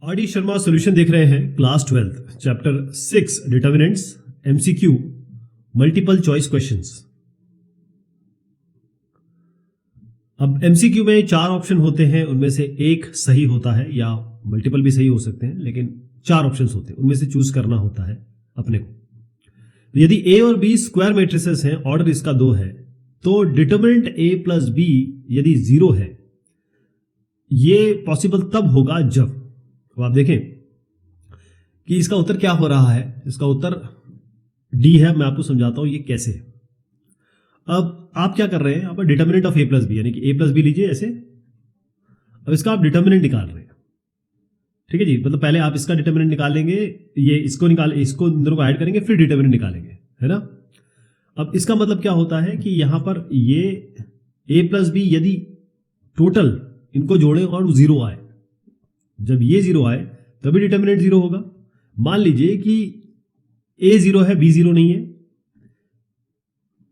RD. Sharma solution देख रहे हैं class 12 chapter 6 determinants MCQ multiple choice questions. अब एमसीक्यू में 4 ऑप्शन होते हैं, उनमें से एक सही होता है या मल्टीपल भी सही हो सकते हैं, लेकिन 4 ऑप्शंस होते हैं, उनमें से चूज करना होता है अपने को। तो यदि ए और बी स्क्वायर मैट्रिसेस हैं, ऑर्डर इसका 2 है, तो डिटर्मिनेंट ए प्लस बी यदि 0 है, ये पॉसिबल तब होगा जब, अब आप देखें कि इसका उत्तर क्या हो रहा है। इसका उत्तर डी है। मैं आपको समझाता हूं ये कैसे है। अब आप क्या कर रहे हैं, आप determinant of A plus B, यानी कि ए प्लस बी लीजिए ऐसे। अब इसका आप डिटर्मिनेंट निकाल रहे हैं, ठीक है जी। मतलब पहले आप इसका डिटर्मिनेंट निकालेंगे, ये इसको इन दोनों को ऐड करेंगे, फिर डिटर्मिनेंट निकालेंगे, है ना। अब इसका मतलब क्या होता है कि यहां पर ये ए प्लस बी यदि टोटल इनको जोड़ें और 0 आए, जब ये 0 आए तभी डिटर्मिनेंट 0 होगा। मान लीजिए कि a 0 है, b 0 नहीं है,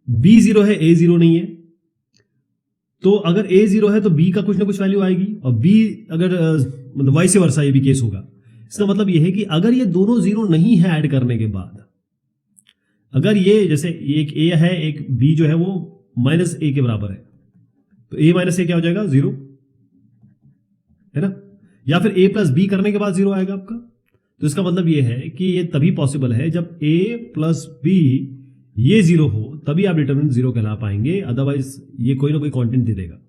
b 0 है, a 0 नहीं है, तो अगर a 0 है तो b का कुछ ना कुछ वैल्यू आएगी, और b अगर मतलब वाइस वर्सा ये भी केस होगा। इसका मतलब ये है कि अगर ये दोनों 0 नहीं है ऐड करने के बाद, अगर ये जैसे एक a है एक b जो है वो माइनस a के बराबर है, तो a माइनस a क्या हो जाएगा, 0, है ना। या फिर a प्लस बी करने के बाद 0 आएगा आपका। तो इसका मतलब ये है कि ये तभी पॉसिबल है जब a प्लस बी ये 0 हो, तभी आप डिटर्मिनेंट 0 कहला पाएंगे, अदरवाइज ये कोई ना कोई कंटेंट दे देगा।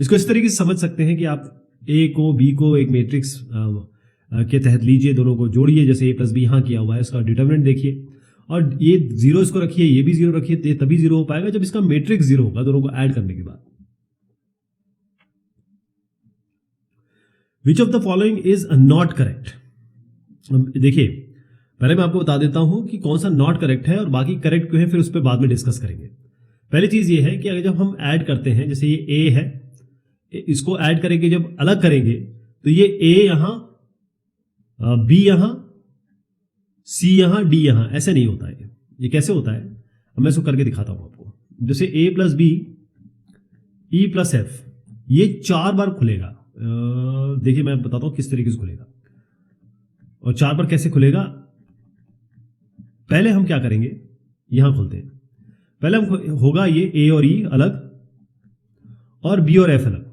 इसको इस तरीके से समझ सकते हैं कि आप a को b को एक मैट्रिक्स के तहत लीजिए, दोनों को जोड़िए, जैसे a प्लस बी यहां किया हुआ है, इसका डिटर्मिनेंट देखिए, और ये 0 इसको रखिए, ये भी 0 रखिए, ये तभी 0 हो पाएगा जब इसका मैट्रिक्स 0 होगा, दोनों को ऐड करने के बाद। Which of the following is not correct? देखिए, पहले मैं आपको बता देता हूं कि कौन सा नॉट करेक्ट है और बाकी करेक्ट क्यों है, फिर उस पर बाद में डिस्कस करेंगे। पहली चीज ये है कि अगर जब हम ऐड करते हैं, जैसे ये a है, इसको ऐड करेंगे, जब अलग करेंगे तो ये a यहां, b यहां, c यहां, d यहां, ऐसे नहीं होता है। ये कैसे होता है, अब मैं इसको करके दिखाता हूं आपको। जैसे a plus B, e plus F, ये 4 बार खुलेगा। देखिए मैं बताता हूं किस तरीके से खुलेगा और 4 बार कैसे खुलेगा। पहले हम क्या करेंगे, यहां खोलते हैं। पहले हम होगा ये a और e अलग और b और f अलग,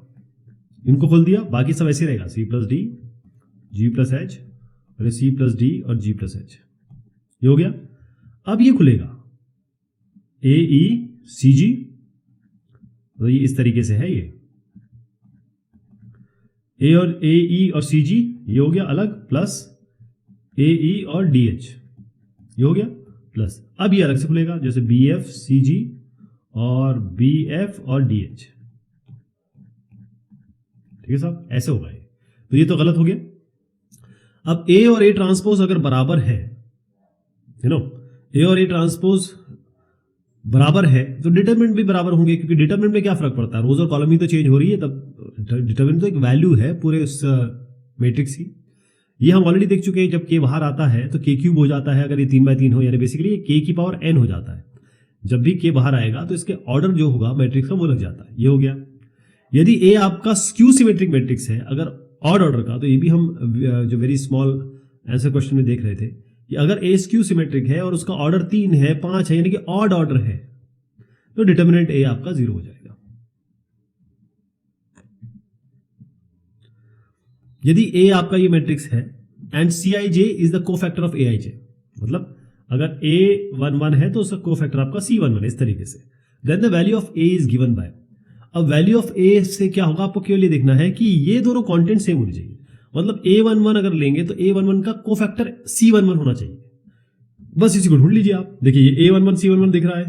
इनको खोल दिया, बाकी सब ऐसे रहेगा, c plus D, g plus H, और c प्लस डी और g प्लस एच, ये हो गया। अब ये खुलेगा a e c g, तो ये इस तरीके से है, ये ए और ए ई और सी जी, ये हो गया अलग, प्लस ए ई और डी एच, ये हो गया प्लस। अब ये अलग से खुलेगा, जैसे बी एफ सी जी और बी एफ और डी एच, ठीक है साहब, ऐसे होगा ये। तो ये तो गलत हो गया। अब ए और ए ट्रांसपोज अगर बराबर है, यू नो, ए और ए ट्रांसपोज बराबर है तो डिटरमिनेंट भी बराबर होंगे, क्योंकि डिटरमिनेंट में क्या फर्क पड़ता है, रोज और कॉलम ही तो चेंज हो रही है, तब डिटरमिनेंट तो एक वैल्यू है पूरे उस मैट्रिक्स की। ये हम ऑलरेडी देख चुके हैं, जब k बाहर आता है तो k क्यूब हो जाता है, अगर ये 3/3 हो, यानी बेसिकली ये k की पावर n हो जाता है। जब भी k बाहर आएगा तो इसके ऑर्डर जो होगा मैट्रिक्स का वो लग जाता है, ये हो गया। यदि a आपका स्क्यू सिमेट्रिक मैट्रिक्स है, अगर ऑड ऑर्डर का, तो ये भी हम जो वेरी स्मॉल आंसर क्वेश्चन में देख रहे थे कि अगर a स्क्यू सिमेट्रिक है और उसका ऑर्डर 3 है, 5 है, यानी कि ऑड ऑर्डर है, तो डिटर्मिनेंट a आपका 0 हो जाएगा। यदि a आपका ये मैट्रिक्स है and Cij is the cofactor of Aij, मतलब अगर a11 है तो उसका कोफैक्टर आपका C11 है, इस तरीके से, then the value of a is given by. अब वैल्यू ऑफ a से क्या होगा, आपको केवल ये देखना है कि ये दोनों कंटेंट सेम होने चाहिए। मतलब a11 अगर लेंगे तो a11 का कोफैक्टर C11 होना चाहिए, बस इसी को ढूंढ लीजिए आप। देखिए ये a11 C11 दिख रहा है,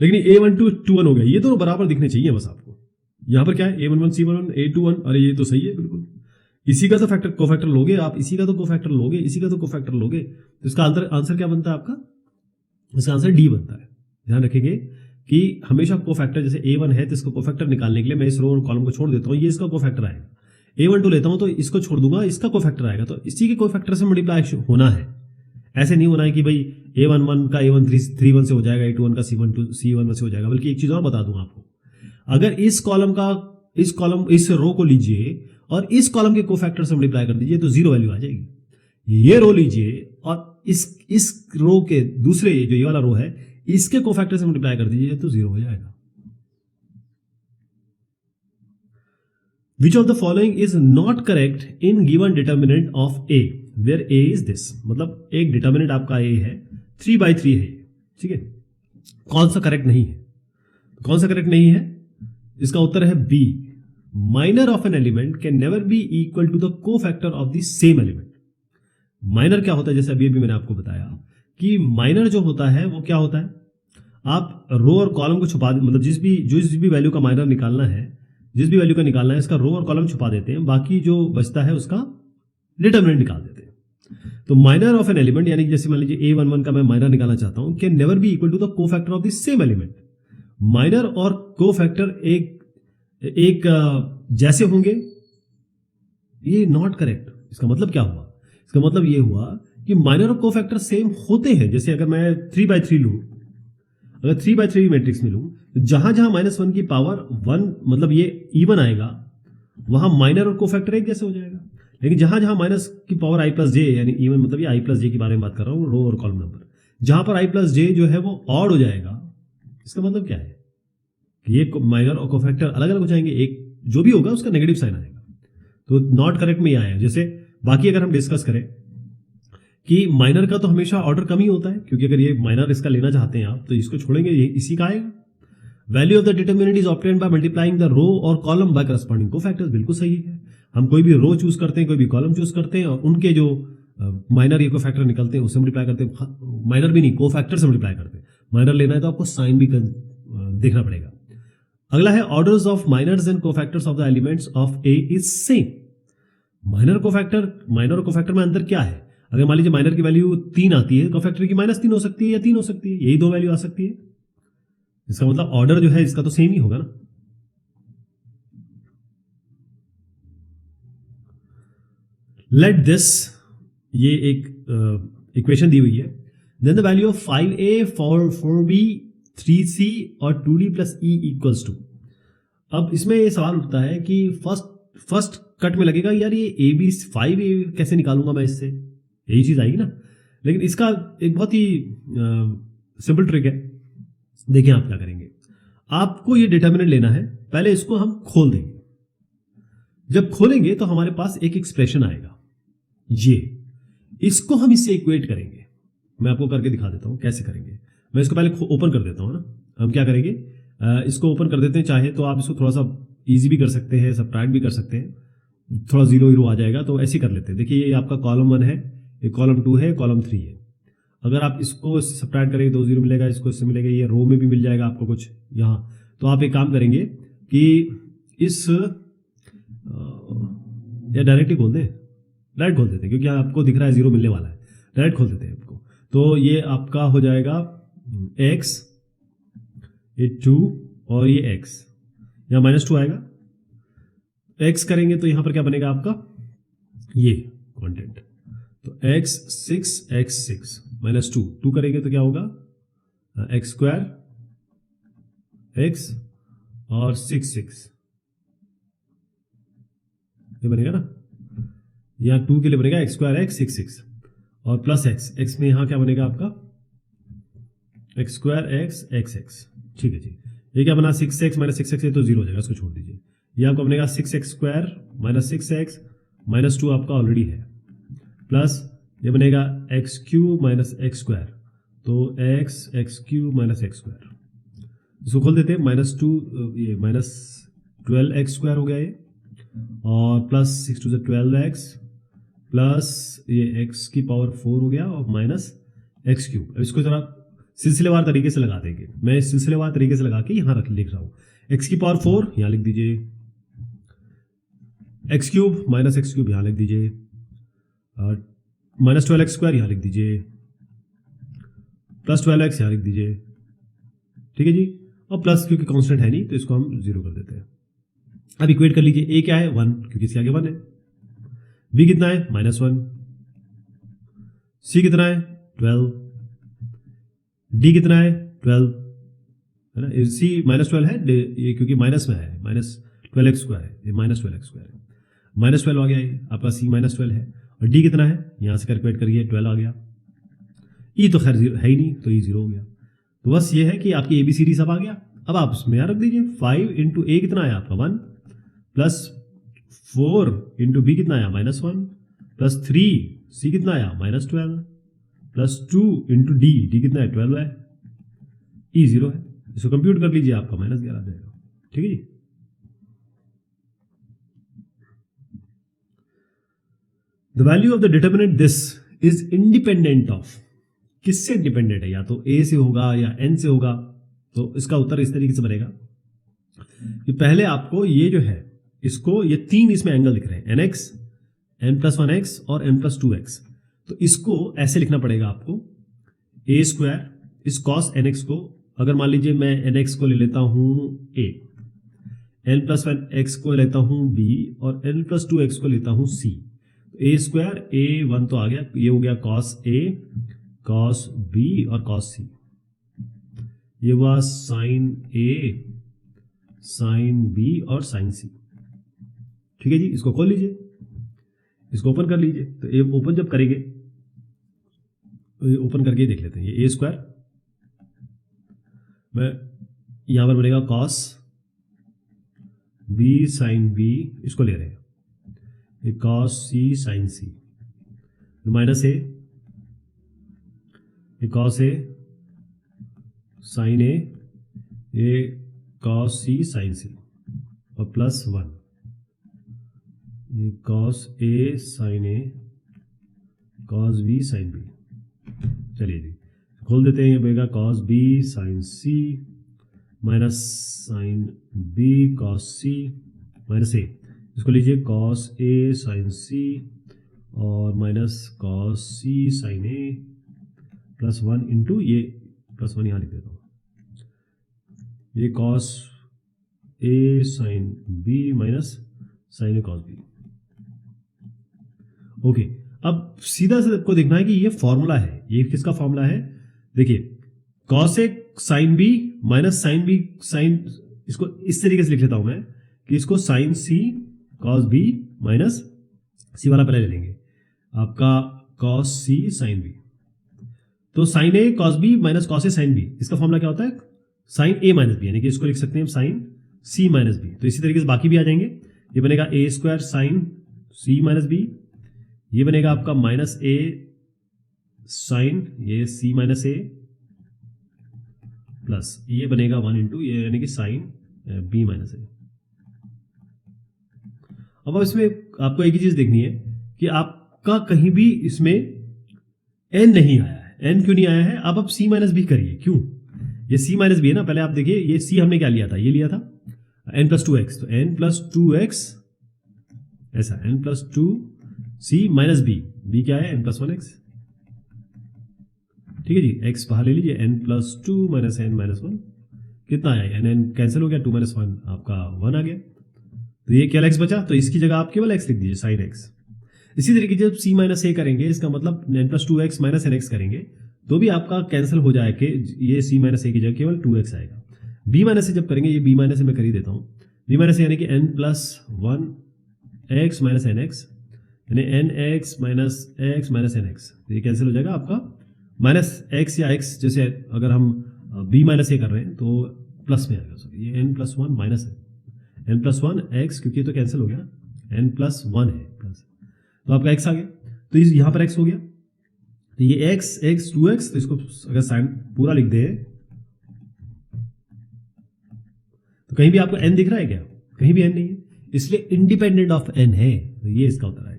लेकिन a12 21 हो गया, ये दोनों बराबर दिखने चाहिए बस आपको। यहां पर क्या है, a11 C11 a21, अरे ये तो सही है बिल्कुल। इसी का तो कोफैक्टर लोगे आप, इसी का तो कोफैक्टर लोगे, इसी का तो कोफैक्टर लोगे, तो इसका आंसर क्या बनता है आपका, इसका आंसर डी बनता है। ध्यान रखेंगे कि हमेशा कोफैक्टर, जैसे a1 है तो इसको कोफैक्टर निकालने के लिए मैं इस रो और कॉलम को छोड़ देता हूं, ये इसका कोफैक्टर आएगा। a12 लेता हूं तो इसको छोड़ दूंगा, इसका कोफैक्टर आएगा, तो इसी के कोफैक्टर से मल्टीप्लाई होना है। ऐसे नहीं होना है कि भाई a11 का a1 से हो जाएगा, a21 का C11 से हो जाएगा। बल्कि एक चीज और बता दूं आपको, अगर इस रो को लीजिए और इस कॉलम के कोफैक्टर से मल्टीप्लाई कर दीजिए तो 0 वैल्यू आ जाएगी। ये रो लीजिए और इस रो के दूसरे जो ये वाला रो है इसके कोफैक्टर से मल्टीप्लाई कर दीजिए तो 0 हो जाएगा। Which of the following is not correct in given determinant of A where A is this? मतलब एक डिटर्मिनेंट आपका A है 3/3 है, ठीक है, कौन सा करेक्ट नहीं है? कौन सा करेक्ट नहीं है? इसका उत्तर है B, minor of an element can never be equal to the cofactor of the same element. Minor क्या होता है, जैसे अभी मैंने आपको बताया कि माइनर जो होता है वो क्या होता है, आप रो और कॉलम को छुपा, मतलब जिस भी वैल्यू का माइनर निकालना है, जिस भी वैल्यू का निकालना है इसका रो और कॉलम छुपा देते हैं, बाकी जो बचता है उसका डिटर्मिनेंट निकाल देते हैं। तो माइनर ऑफ एन एलिमेंट यानी जैसे मान लीजिए A11 का मैं माइनर निकालना चाहता हूं, can never be equal to the cofactor of the same element. Minor और कोफैक्टर एक जैसे होंगे, ये नॉट करेक्ट। इसका मतलब क्या हुआ? इसका मतलब ये हुआ कि माइनर और कोफैक्टर सेम होते हैं। जैसे अगर मैं 3/3 लूं, अगर 3/3 मैट्रिक्स में लूं तो जहां जहां -1 की पावर 1 मतलब ये इवन आएगा, वहां माइनर और कोफैक्टर एक जैसे हो जाएगा। लेकिन जहां जहां माइनस की पावर i+j यानी इवन मतलब ये i+j के बारे में बात कर रहा हूं, रो और कॉलम नंबर, जहां पर i+j जो है वो ऑड हो जाएगा, इसका मतलब क्या है कि ये माइनर और कोफैक्टर अलग अलग हो जाएंगे, एक जो भी होगा उसका नेगेटिव साइन आएगा। तो नॉट करेक्ट में ये आया। जैसे बाकी अगर हम डिस्कस करें कि माइनर का तो हमेशा ऑर्डर कम ही होता है, क्योंकि अगर ये माइनर इसका लेना चाहते हैं आप तो इसको छोड़ेंगे, ये इसी का आएगा। Value of the determinant is obtained by multiplying the row और कॉलम बाय करस्पॉन्डिंग कोफैक्टर्स। बिल्कुल सही है। हम कोई भी रो चूज करते हैं, कोई भी कॉलम चूज करते हैं और उनके जो माइनर या कोफैक्टर निकलते हैं उससे मल्टीप्लाई करते हैं। माइनर भी नहीं, कोफैक्टर से मल्टीप्लाई करते हैं। माइनर लेना है तो आपको साइन भी देखना पड़ेगा। अगला है orders of minors and cofactors of the elements of A is same. Minor और कोफैक्टर में अंतर क्या है? अगर मान लीजिए माइनर की वैल्यू 3 आती है, कोफैक्टर की -3 हो सकती है या 3 हो सकती है, यही दो वैल्यू आ सकती है। इसका मतलब ऑर्डर जो है इसका तो सेम ही होगा ना। लेट दिस, ये एक इक्वेशन दी हुई है, then the value of 5a 4b 3c और 2d plus e equals to. अब इसमें ये सवाल उठता है कि फर्स्ट कट में लगेगा यार ये ए बी 5a कैसे निकालूंगा मैं इससे, यही चीज आएगी ना। लेकिन इसका एक बहुत ही सिंपल ट्रिक है। देखिए आप क्या करेंगे, आपको ये डिटर्मिनेंट लेना है, पहले इसको हम खोल देंगे। जब खोलेंगे तो हमारे पास एक एक्सप्रेशन आएगा, ये इसको हम इससे इक्वेट करेंगे। मैं आपको करके दिखा देता हूं कैसे करेंगे। मैं इसको पहले ओपन कर देता हूं ना। हम क्या करेंगे, इसको ओपन कर देते हैं। चाहे तो आप इसको थोड़ा सा इजी भी कर सकते हैं, सब्ट्रैक्ट भी कर सकते हैं, थोड़ा 0 आ जाएगा तो ऐसे ही कर लेते हैं। देखिए ये आपका कॉलम 1 है, ये कॉलम 2 है, कॉलम 3 है। अगर आप इसको सब्ट्रैक्ट करेंगे 2 0 मिलेगा, इसको इससे मिलेगा, ये रो में भी मिल जाएगा आपको कुछ यहाँ। तो आप एक काम करेंगे कि इस या डायरेक्टली खोल दें, डायरेक्ट खोल देते हैं क्योंकि आपको दिख रहा है 0 मिलने वाला है। डायरेक्ट खोल देते हैं आपको। तो ये आपका हो जाएगा x, ये 2 और ये x, यहाँ -2 आएगा। x करेंगे तो यहाँ पर क्या बनेगा आपका, ये कंटेंट। तो x 6 x 6 -2 करेंगे तो क्या होगा x स्क्वायर x और 6 ये बनेगा ना। यहाँ 2 के लिए बनेगा x स्क्वायर x 6 और प्लस x में यहाँ क्या बनेगा आपका x स्क्वायर x। ठीक है जी। ये क्या बना 6x -6x, ये तो 0 हो जाएगा, इसको छोड़ दीजिए। ये आपका बनेगा 6x स्क्वायर -6x -2 आपका ऑलरेडी है, प्लस ये बनेगा x क्यूब -x स्क्वायर, तो x क्यूब -x स्क्वायर। इसको खोल देते हैं, -2 ये -12x स्क्वायर हो गया ये, और प्लस 6 2 12x प्लस ये x की पावर 4 हो गया और माइनस x क्यूब। अब इसको जरा सिलसिलेवार तरीके से लगा देंगे। मैं सिलसिलेवार तरीके से लगा के यहाँ लिख रहा हूँ। x की पावर 4 यहाँ लिख दीजिए, x क्यूब -x क्यूब यहाँ लिख दीजिए, और -12x स्क्वायर यहाँ लिख दीजिए, प्लस 12x यहाँ लिख दीजिए। ठीक है जी। और प्लस क्योंकि कांस्टेंट है नहीं तो इसको हम 0 कर देते हैं। अब इक्वेट कर लीजिए, a क्या है 1 क्योंकि इसके आगे 1 है, b कितना है -1, c कितना है 12, d कितना है 12 है ना। c -12 है ये क्योंकि माइनस में है, -12x स्क्वायर है, ये -12x स्क्वायर है। -12 आ गया, ये आपका C -12 है। और D कितना है, यहाँ से कैलकुलेट करिए, 12 आ गया। E तो खैर है ही नहीं, तो E 0 हो गया। तो बस ये है कि आपकी ABCD सब आ गया। अब आप उसमें यहाँ रख दीजिए, 5 इंटू A कितना आया आपका 1, प्लस 4 इंटू B कितना आया -1, प्लस 3 C कितना आया -12, प्लस 2 इंटू D कितना है 12 है, E 0 है। इसको कंप्यूट कर लीजिए, आपका -11 आ जाएगा। ठीक है जी। The value of the determinant this is independent of, किससे इंडिपेंडेंट है, या तो A से होगा या N से होगा। तो इसका उत्तर इस तरीके से बनेगा कि पहले आपको ये जो है, इसको ये 3 इसमें एंगल दिख रहे हैं, NX, N+1X और N+2X। तो इसको ऐसे लिखना पड़ेगा आपको, A², इस cos NX को, अगर मान लीजिए मैं NX को ले लेता हूं A, N+1X को लेता हूं B और N+2X को लेता हूं C। A² A1 तो आ गया, ये हो गया cos A, cos B और cos C। ये हुआ sin A, sin B और sin C। ठीक है जी। इसको खोल लीजिए, इसको ओपन कर लीजिए। तो ये ओपन जब करेंगे, तो ये ओपन करके देख लेते हैं। ये A², मैं यहां पर बनेगा cos B sin B, इसको ले रहे हैं, ये cos C sin C, minus A, ये cos A sin A, ये cos C sin C और प्लस 1, ये cos A sin A, cos B sin B। चलिए जी, खोल देते हैं। ये बनेगा cos B sin C minus sin B cos C minus A, इसको लीजिए cos A sin C और minus cos C sin A plus 1 into ये प्लस 1 यहाँ लिख देता हूँ, ये cos A sin B minus sin A cos B। Okay, अब सीधा से आपको देखना है कि ये फॉर्मूला है, ये किसका फॉर्मूला है। देखिए, cos A sin B minus sin B sin, इसको इस तरीके से लिख लेता हूं मैं कि इसको sin C cos B minus C वाला पहले ले लेंगे, आपका cos C sin B। तो sin A cos B minus cos A sin B, इसका फॉर्मूला क्या होता है, sin A माइनस B, यानी कि इसको लिख सकते हैं sin C माइनस B। तो इसी तरीके से बाकी भी आ जाएंगे। ये बनेगा A² sin C minus B, ये बनेगा आपका माइनस A sin ये C माइनस A, प्लस ये बनेगा 1 इंटू ये, यानी कि sin B माइनस A। अब इसमें आपको एक ही चीज देखनी है कि आपका कहीं भी इसमें n नहीं आया है। n क्यों नहीं आया है, आप C माइनस B करिए। क्यों, ये C माइनस B है ना। पहले आप देखिए, ये C हमने क्या लिया था, ये लिया था n+2x, तो n+2x ऐसा, n+2C माइनस B क्या है, n+1x। ठीक है जी, x बाहर ले लीजिए, n+2 माइनस n माइनस 1 कितना आया, n कैंसिल हो गया, 2 माइनस 1 आपका 1 आ गया। तो ये क्या x बचा, तो इसकी जगह आप केवल x लिख दीजिए, sin x। इसी तरीके जब C माइनस A करेंगे, इसका मतलब n+2x माइनस nx करेंगे, तो भी आपका कैंसिल हो जाए कि ये C माइनस A की जगह केवल 2x आएगा। B माइनस A जब करेंगे, ये B माइनस A मैं कर ही देता हूँ, B माइनस A यानी कि n+1x माइनस nx, यानी nx minus x minus nx, ये कैंसिल हो जाएगा आपका माइनस x या x, जैसे अगर हम b माइनस ए कर रहे हैं तो प्लस में आएगा। सॉरी, ये n+1 माइनस है, n+1 x, क्योंकि ये तो कैंसिल हो गया, n+1 है प्लस, तो आपका x आ गया। तो यहाँ पर x हो गया, तो ये x 2x, तो इसको अगर साइन पूरा लिख दे तो कहीं भी आपको n दिख रहा है क्या, कहीं भी n नहीं है, इसलिए इंडिपेंडेंट ऑफ n है। तो ये इसका उत्तर आएगा।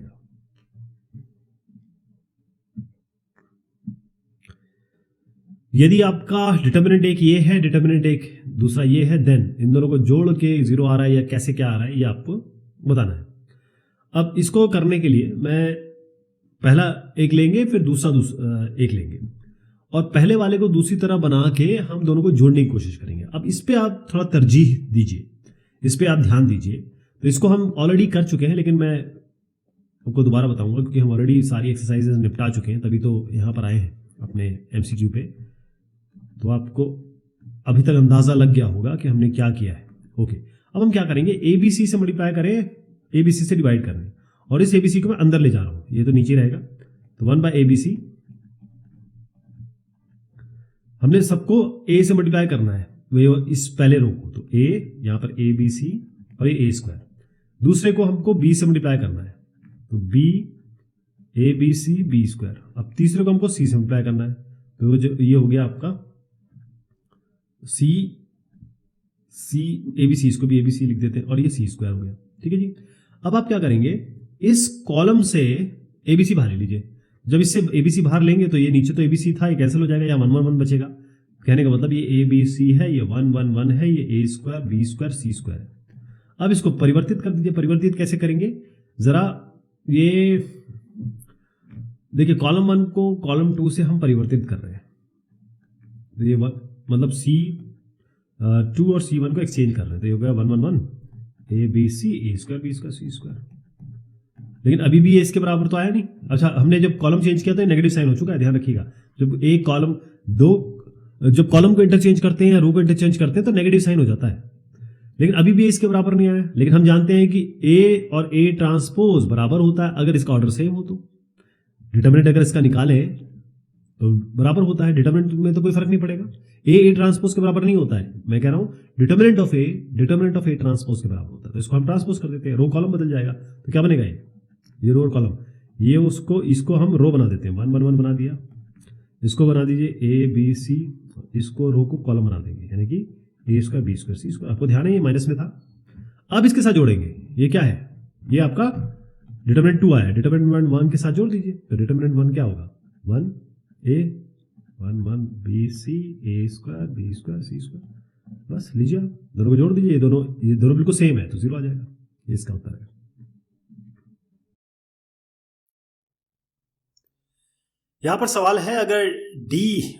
यदि आपका डिटर्मिनेंट एक ये है, डिटर्मिनेंट एक दूसरा ये है, देन इन दोनों को जोड़ के 0 आ रहा है या कैसे क्या आ रहा है, ये आपको बताना है। अब इसको करने के लिए मैं पहला एक लेंगे, फिर दूसरा एक लेंगे, और पहले वाले को दूसरी तरह बना के हम दोनों को जोड़ने की कोशिश करेंगे। अब इस पे आप थोड़ा तरजीह दीजिए, इस पे आप ध्यान दीजिए। तो इसको हम ऑलरेडी कर चुके हैं, लेकिन मैं आपको दोबारा बताऊंगा क्योंकि हम ऑलरेडी सारी एक्सरसाइजेज निपटा चुके हैं, तभी तो यहाँ पर आए हैं अपने MCQ पे। तो आपको अभी तक अंदाजा लग गया होगा कि हमने क्या किया है। ओके, अब हम क्या करेंगे, ABC से मल्टीप्लाई करें ABC से डिवाइड करने, और इस ABC को मैं अंदर ले जा रहा हूं, ये तो नीचे रहेगा, तो 1/ABC हमने सबको A से मल्टीप्लाई करना है, वो इस पहले रो को, तो A यहां पर ABC और ये A², दूसरे को हमको B से मल्टीप्लाई करना है, तो B ABC B², अब तीसरे को हमको C से मल्टीप्लाई करना है, तो जो ये हो गया आपका C ABC, इसको भी ABC लिख देते हैं, और ये C² हो गया। ठीक है जी। अब आप क्या करेंगे, इस कॉलम से ABC बाहर ले लीजिए, जब इससे ABC बाहर लेंगे तो ये नीचे तो ABC था, ये कैंसिल हो जाएगा, या 1 1 1 बचेगा। कहने का मतलब ये ABC है, ये 1 1 1 है, ये A² B² C² है। अब इसको परिवर्तित कर दीजिए। परिवर्तित कैसे करेंगे, जरा ये देखिए, कॉलम 1 को कॉलम 2 से हम परिवर्तित कर रहे हैं, तो ये मतलब C2 और C1 को एक्सचेंज कर रहे हैं, तो ये हो गया 1 1 1 ABC A² B² C²। लेकिन अभी भी ये इसके बराबर तो आया नहीं। अच्छा, हमने जब कॉलम चेंज किया तो नेगेटिव साइन हो चुका है, ध्यान रखिएगा। जब एक कॉलम जब कॉलम को इंटरचेंज करते हैं या रो को इंटरचेंज करते हैं तो नेगेटिव साइन हो जाता है, लेकिन अभी भी इसके बराबर नहीं आया। लेकिन हम जानते हैं कि A और A ट्रांसपोज बराबर होता है अगर इसका ऑर्डर सेम हो, तो डिटरमिनेंट अगर इसका निकालें तो बराबर होता है, डिटरमिनेंट में तो कोई फर्क नहीं पड़ेगा। A ट्रांसपोज के बराबर नहीं होता है, मैं कह रहा हूं डिटरमिनेंट ऑफ A ट्रांसपोज के बराबर होता है, तो इसको हम ट्रांसपोज कर देते हैं, रो कॉलम बदल जाएगा, तो क्या बनेगा, ये रो और कॉलम, ये इसको हम रो बना देते हैं, 1 1 1 बना दिया, इसको बना दीजिए ABC, इसको रो को कॉलम बना देंगे, यानी कि A² B² C²। आपको ध्यान है ये माइनस में था। अब इसके साथ जोड़ेंगे, ये क्या है, ये आपका डिटरमिनेंट 2 आया, डिटरमिनेंट 1 के साथ जोड़ दीजिए, तो डिटरमिनेंट 1 क्या होगा, 1A 1 1 BC A² B² C²। बस लीजिए, आप दोनों को जोड़ दीजिए, ये दोनों बिल्कुल सेम है, तो 0 आ जाएगा। ये इसका उत्तर है। यहां पर सवाल है, अगर D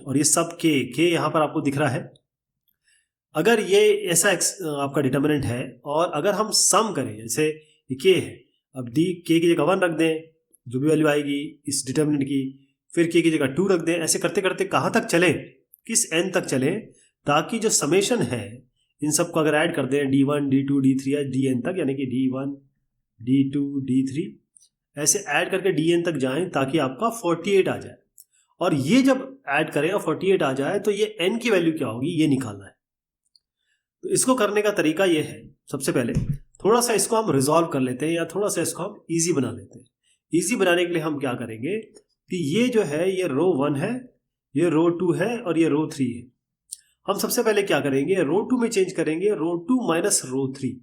और ये सब K यहां पर आपको दिख रहा है, अगर ये ऐसा आपका डिटरमिनेंट है और अगर हम सम करें, जैसे ये K है, अब K की जगह 1 रख दें, जो भी वैल्यू आएगी इस डिटरमिनेंट की, फिर K की जगह 2 रख दें, ऐसे करते करते कहाँ तक चलें, किस n तक चलें, ताकि जो समेशन है इन सबको अगर ऐड कर दें D1 D2 D3 या Dn तक, यानी कि D1 D2 D3 ऐसे ऐड करके Dn तक जाएं, ताकि आपका 48 आ जाए। और ये जब ऐड करें और 48 आ जाए तो ये n की वैल्यू क्या होगी ये निकालना है। तो इसको करने का तरीका ये है, सबसे पहले थोड़ा सा इसको हम रिजॉल्व कर लेते हैं, या थोड़ा सा इसको हम इजी बना लेते हैं। इजी बनाने के लिए हम क्या करेंगे कि ये जो है ये रो 1 है, ये रो 2 है और ये रो 3 है। हम सबसे पहले क्या करेंगे, रो 2 में चेंज करेंगे, रो 2 माइनस रो 3,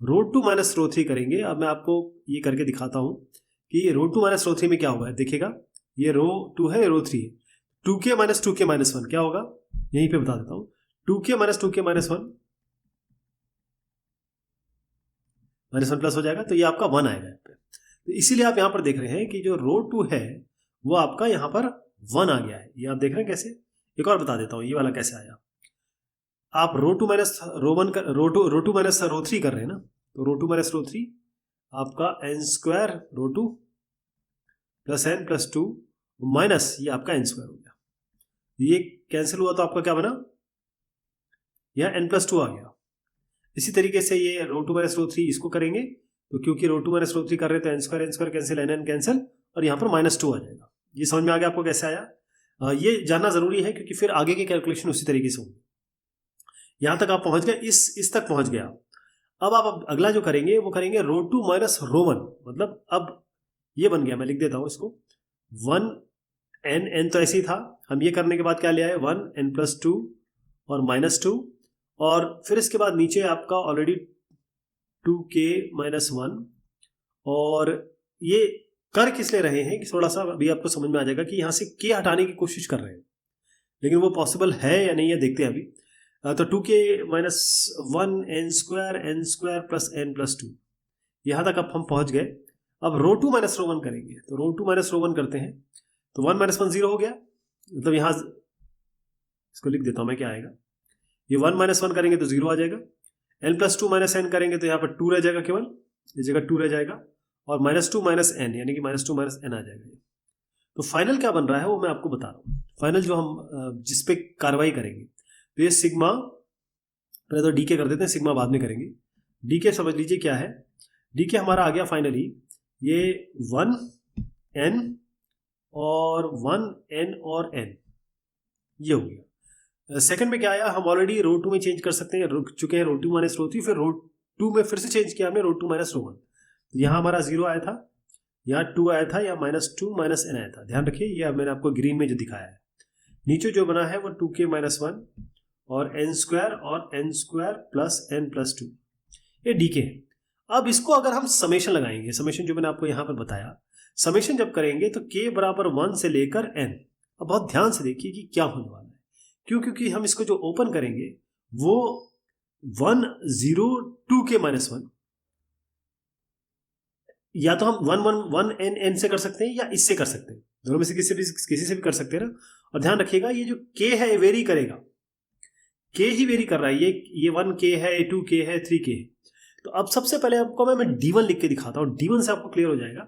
रो 2 माइनस रो 3 करेंगे। अब मैं आपको ये करके दिखाता हूं कि रो 2 माइनस रो 3 में क्या होगा। देखिएगा, ये रो 2 है, ये रो 3 है, 2k माइनस 2k माइनस 1 क्या होगा, यहीं पे बता देता हूं, 2k minus 2k minus 1 plus हो जाएगा, तो ये आपका 1 आएगा यहाँ पे। तो इसीलिए आप यहाँ पर देख रहे हैं कि जो रो 2 है वो आपका यहाँ पर 1 आ गया है। ये आप देख रहे हैं कैसे। एक और बता देता हूँ ये वाला कैसे आया। आप रो 2 माइनस रो 1 रो 2 माइनस रो 3 कर रहे हैं ना, तो रो 2 माइनस रो 3 आपका n² रो 2 प्लस n प्लस 2 माइनस ये आपका n² हो गया। ये कैंसिल हुआ तो आपका क्या बना, यह n प्लस 2 आ गया। इसी तरीके से ये रो 2 माइनस रो 3 इसको करेंगे, तो क्योंकि रो 2 माइनस रो 3 कर रहे हैं तो n² कैंसिल, n कैंसिल, और यहाँ पर -2 आ जाएगा। ये समझ में आ गया आपको कैसे आया। ये जानना जरूरी है क्योंकि फिर आगे की कैलकुलेशन उसी तरीके से होगी। यहाँ तक आप पहुंच गए, इस तक पहुंच गया। अब आप अगला जो करेंगे वो करेंगे रो 2 माइनस रो 1, मतलब अब ये बन गया, मैं लिख देता हूँ इसको, 1 n तो ऐसे ही था, हम ये करने के बाद क्या ले आए 1 n प्लस 2 और -2, और फिर इसके बाद नीचे आपका ऑलरेडी 2k माइनस 1, और ये कर किस ले रहे हैं कि थोड़ा सा अभी आपको समझ में आ जाएगा कि यहाँ से k हटाने की कोशिश कर रहे हैं, लेकिन वो पॉसिबल है या नहीं है देखते हैं अभी। तो 2k minus 1 n² plus n plus 2, यहाँ तक अब हम पहुँच गए। अब रो 2 माइनस रो 1 करेंगे, तो रो 2 माइनस रो 1 करते हैं, तो 1 माइनस 1 0 हो गया, मतलब यहाँ इसको लिख देता हूँ मैं, क्या आएगा, ये 1 माइनस 1 करेंगे तो 0 आ जाएगा, n प्लस 2 माइनस n करेंगे तो यहाँ पर 2 रह जाएगा, केवल इस जगह 2 रह जाएगा, और -2 माइनस n यानी कि -2 माइनस n आ जाएगा। तो फाइनल क्या बन रहा है वो मैं आपको बता रहा हूँ। फाइनल जो हम जिस पे कार्रवाई करेंगे, तो ये सिग्मा, पहले तो डी के कर देते हैं, सिग्मा बाद में करेंगे। डी के समझ लीजिए क्या है, डी के हमारा आ गया फाइनली ये 1n और 1n और n, ये हो गया। सेकंड में क्या आया, हम ऑलरेडी रो 2 में चेंज कर सकते हैं, रुक चुके हैं रो 2 माइनस रो 3, फिर रो 2 में फिर से चेंज किया हमने रो 2 माइनस रो 1। यहाँ हमारा 0 आया था, यहाँ 2 आया था, या -2 माइनस n आया था। ध्यान रखिए ये मैंने आपको ग्रीन में जो दिखाया है। नीचे जो बना है वो 2k माइनस 1 और n स्क्वायर और n square plus n plus 2, ये डी के है। अब इसको अगर हम समेशन लगाएंगे, समेशन जो मैंने आपको यहाँ पर बताया, समेशन जब करेंगे तो k बराबर 1 से लेकर n। अब बहुत ध्यान से देखिए कि क्या होने वाला है, क्यों, क्योंकि हम इसको जो ओपन करेंगे वो 1 0 2k माइनस 1, या तो हम 1 n n से कर सकते हैं या इससे कर सकते हैं, दोनों में से किसी से भी कर सकते हैं ना। और ध्यान रखिएगा ये जो k है ये वेरी करेगा, k ही वेरी कर रहा है, ये 1k है, 2k है, 3k है। तो अब सबसे पहले आपको मैं D1 लिख के दिखाता हूँ, D1 से आपको क्लियर हो जाएगा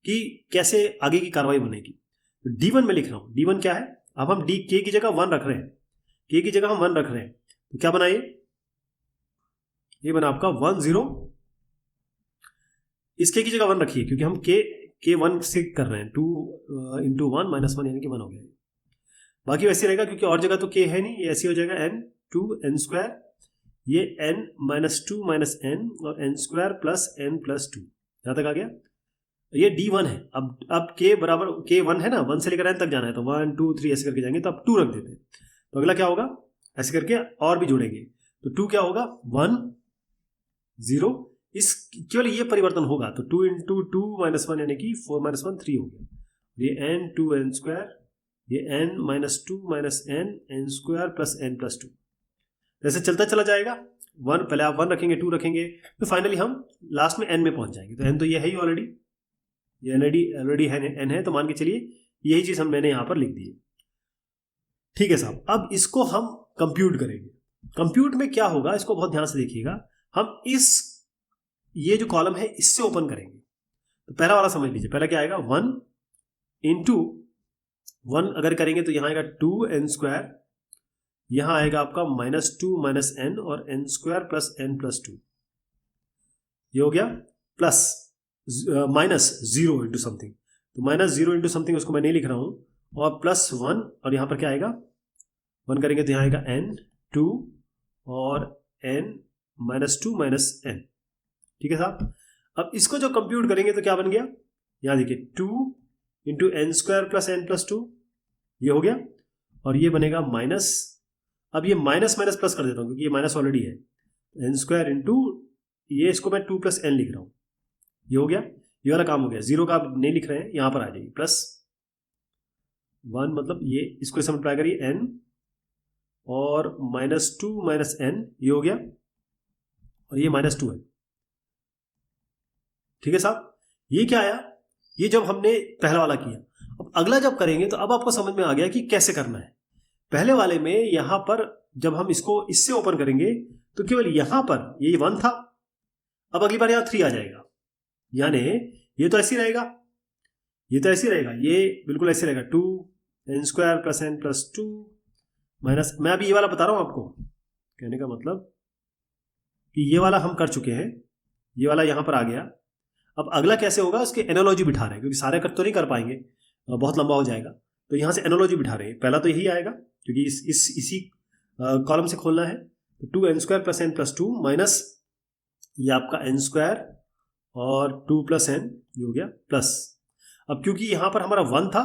कि कैसे आगे की कार्रवाई बनेगी। तो D1 में लिख रहा हूँ, D1 क्या है, अब हम k की जगह 1 रख रहे हैं, k की जगह हम 1 रख रहे हैं, तो क्या बना ये बना आपका 1 0, इस k की जगह 1 रखिए क्योंकि हम k 1 से कर रहे हैं, 2 इंटू 1 माइनस 1 यानी कि 1 हो गया। बाकी वैसे रहेगा क्योंकि और जगह तो k है नहीं, ये ऐसे हो जाएगा n 2 n स्क्वायर, ये n माइनस 2 माइनस n और n square plus n plus 2, यहाँ तक आ गया। ये D1 है। अब k बराबर k1 है ना, 1 से लेकर n तक जाना है, तो 1 2 3 ऐसे करके जाएंगे, तो अब 2 रख देते हैं। तो अगला क्या होगा, ऐसे करके और भी जोड़ेंगे, तो 2 क्या होगा 1 0, इस केवल ये परिवर्तन होगा, तो 2 इंटू 2 माइनस 1 यानी कि 4 माइनस 1 3 हो गया। ये n 2 n स्क्वायर, ये n minus 2 minus n square plus n plus 2, जैसे चलता चला जाएगा। 1 पहले आप 1 रखेंगे, 2 रखेंगे, तो फाइनली हम लास्ट में n में पहुंच जाएंगे। तो n तो ये है ही ऑलरेडी, ये ऑलरेडी है n है, तो मान के चलिए यही चीज मैंने यहाँ पर लिख दी है। ठीक है साहब, अब इसको हम कंप्यूट करेंगे। कंप्यूट में क्या होगा, इसको बहुत ध्यान से देखिएगा। हम ये जो कॉलम है इससे ओपन करेंगे, तो पहला वाला समझ लीजिए, पहला क्या आएगा 1 इंटू 1 अगर करेंगे तो यहाँ आएगा 2 n स्क्वायर, यहाँ आएगा आपका -2 माइनस n और n square plus n plus 2, ये हो गया, प्लस माइनस 0 इंटू समथिंग, तो माइनस 0 इंटू समथिंग उसको मैं नहीं लिख रहा हूँ, और प्लस 1, और यहाँ पर क्या आएगा 1 करेंगे तो यहाँ आएगा n 2 और n माइनस 2 माइनस n। ठीक है साहब, अब इसको जो कंप्यूट करेंगे तो क्या बन गया, यहाँ देखिए 2 into n square plus n plus 2, ये हो गया, और ये बनेगा माइनस, अब ये माइनस माइनस प्लस कर देता हूँ क्योंकि ये माइनस ऑलरेडी है, n स्क्वायर इंटू ये, इसको मैं 2 प्लस n लिख रहा हूँ, ये हो गया, ये वाला काम हो गया। 0 का आप नहीं लिख रहे हैं, यहाँ पर आ जाइए, प्लस 1 मतलब ये, इसको सिंप्लीफाई करिए n और -2 माइनस n, ये हो गया, और ये -2 है। ठीक है साहब, ये क्या आया, ये जब हमने पहला वाला किया। अब अगला जब करेंगे तो अब आपको समझ में आ गया कि कैसे करना है। पहले वाले में यहां पर जब हम इसको इससे ओपन करेंगे तो केवल यहां पर ये 1 था, अब अगली बार यहां 3 आ जाएगा, यानी ये तो ऐसे ही रहेगा, ये तो ऐसे ही रहेगा, ये बिल्कुल ऐसे रहेगा 2 n square plus n plus 2 minus, मैं अभी ये वाला बता रहा हूं आपको, कहने का मतलब कि ये वाला हम कर चुके हैं, ये वाला यहां पर आ गया। अब अगला कैसे होगा, उसकी एनालॉजी बिठा रहे हैं, क्योंकि सारे कट तो नहीं कर पाएंगे, बहुत लंबा हो जाएगा, तो यहां से एनालॉजी बिठा रहे हैं। पहला तो यही आएगा क्योंकि इसी कॉलम से खोलना है, तो 2 n square plus n plus 2 minus ये आपका n स्क्वायर और 2 प्लस n, ये हो गया प्लस। अब क्योंकि यहां पर हमारा 1 था,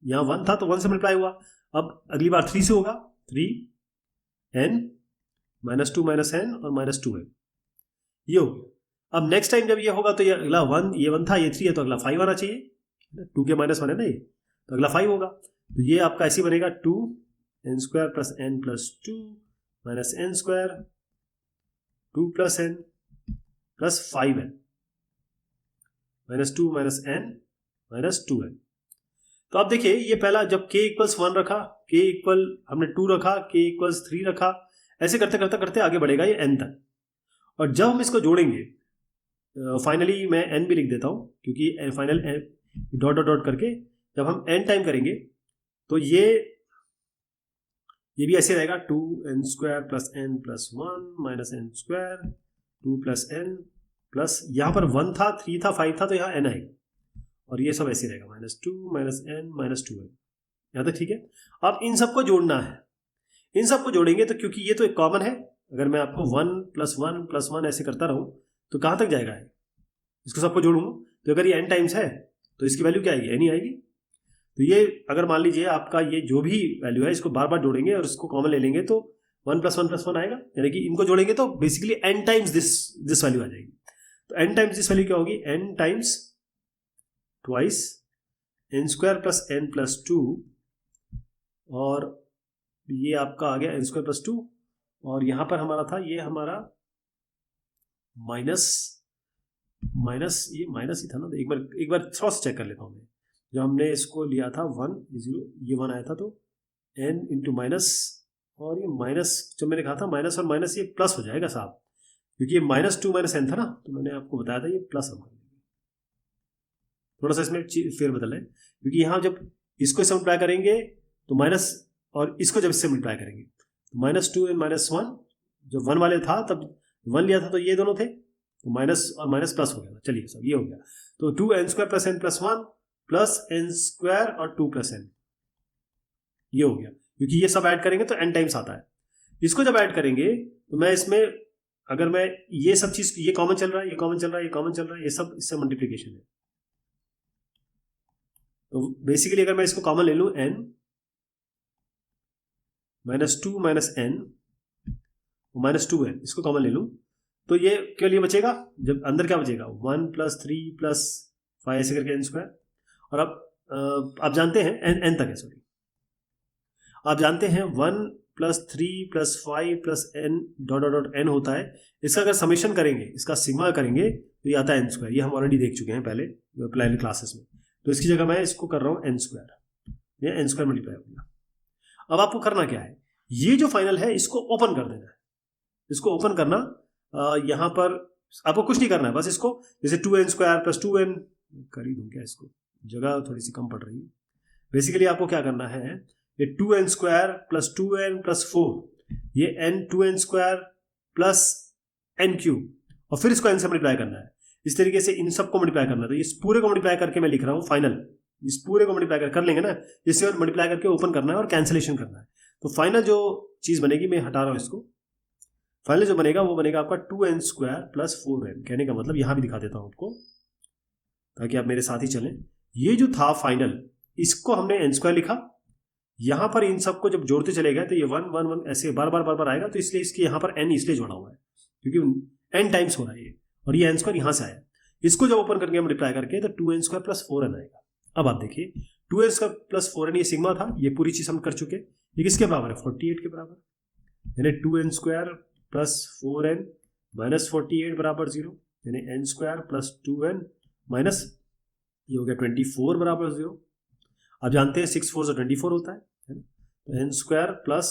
यहाँ 1 था तो 1 से मल्टीप्लाई हुआ, अब अगली बार 3 से होगा, 3 n -2 माइनस n और -2 है, ये हो गया। अब नेक्स्ट टाइम जब ये होगा तो ये अगला 1, ये 1 था, ये 3 है, तो अगला 5 आना चाहिए, 2 के -1 है ना ये, तो अगला 5 होगा, तो ये आपका ऐसे बनेगा 2 n square plus n plus 2 minus n square 2 plus n plus 5n -2 minus n minus 2n। तो आप देखिए ये पहला जब k इक्वल्स 1 रखा, k इक्वल हमने 2 रखा, k इक्वल्स 3 रखा, ऐसे करते करते करते आगे बढ़ेगा ये n तक। और जब हम इसको जोड़ेंगे फाइनली मैं n भी लिख देता हूं क्योंकि फाइनल डॉट डॉट डॉट करके जब हम n टाइम करेंगे तो ये भी ऐसे रहेगा 2 n square plus n plus 1 minus n square 2 plus n plus यहाँ पर 1 था, 3 था, 5 था, तो यहाँ n आएगा और ये सब ऐसे रहेगा -2 -n -2n। यहाँ तक ठीक है। अब इन सबको जोड़ना है, इन सबको जोड़ेंगे तो क्योंकि ये तो एक कॉमन है, अगर मैं आपको 1 + 1 + 1 ऐसे करता रहूँ तो कहाँ तक जाएगा है, इसको सबको जोड़ूंगा तो अगर ये n टाइम्स है तो इसकी वैल्यू क्या आएगी, n ही आएगी। तो ये अगर मान लीजिए आपका ये जो भी वैल्यू है इसको बार बार जोड़ेंगे और इसको कॉमन ले लेंगे तो 1 + 1 + 1 आएगा, यानी कि इनको जोड़ेंगे तो basically n times this value आ जाएगी। तो n टाइम्स दिस वैल्यू क्या होगी, n times twice n² + n + 2 और ये आपका आ गया n² + 2 और यहां पर हमारा था ये हमारा माइनस ये माइनस ही था ना, तो एक बार थोड़ा सा चेक कर लेता हूँ मैं। जब हमने इसको लिया था 1 0 ये 1 आया था तो n इंटू माइनस और ये माइनस जब मैंने कहा था माइनस और माइनस ये प्लस हो जाएगा साहब, क्योंकि ये -2 - n था ना, तो मैंने आपको बताया था ये प्लस हम थोड़ा सा इसमें फेर बदल है, क्योंकि यहाँ जब इसको इससे मल्टीप्लाई करेंगे तो माइनस और इसको जब इससे मल्टीप्लाई करेंगे तो -2n - 1 जब 1 वाले था तब 1 लिया था तो ये दोनों थे तो माइनस और माइनस प्लस हो गया था। चलिए सब ये हो गया तो 2n² + n + 1 प्लस n² और 2 + n ये हो गया, क्योंकि ये सब ऐड करेंगे तो n टाइम्स आता है। इसको जब ऐड करेंगे तो मैं इसमें अगर मैं ये सब चीज ये कॉमन चल रहा है, ये कॉमन चल रहा है, ये कॉमन चल रहा है, ये सब इससे मल्टीप्लिकेशन है। तो बेसिकली अगर मैं इसको कॉमन ले लूं n -2 - n -2n इसको कॉमन ले लूं तो ये केवल ये बचेगा, जब अंदर क्या बचेगा 1 + 3 + 5 ऐसे करके n²। और अब आप जानते हैं n तक है, सॉरी आप जानते हैं 1 + 3 + 5 + n (n) होता है। इसका अगर समेशन करेंगे, इसका सिग्मा करेंगे तो ये आता है n²। ये हम ऑलरेडी देख चुके हैं पहले क्लासेस में। तो इसकी जगह मैं इसको कर रहा हूँ n², ये n² मल्टीप्लाई हो गया। अब आपको करना क्या है, ये जो फाइनल है इसको ओपन कर देना है। इसको ओपन करना यहाँ पर आपको कुछ नहीं करना है, बस इसको जैसे 2n² + 2n कर ही दूं क्या, इसको जगह थोड़ी सी कम पड़ रही है। बेसिकली आपको क्या करना है, ये 2n² + 2n + 4 ये n 2n² + n³ और फिर इसको n से मल्टीप्लाई करना है। इस तरीके से इन सबको मल्टीप्लाई करना है। तो इस पूरे को मल्टीप्लाई करके मैं लिख रहा हूँ फाइनल, इस पूरे को मल्टीप्लाई कर लेंगे ना, इससे मल्टीप्लाई करके ओपन करना है और कैंसिलेशन करना है। तो फाइनल जो चीज बनेगी, मैं हटा रहा हूँ इसको, फाइनल जो बनेगा वो बनेगा आपका 2n² + 4n। कहने का मतलब यहां भी दिखा देता हूं आपको ताकि आप मेरे साथ ही चलें। ये जो था फाइनल, इसको हमने n² लिखा, यहां पर इन सबको जब जोड़ते चले गए तो ये 1 1 1 ऐसे बार बार आएगा, तो इसलिए इसके यहां पर n इसलिए जोड़ा हुआ है क्योंकि n टाइम्स हो रहा है ये, और ये n² यहां से आया। इसको जब ओपन करके मल्टीप्लाई करके तो 2n² + 4n आएगा। अब आप देखिए 2n² + 4n ये सिग्मा था, ये पूरी चीज हम कर चुके। ये किसके बराबर है, 48 के बराबर, यानी 2n² + 4n - 48 बराबर 0, यानी n² + 2n माइनस ये हो गया 24 बराबर 0। आप जानते हैं 6 4 से 24 होता है ना, तो n² प्लस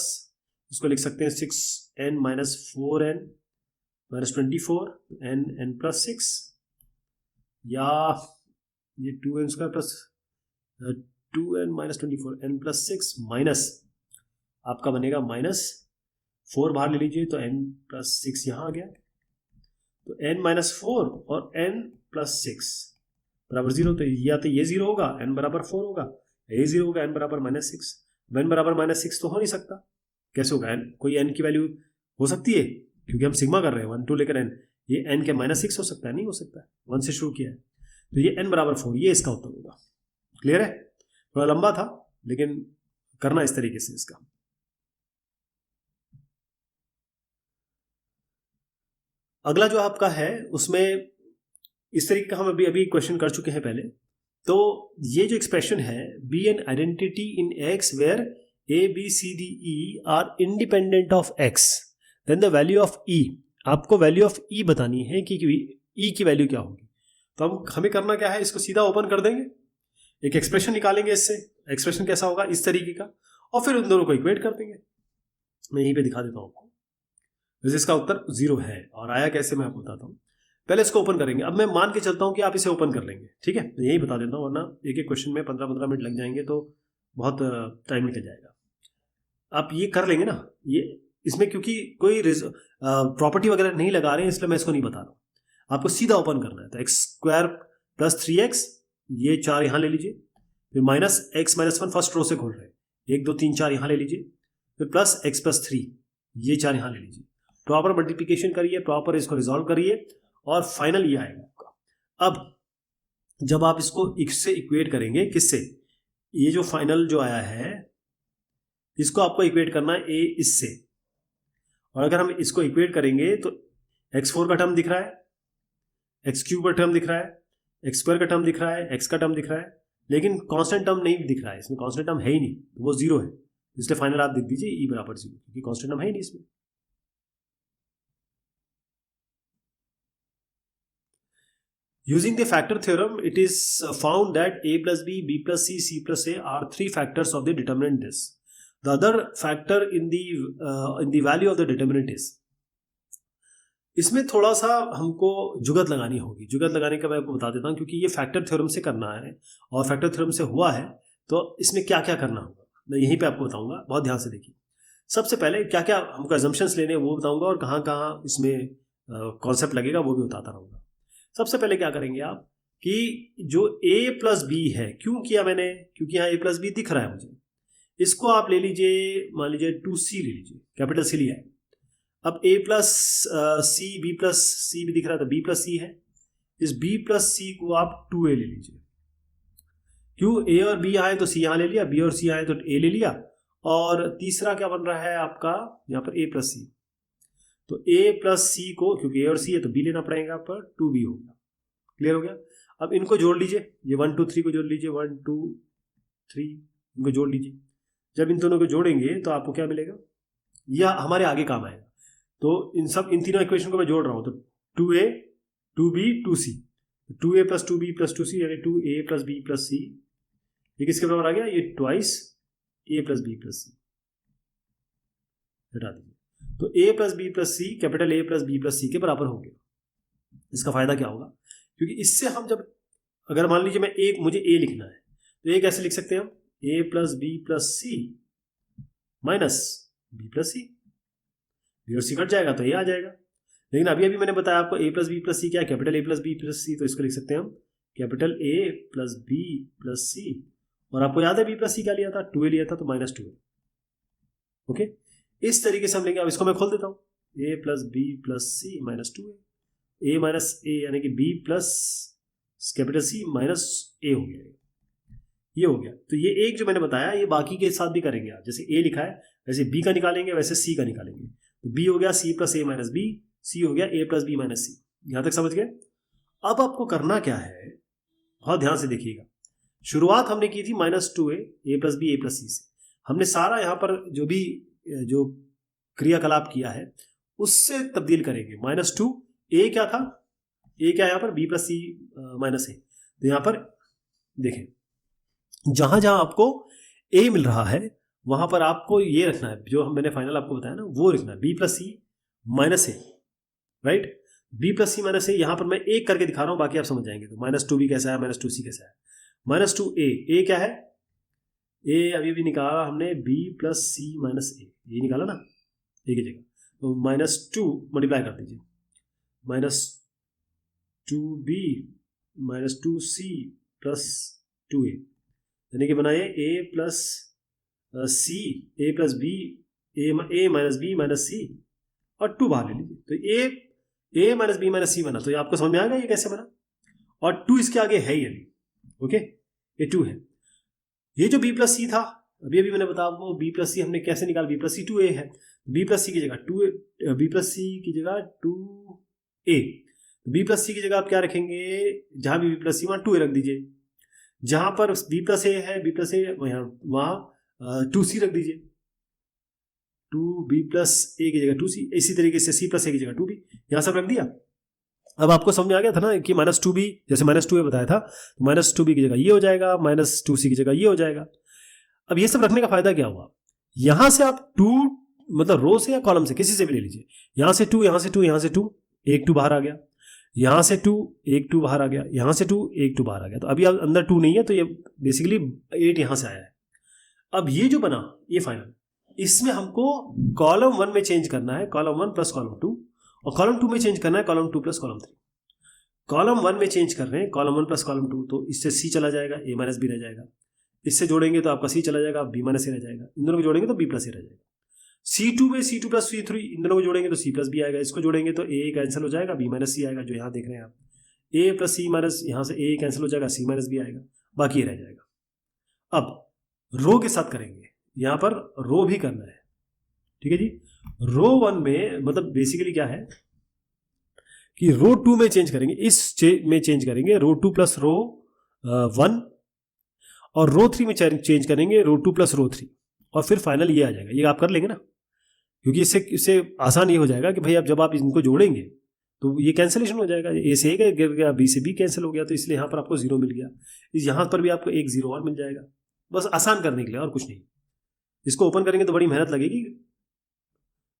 इसको लिख सकते हैं 6n - 4n - 24 n + 6, या ये 2n² + 2n - 24 n + 6 माइनस आपका बनेगा -4 बाहर ले लीजिए तो n + 6 यहां आ गया, तो n - 4 और n + 6 बराबर 0। तो या तो ये 0 होगा, n बराबर 4 होगा, ये 0 होगा, n बराबर -6। n बराबर -6 तो हो नहीं सकता, कैसे होगा, n कोई n की वैल्यू हो सकती है, क्योंकि हम सिग्मा कर रहे हैं 1 2 लेकर n, ये n के -6 हो सकता है, नहीं हो सकता, 1 से शुरू किया है, तो ये n बराबर 4, ये इसका उत्तर होगा। क्लियर है, थोड़ा लंबा था लेकिन करना इस तरीके से इसका। अगला जो आपका है उसमें इस तरीके का हम अभी क्वेश्चन कर चुके हैं पहले। तो ये जो एक्सप्रेशन है, be an identity in x where a B c d e are independent of x, then the value of e, आपको वैल्यू ऑफ ई बतानी है कि ई की वैल्यू क्या होगी। तो हमें करना क्या है, इसको सीधा ओपन कर देंगे, एक एक्सप्रेशन निकालेंगे इससे। एक्सप्रेशन कैसा होगा, इस तरीके का, और फिर उन दोनों को इक्वेट कर देंगे। मैं यहीं पे दिखा देता हूँ आपको, वैसे इसका उत्तर 0 है, और आया कैसे मैं आपको बताता हूँ। पहले इसको ओपन करेंगे। अब मैं मान के चलता हूँ कि आप इसे ओपन कर लेंगे, ठीक है, मैं यही बता देता हूँ, वरना एक एक क्वेश्चन में 15-15 मिनट लग जाएंगे तो बहुत टाइम निकल जाएगा। आप ये कर लेंगे ना, ये इसमें क्योंकि कोई प्रॉपर्टी वगैरह नहीं लगा रहे हैं, इसलिए मैं इसको नहीं बता रहा हूँ। आपको सीधा ओपन करना है। तो एक्स स्क्वायर प्लस 3x, ये 4 यहाँ ले लीजिए, फिर minus X minus 1 first row से खोल रहे हैं, 1 2 3 4 यहाँ ले लीजिए, फिर प्लस एक्स प्लस 3, ये 4 यहाँ ले लीजिए। प्रॉपर मल्टीप्लीकेशन करिए, प्रॉपर इसको रिजॉल्व करिए और फाइनल ये आएगा आपका। अब जब आप इसको इससे इक्वेट करेंगे, किससे, ये जो फाइनल जो आया है इसको आपको इक्वेट करना है ए इससे, और अगर हम इसको इक्वेट करेंगे तो x4 का टर्म दिख रहा है, x³ का टर्म दिख रहा है, x² का टर्म दिख रहा है, x का टर्म दिख रहा है, लेकिन कांस्टेंट टर्म नहीं दिख रहा है, इसमें कांस्टेंट टर्म है ही नहीं, तो वो 0 है। इसलिए फाइनल आप लिख दीजिए e बराबर 0, क्योंकि कांस्टेंट टर्म है ही नहीं इसमें। Using the factor theorem, it is found that a plus b, b plus c, c plus a are 3 factors of the determinant this. The other factor in the value of the determinant is. इसमें थोड़ा सा हमको जुगत लगानी होगी। जुगत लगाने का मैं आपको बता देता हूँ, क्योंकि ये फैक्टर थ्योरम से करना है और फैक्टर थ्योरम से हुआ है, तो इसमें क्या क्या करना होगा मैं यहीं पे आपको बताऊंगा, बहुत ध्यान से देखिए। सबसे पहले क्या क्या हमको एजम्पशंस लेने हैं वो बताऊंगा, और कहाँ कहाँ इसमें कॉन्सेप्ट लगेगा वो भी बताता रहूँगा। सबसे पहले क्या करेंगे आप कि जो a प्लस बी है, क्यों किया मैंने, क्योंकि यहाँ a प्लस बी दिख रहा है मुझे, इसको आप ले लीजिए, मान लीजिए 2c ले लीजिए, कैपिटल C लिया है। अब a plus c, b plus c भी दिख रहा है, तो b प्लस सी है, इस b प्लस सी को आप 2a ले लीजिए। क्यों, a और b आए तो c यहाँ ले लिया, b और c आए तो a ले लिया, और तीसरा क्या बन रहा है आपका यहाँ पर a प्लस सी, तो a प्लस सी को, क्योंकि a और c है तो b लेना पड़ेगा, पर 2b हो गया। क्लियर हो गया। अब इनको जोड़ लीजिए, ये 1 2 3 को जोड़ लीजिए, 1 2 3 इनको जोड़ लीजिए। जब इन दोनों को जोड़ेंगे तो आपको क्या मिलेगा, यह हमारे आगे काम आएगा। तो इन तीनों इक्वेशन को मैं जोड़ रहा हूं, तो 2a 2b 2c, 2a plus 2b plus 2c यानी 2a plus b plus c, ये किसके बराबर आ गया, ये twice a plus b plus c। हटा दीजिए, तो a plus B plus c, capital A plus B plus c के बराबर हो गया। इसका फायदा क्या होगा, क्योंकि इससे हम जब, अगर मान लीजिए मुझे a लिखना है, तो a कैसे लिख सकते हैं हम, a plus B plus C minus B plus C, B और सी कट जाएगा तो a आ जाएगा। लेकिन अभी मैंने बताया आपको a plus B plus c क्या है, capital A plus B plus c, तो इसको लिख सकते हैं हम capital A plus B plus c, और आपको याद है b प्लस सी क्या लिया था, 2a लिया था, तो माइनस 2a। ओके, इस तरीके से हम लेंगे। अब इसको मैं खोल देता हूँ, a plus B plus C minus 2a, a minus a यानी कि b plus capital C minus a हो गया, ये हो गया। तो ये एक जो मैंने बताया ये बाकी के साथ भी करेंगे आप, जैसे a लिखा है वैसे b का निकालेंगे, वैसे c का निकालेंगे। तो b हो गया c plus a minus b, c हो गया a plus b minus c। यहाँ तक समझ गए। अब आपको करना क्या है, बहुत ध्यान से देखिएगा। शुरुआत हमने की थी minus 2a, a plus B a plus c से। हमने सारा यहाँ पर जो क्रियाकलाप किया है उससे तब्दील करेंगे। माइनस 2 a क्या था, a क्या है यहाँ पर, b plus C minus a। तो यहाँ पर देखें, जहां जहां आपको a मिल रहा है वहां पर आपको ये रखना है, जो मैंने फाइनल आपको बताया ना वो रखना है, b plus C minus a, right. b plus C minus a, यहाँ पर मैं एक करके दिखा रहा हूँ, बाकी आप समझ जाएंगे। तो माइनस 2b कैसा है, माइनस 2c कैसा है, माइनस 2a, a क्या है, a अभी निकाला हमने b plus C minus a, ये निकाला ना a की जगह, तो माइनस 2 मल्टीप्लाई कर दीजिए, minus 2b minus 2c plus 2a, यानी कि बनाइए a plus c, a plus B, a minus b minus c, और 2 बाहर ले लीजिए। तो a minus b minus c बना। तो ये आपको समझ में आ गया ये कैसे बना, और 2 इसके आगे है ही अभी। ओके, ये 2 है। ये जो b प्लस सी था, अभी मैंने बताया आपको b प्लस सी हमने कैसे निकाला, b प्लस सी 2a है, b प्लस सी की जगह 2a, b प्लस सी की जगह 2a, b प्लस सी की जगह आप क्या रखेंगे, जहां भी b प्लस सी वहां 2a रख दीजिए, जहां पर b प्लस a है, b प्लस a वहां 2c रख दीजिए, 2b प्लस a की जगह 2c, इसी तरीके से c प्लस a की जगह 2b, यहां सब रख दिया। अब आपको समझ में आ गया था ना कि माइनस 2b, जैसे माइनस 2a बताया था, तो माइनस 2b की जगह ये हो जाएगा, माइनस 2c की जगह ये हो जाएगा। अब ये सब रखने का फायदा क्या हुआ, यहां से आप 2 मतलब रो से या कॉलम से किसी से भी ले लीजिए, यहां से 2, यहां से 2, यहां से 2, एक 2 बाहर आ गया, यहां से 2, एक 2 बाहर आ गया, यहां से 2, एक 2 बाहर आ गया। तो अभी अंदर 2 नहीं है, तो ये बेसिकली 8 यहां से आया है। अब ये जो बना ये फाइनल, इसमें हमको कॉलम 1 में चेंज करना है, कॉलम 1 प्लस कॉलम 2, और कॉलम 2 में चेंज करना है कॉलम 2 प्लस कॉलम 3। कॉलम 1 में चेंज कर रहे हैं, कॉलम 1 प्लस कॉलम 2, तो इससे सी चला जाएगा, ए माइनस बी रह जाएगा। इससे जोड़ेंगे तो आपका सी चला जाएगा, बी माइनस ए रह जाएगा। इन दोनों को जोड़ेंगे तो बी प्लस ए रह जाएगा। C2 में C2 प्लस C3, इन दोनों को जोड़ेंगे तो C प्लस बी आएगा। इसको जोड़ेंगे तो ए कैंसिल हो जाएगा, बी माइनस सी आएगा, जो यहाँ देख रहे हैं आप। ए प्लस सी माइनस, यहाँ से ए कैंसिल हो जाएगा, सी माइनस बी आएगा, बाकी ये रह जाएगा। अब रो के साथ करेंगे, यहाँ पर रो भी करना है, ठीक है जी। रो 1 में मतलब बेसिकली क्या है कि रो 2 में चेंज करेंगे, में चेंज करेंगे रो 2 प्लस रो 1, और रो 3 में चेंज करेंगे रो 2 प्लस रो 3, और फिर फाइनल ये आ जाएगा। ये आप कर लेंगे ना, क्योंकि इससे आसान ये हो जाएगा कि भाई अब जब आप इनको जोड़ेंगे तो ये कैंसिलेशन हो जाएगा। ए से ए गिर गया, बी से बी कैंसिल हो गया, तो इसलिए यहाँ पर आपको 0 मिल गया। यहाँ पर भी आपको एक 0 और मिल जाएगा, बस आसान करने के लिए, और कुछ नहीं। इसको ओपन करेंगे तो बड़ी मेहनत लगेगी,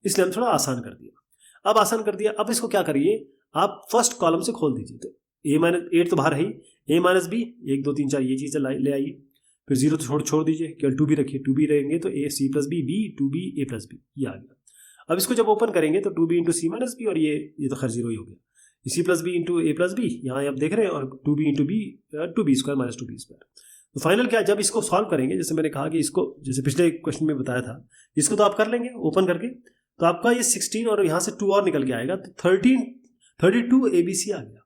इसलिए हम थोड़ा आसान कर दिया। अब आसान कर दिया, अब इसको क्या करिए, आप फर्स्ट कॉलम से खोल दीजिए। तो ए माइनस 8 तो बाहर है ही, ए माइनस बी 1 2 3 4 ये चीज़ ले आइए, फिर 0 तो छोड़ दीजिए, केवल 2b रखिए। 2b रहेंगे तो a c plus b, b 2b a plus b, ये आ गया। अब इसको जब ओपन करेंगे तो 2b into c minus B, और ये तो खैर 0 ही हो गया। C plus B into A plus B, यहाँ आप देख रहे हैं, और 2b into B 2b square minus 2b square. तो फाइनल क्या, जब इसको सॉल्व करेंगे, जैसे मैंने कहा कि इसको, जैसे पिछले क्वेश्चन में बताया था, इसको तो आप कर लेंगे ओपन करके, तो आपका ये 16 और यहाँ से 2 और निकल के आएगा, तो 32 ABC आ गया,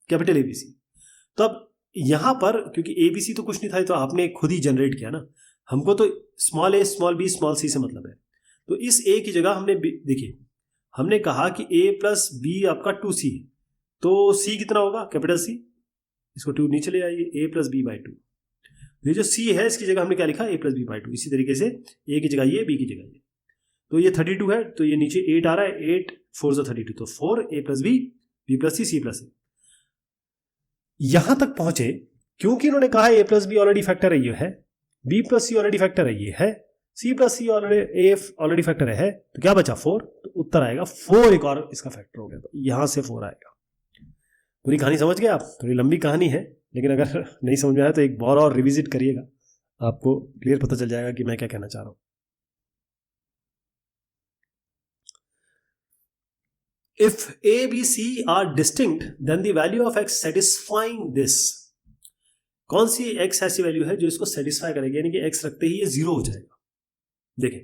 कैपिटल ABC। तो अब यहाँ पर क्योंकि ABC तो कुछ नहीं था, तो आपने खुद ही जनरेट किया ना, हमको तो small a small b small c से मतलब है। तो इस a की जगह हमने देखिए, हमने कहा कि a प्लस b आपका 2c है, तो c कितना होगा, कैपिटल C, इसको 2 नीचे ले आइए, a प्लस b बाई 2। ये जो c है इसकी जगह हमने क्या लिखा, a प्लस b बाई 2। इसी तरीके से a की जगह ये, b की जगह ये, तो ये 32 है, तो ये नीचे 8 आ रहा है, 8 4 से 32, तो 4 a plus b, b plus c, c plus a। यहां तक पहुंचे क्योंकि इन्होंने कहा a plus B already factor है, ये है, b plus C already factor है, ये है, c plus C already factor है, तो क्या बचा 4, तो उत्तर आएगा 4, एक और इसका फैक्टर हो गया, तो यहां से 4 आएगा। पूरी कहानी समझ गए आप? थोड़ी लंबी कहानी है, लेकिन अगर नहीं समझ में आया तो एक बार और रिविजिट करिएगा, आपको क्लियर पता चल जाएगा कि मैं क्या कहना चाह रहा हूं। If A, B, C are distinct, then the value of x satisfying this, कौन सी x ऐसी वैल्यू है जो इसको सेटिस्फाई करेगी, यानी कि x रखते ही ये 0 हो जाएगा। देखें,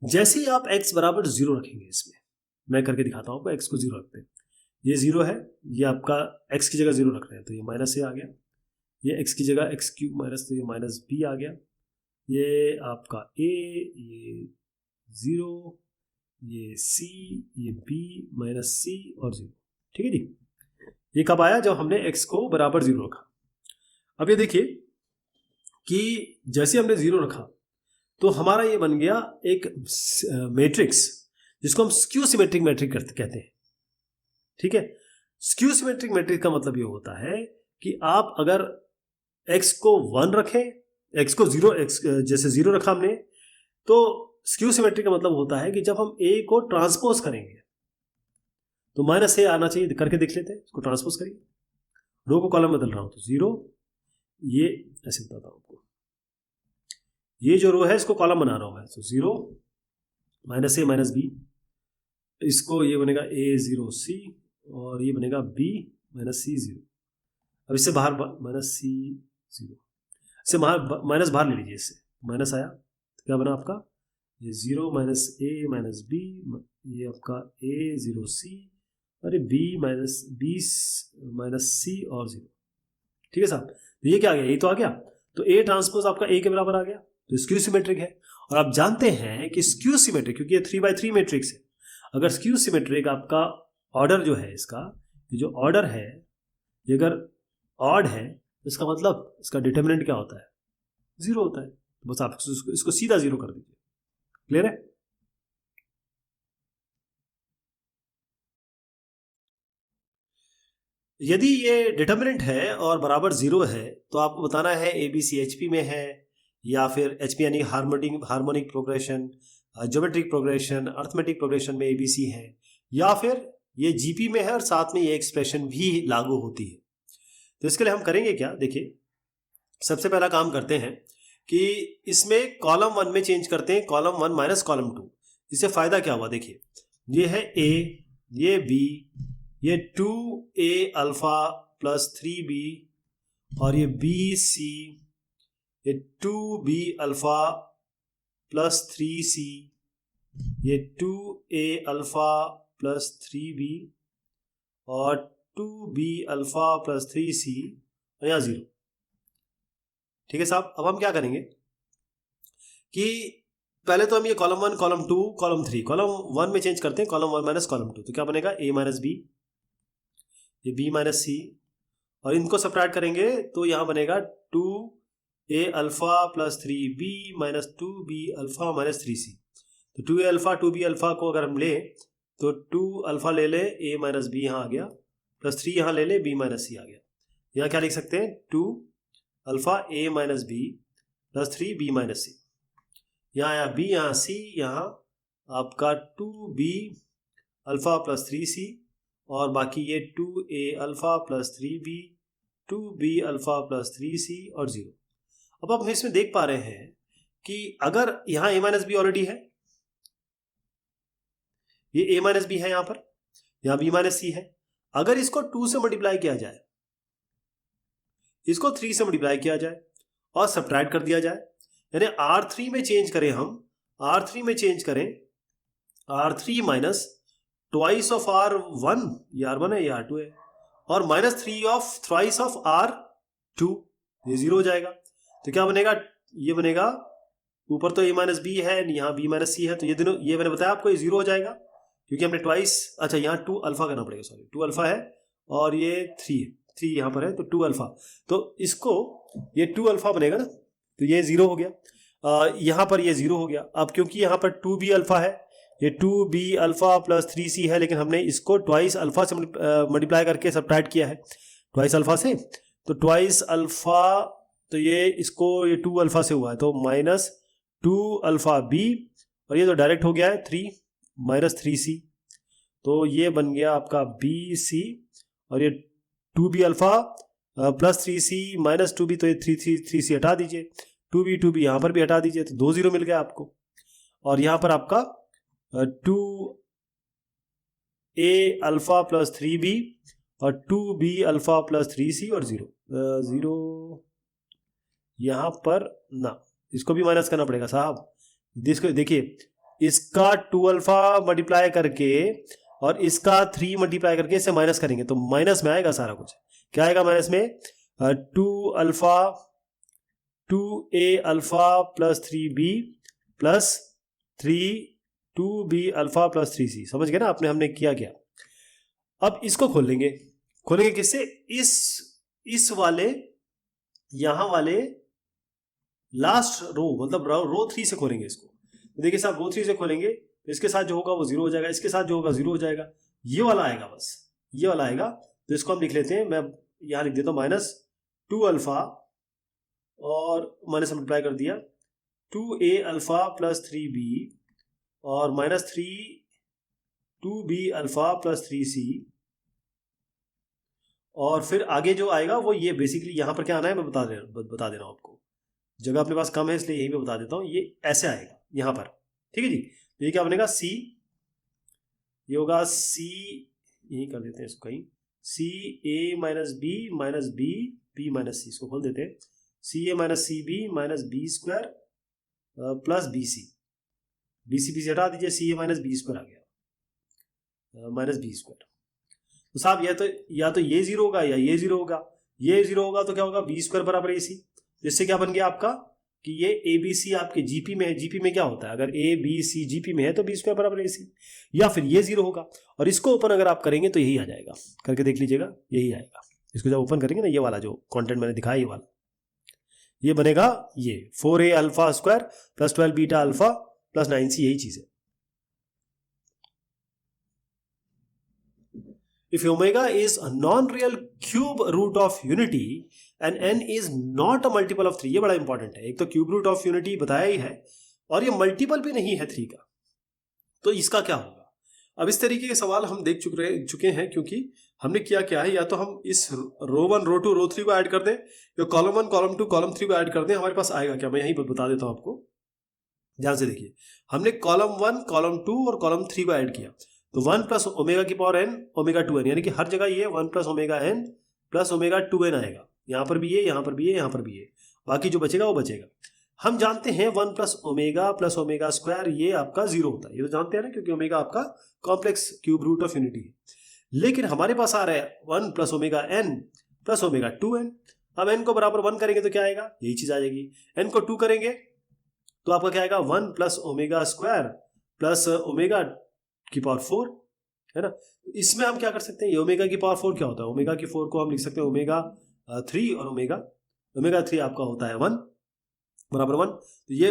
जैसे ही आप x बराबर 0 रखेंगे, इसमें मैं करके दिखाता हूं आपको, x को 0 रखते हैं, ये 0 है, ये आपका x की जगह 0 रख रहे हैं, तो ये माइनस a आ गया, ये x की जगह x क्यूब माइनस, तो ये माइनस b आ गया, ये आपका a, ये 0, ये c, ये b माइनस c और 0, ठीक है जी। ये कब आया, जब हमने x को बराबर 0 रखा। अब ये देखिए कि जैसे हमने 0 रखा तो हमारा ये बन गया एक मैट्रिक्स, जिसको हम स्क्यू सिमेट्रिक मैट्रिक कहते हैं, ठीक है। स्क्यू सिमेट्रिक मैट्रिक्स का मतलब ये होता है कि आप अगर x को 1 रखें, x को 0, x जैसे 0 रखा हमने, तो स्क्यू सिमेट्रिक का मतलब होता है कि जब हम a को ट्रांसपोज करेंगे तो माइनस a आना चाहिए, करके देख लेते हैं। इसको ट्रांसपोज करिए, रो को कॉलम बदल रहा हूं, तो 0, ये ऐसे बताता हूं आपको, ये जो रो है इसको कॉलम बना रहा हूं मैं, तो 0 माइनस a माइनस b, इसको ये बनेगा a 0 c, और ये बनेगा b माइनस c 0। अब इससे बाहर माइनस c 0, इससे माइनस बाहर ले लीजिए, इससे माइनस आया तो क्या बना आपका, ये 0 माइनस a माइनस b, ये आपका a 0 c, और ये b माइनस c और 0, ठीक है साहब। तो ये क्या आ गया, ये तो आ गया, तो a ट्रांसपोज आपका a के बराबर आ गया, तो स्क्यू सिमेट्रिक है। और आप जानते हैं कि स्क्यू सिमेट्रिक, क्योंकि ये 3x3 मैट्रिक्स है, अगर स्क्यू सिमेट्रिक आपका ऑर्डर जो है, इसका जो ऑर्डर है, ये अगर ऑड है तो इसका मतलब इसका डिटरमिनेंट क्या होता है, 0 होता है। तो बस आप इसको सीधा 0 कर दीजिए, क्लियर है। यदि ये डिटरमिनेंट है और बराबर 0 है, तो आपको बताना है ABC HP में है, या फिर HP यानी harmonic progression, geometric progression, arithmetic progression में ABC है, या फिर ये GP में है और साथ में ये एक्सप्रेशन भी लागू होती है। तो इसके लिए हम करेंगे क्या, देखिए, सबसे पहला काम करते हैं कि इसमें कॉलम 1 में चेंज करते हैं, कॉलम 1 माइनस कॉलम 2। इससे फायदा क्या हुआ, देखिए, ये है A, ये B, ये 2a अल्फा प्लस 3b और ये bc, ये 2b अल्फा प्लस 3c, ये 2a अल्फा प्लस 3b और 2b अल्फा प्लस 3c और यहाँ 0। ठीक है साहब, अब हम क्या करेंगे कि पहले तो हम ये कॉलम 1, कॉलम 2, कॉलम 3, कॉलम 1 में चेंज करते हैं, कॉलम 1 माइनस कॉलम 2, तो क्या बनेगा a माइनस बी, ये b माइनस सी, और इनको सब्ट्रैक्ट करेंगे तो यहाँ बनेगा 2a alpha plus 3b minus 2b alpha minus 3c। तो 2a अल्फा 2b अल्फा को अगर हम ले तो 2 अल्फा ले ले, a माइनस बी यहाँ आ गया, प्लस 3 यहाँ ले ले, b माइनस सी आ गया। यहाँ क्या लिख सकते हैं, 2 alpha a minus B plus 3 b minus c, यहाँ आया b, यहाँ c, यहाँ आपका 2b अल्फा प्लस 3c और बाकी ये 2a alpha plus 3b, 2b alpha plus 3c और 0। अब हम इसमें देख पा रहे हैं कि अगर यहाँ a माइनस बी ऑलरेडी है, ये a माइनस बी है, यहाँ पर यहाँ b माइनस सी है, अगर इसको 2 से मल्टीप्लाई किया जाए, इसको 3 से मल्टीप्लाई किया जाए और सब्ट्रैक्ट कर दिया जाए, यानी R3 में चेंज करें हम, R3 में चेंज करें R3 minus twice of R1, ये R1 है, ये R2 है, और minus 3 of thrice of R2, ये 0 हो जाएगा। तो क्या बनेगा, ये बनेगा, ऊपर तो a माइनस बी है, यहाँ b माइनस सी है, तो ये दोनों, ये मैंने बताया आपको, ये 0 हो जाएगा क्योंकि हमने ट्वाइस, अच्छा यहाँ 2 अल्फा करना पड़ेगा, सॉरी 2 अल्फा है और ये 3 है, 3 यहाँ पर है, तो 2 अल्फा, तो इसको ये 2 अल्फा बनेगा ना, तो ये 0 हो गया, यहाँ पर ये 0 हो गया। अब क्योंकि यहाँ पर 2b अल्फा है, ये 2b अल्फा प्लस 3c है, लेकिन हमने इसको ट्वाइस अल्फा से मल्टीप्लाई करके सब्ट्रैक्ट किया है ट्वाइस अल्फा से, तो ट्वाइस अल्फा, तो ये इसको ये 2 अल्फा से हुआ है, तो माइनस 2 अल्फा b, और ये तो डायरेक्ट हो गया है 3 माइनस 3c, तो ये बन गया आपका bc, और ये 2b alpha plus 3c minus 2b, तो ये 3c हटा दीजिए, 2b यहाँ पर भी हटा दीजिए, तो 2 0 मिल गया आपको, और यहाँ पर आपका 2a अल्फा प्लस 3b और 2b अल्फा प्लस 3c और 0 यहाँ पर ना, इसको भी माइनस करना पड़ेगा साहब। देखिए, इसका 2 अल्फा मल्टीप्लाई करके और इसका 3 मल्टीप्लाई करके इसे माइनस करेंगे तो माइनस में आएगा सारा कुछ। क्या आएगा माइनस में, 2a alpha plus 3b plus 2b alpha plus 3c। समझ गए ना आपने, हमने किया क्या। अब इसको खोलेंगे किससे, इस वाले यहां वाले लास्ट रो, मतलब रो 3 से खोलेंगे इसको। तो देखिए साहब, रो 3 से खोलेंगे तो इसके साथ जो होगा वो 0 हो जाएगा, इसके साथ जो होगा 0 हो जाएगा, ये वाला आएगा, बस ये वाला आएगा। तो इसको हम लिख लेते हैं, मैं यहां लिख देता हूं माइनस 2 अल्फा और माइनस मल्टीप्लाई कर दिया 2a अल्फा प्लस 3b और minus 2b alpha plus 3c, और फिर आगे जो आएगा वो ये बेसिकली यहां पर क्या आना है मैं बता दे रहा हूं आपको, जगह अपने पास कम है इसलिए यही मैं बता देता हूं, ये ऐसे आएगा यहां पर। ठीक है जी, तो ये क्या बनेगा, c, ये होगा c, यही कर देते हैं इसको कहीं, c a minus b b minus c, इसको खोल देते हैं, c a minus C B minus B square plus B C हटा दीजिए, C A minus B square आ गया माइनस बी स्क्वायर। तो साहब या तो ये 0 होगा या ये 0 होगा, ये 0 होगा तो क्या होगा, बी स्क्वायर बराबर ए सी, जिससे क्या बन गया आपका कि ये ए बी सी आपके जीपी में है। जीपी में क्या होता है, अगर ए बी सी जीपी में है तो बी स्क्वायर बराबर ए सी, या फिर ये 0 होगा, और इसको ओपन अगर आप करेंगे तो यही आ जाएगा, करके देख लीजिएगा यही आएगा। इसको जब ओपन करेंगे ना, ये वाला जो कॉन्टेंट मैंने दिखाया ये वाला, ये बनेगा ये 4a alpha square plus 12 beta alpha plus 9c, यही चीज है। If omega is a non-real cube root of unity and n is not a multiple of 3, ये बड़ा इंपॉर्टेंट है। एक तो क्यूब रूट ऑफ यूनिटी बताया ही है और ये मल्टीपल भी नहीं है 3 का, तो इसका क्या होगा। अब इस तरीके के सवाल हम देख चुके हैं, क्योंकि हमने क्या है, या तो हम इस रो 1 रो 2 रो 3 को ऐड कर दें, या कॉलम 1 कॉलम 2 कॉलम 3 को ऐड कर दें। हमारे पास आएगा क्या, मैं यही बता देता हूं आपको, ध्यान से देखिए। हमने कॉलम 1 कॉलम 2 और कॉलम 3 को ऐड किया, तो 1 प्लस ओमेगा की पावर n ओमेगा 2n, यानी कि हर जगह ये 1 plus omega n plus omega 2n आएगा। यहां पर भी ये, यहां पर भी ये, यहां पर भी ये, बाकी जो बचेगा वो बचेगा। हम जानते हैं 1 प्लस ओमेगा स्क्वायर ये आपका 0 होता है, ये तो जानते हैं ना, क्योंकि ओमेगा आपका complex cube root of unity है। लेकिन हमारे पास आ रहा है 1 plus omega n plus omega 2n। अब n को बराबर 1 करेंगे तो क्या आएगा, यही चीज आ जाएगी। n को 2 करेंगे तो आपका क्या आएगा, 1 plus omega square plus omega की पावर 4, है ना। इसमें हम क्या कर सकते हैं, ये ओमेगा की पावर 4 क्या होता है, ओमेगा की 4 को हम लिख सकते हैं ओमेगा 3, और ओमेगा 3 आपका होता है 1 बराबर 1। तो ये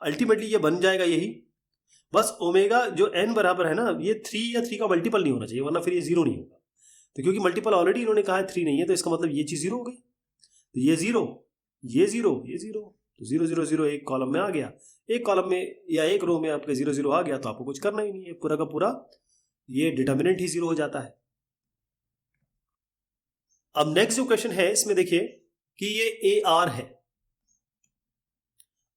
अल्टीमेटली ये बन जाएगा यही, बस ओमेगा जो n बराबर है ना, ये 3 या 3 का मल्टीपल नहीं होना चाहिए, वरना फिर ये 0 नहीं होगा। तो क्योंकि मल्टीपल ऑलरेडी इन्होंने कहा है 3 नहीं है, तो इसका मतलब ये चीज 0 हो गई। तो ये 0, ये 0, ये 0, तो 0 0 0 एक कॉलम में आ गया, एक कॉलम में या एक रो में आपके 0 0 आ गया, तो आपको कुछ करना ही नहीं है, पूरा का पूरा ये डिटर्मिनेंट ही 0 हो जाता है। अब नेक्स्ट जो क्वेश्चन है इसमें देखिए कि ये ए आर है।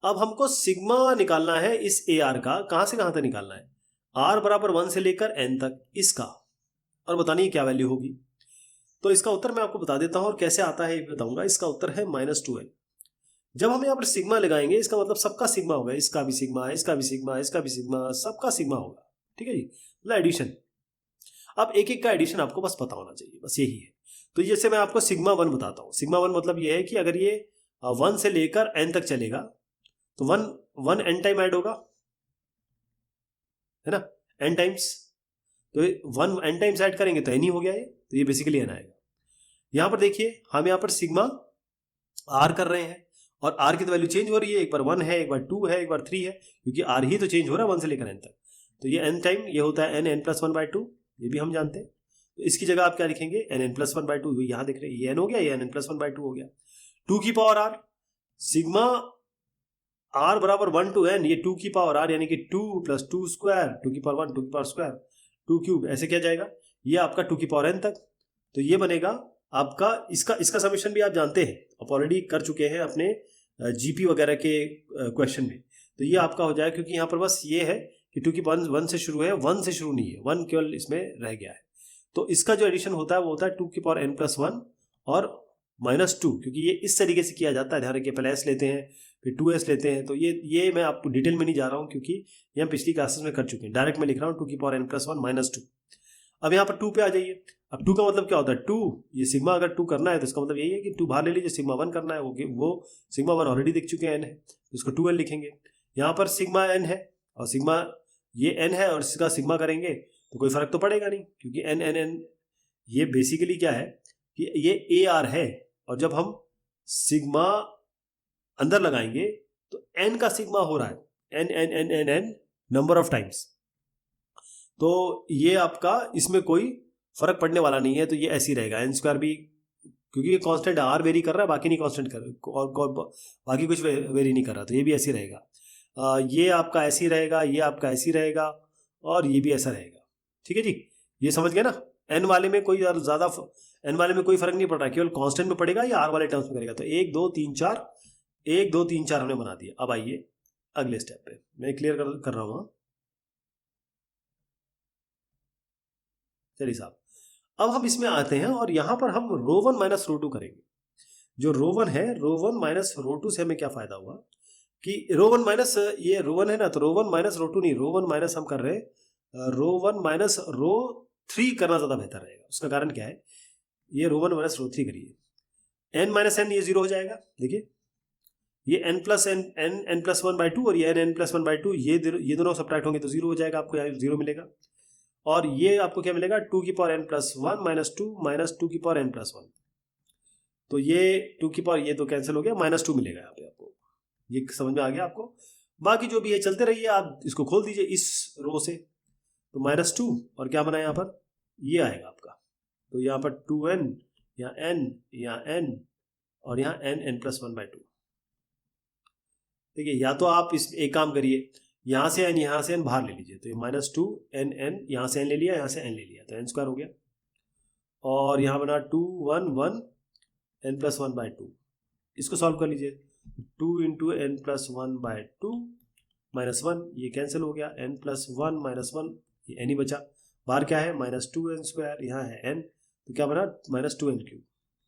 अब हमको सिग्मा निकालना है इस ए आर का, कहां से कहां तक निकालना है, आर बराबर 1 से लेकर n तक इसका, और बतानिए क्या वैल्यू होगी। तो इसका उत्तर मैं आपको बता देता हूं, और कैसे आता है ये बताऊंगा। इसका उत्तर है -2n। जब हम यहां पर सिग्मा लगाएंगे, इसका मतलब सबका सिग्मा होगा, इसका भी सिग्मा, इसका भी सिग्मा, इसका भी सिग्मा, सबका सिग्मा होगा, ठीक है जी, मतलब एडिशन। अब एक एक का एडिशन आपको बस पता होना चाहिए, बस यही है। तो जैसे मैं आपको सिग्मा 1 बताता हूं। सिग्मा 1 मतलब ये है कि अगर ये 1 से लेकर n तक चलेगा तो 1 n टाइम ऐड होगा, है ना, n टाइम्स। तो 1 n टाइम्स ऐड करेंगे तो n ही हो गया ये, तो ये बेसिकली n आएगा। यहां पर देखिए हम यहां पर सिग्मा r कर रहे हैं, और r की तो वैल्यू चेंज हो रही है, एक बार 1 है, एक बार 2 है, एक बार 3 है, क्योंकि r ही तो चेंज हो रहा है 1 से लेकर n तक। तो ये n टाइम ये होता है n प्लस 1/2, ये भी हम जानते हैं। तो इसकी जगह आप क्या लिखेंगे, n प्लस 1/2, यहां देख रहे हैं ये n हो गया, ये n प्लस 1/2 हो गया। 2 की पावर r, सिग्मा r बराबर 1 to n, ये 2 की पावर r यानी कि 2 प्लस 2 स्क्वायर, 2 की पावर 1, 2 की पावर स्क्वायर, 2 क्यूब, ऐसे क्या जाएगा, ये आपका 2 की पावर n तक। तो ये बनेगा आपका, इसका समेशन भी आप जानते हैं, आप ऑलरेडी कर चुके हैं अपने जीपी वगैरह के क्वेश्चन में। तो ये आपका हो जाएगा, क्योंकि यहाँ पर बस ये है कि 2 की पावर 1 से शुरू है, 1 से शुरू नहीं है, 1 केवल इसमें रह गया है। तो इसका जो एडिशन होता है वो होता है 2 की पावर n प्लस 1 और -2, क्योंकि ये इस तरीके से किया जाता है। ध्यान रखिए, पहले s लेते हैं फिर 2s लेते हैं। तो ये मैं आपको डिटेल में नहीं जा रहा हूं, क्योंकि ये हम पिछली क्लासेस में कर चुके हैं। डायरेक्ट मैं लिख रहा हूं 2 की पावर n प्लस 1 -2। अब यहाँ पर 2 पे आ जाइए। अब 2 का मतलब क्या होता है, 2, ये सिग्मा अगर 2 करना है तो इसका मतलब यही है कि 2 बाहर ले लीजिए, सिग्मा 1 करना है, वो सिग्मा 1 ऑलरेडी देख चुके हैं n है, तो इसको 2n लिखेंगे। यहाँ पर सिग्मा n है और सिग्मा ये n है, और इसका सिग्मा करेंगे तो कोई फर्क तो पड़ेगा नहीं, क्योंकि n ये बेसिकली क्या है कि ये ए आर है, और जब हम सिग्मा अंदर लगाएंगे तो n का सिग्मा हो रहा है n नंबर ऑफ टाइम्स। तो ये आपका इसमें कोई फर्क पड़ने वाला नहीं है, तो ये ऐसे ही रहेगा n स्क्वायर भी, क्योंकि ये कांस्टेंट r वेरी कर रहा है, बाकी नहीं कांस्टेंट कर, और बाकी कुछ वेरी नहीं कर रहा, तो ये भी ऐसे ही रहेगा। ये आपका ऐसे ही रहेगा, ये आपका ऐसे ही रहेगा, और ये भी ऐसा रहेगा। ठीक है जी, ये समझ गए ना। n वाले में कोई ज्यादा n वाले में कोई फर्क नहीं पड़ रहा, केवल कांस्टेंट में पड़ेगा या r वाले टर्म्स में करेगा। तो 1 2 3 4, 1 2 3 4 हमने बना दिया। अब आइए अगले स्टेप पे, मैं क्लियर कर रहा हूं। चलिए साहब, अब हम इसमें आते हैं, और यहां पर हम रो 1 माइनस रो 2 करेंगे। जो रो 1 है, रो 1 माइनस रो 2 से हमें क्या फायदा हुआ कि रो 1 माइनस, ये रो 1 है ना, तो रो 1 माइनस रो 2 नहीं, रो 1 माइनस हम कर रहे हैं रो 1 माइनस रो 3 करना ज्यादा बेहतर रहेगा। उसका कारण क्या है, ये रो 1 माइनस रो 3 करिए, n माइनस n ये 0 हो जाएगा। देखिए ये n प्लस n प्लस 1/2 और ये n प्लस 1/2, ये दोनों सब्ट्रैक्ट होंगे तो 0 हो जाएगा, आपको यहाँ 0 मिलेगा। और ये आपको क्या मिलेगा, 2 की पावर n प्लस 1 माइनस 2 की पावर n प्लस 1। तो ये 2 की पावर ये तो कैंसिल हो गया, -2 मिलेगा यहाँ पे आपको। ये समझ में आ गया आपको। बाकी जो भी है चलते रहिए, आप इसको खोल दीजिए इस रो से, तो -2 और क्या बना यहाँ पर, ये आएगा आपका। तो यहाँ पर 2n, यहाँ n और यहाँ n प्लस 1/2। देखिए, या तो आप इस एक काम करिए, यहां से n बाहर ले लीजिए, तो ये -2 n यहाँ से n ले लिया, यहाँ से n ले लिया, तो n स्क्वायर हो गया। और यहाँ बना 2 1 1 n प्लस 1/2। इसको सॉल्व कर लीजिए, 2 इंटू n प्लस 1/2 -1, ये कैंसिल हो गया, n प्लस 1 -1, ये n ही बचा। बाहर क्या है -2n², यहाँ है n, तो क्या बना -2n³,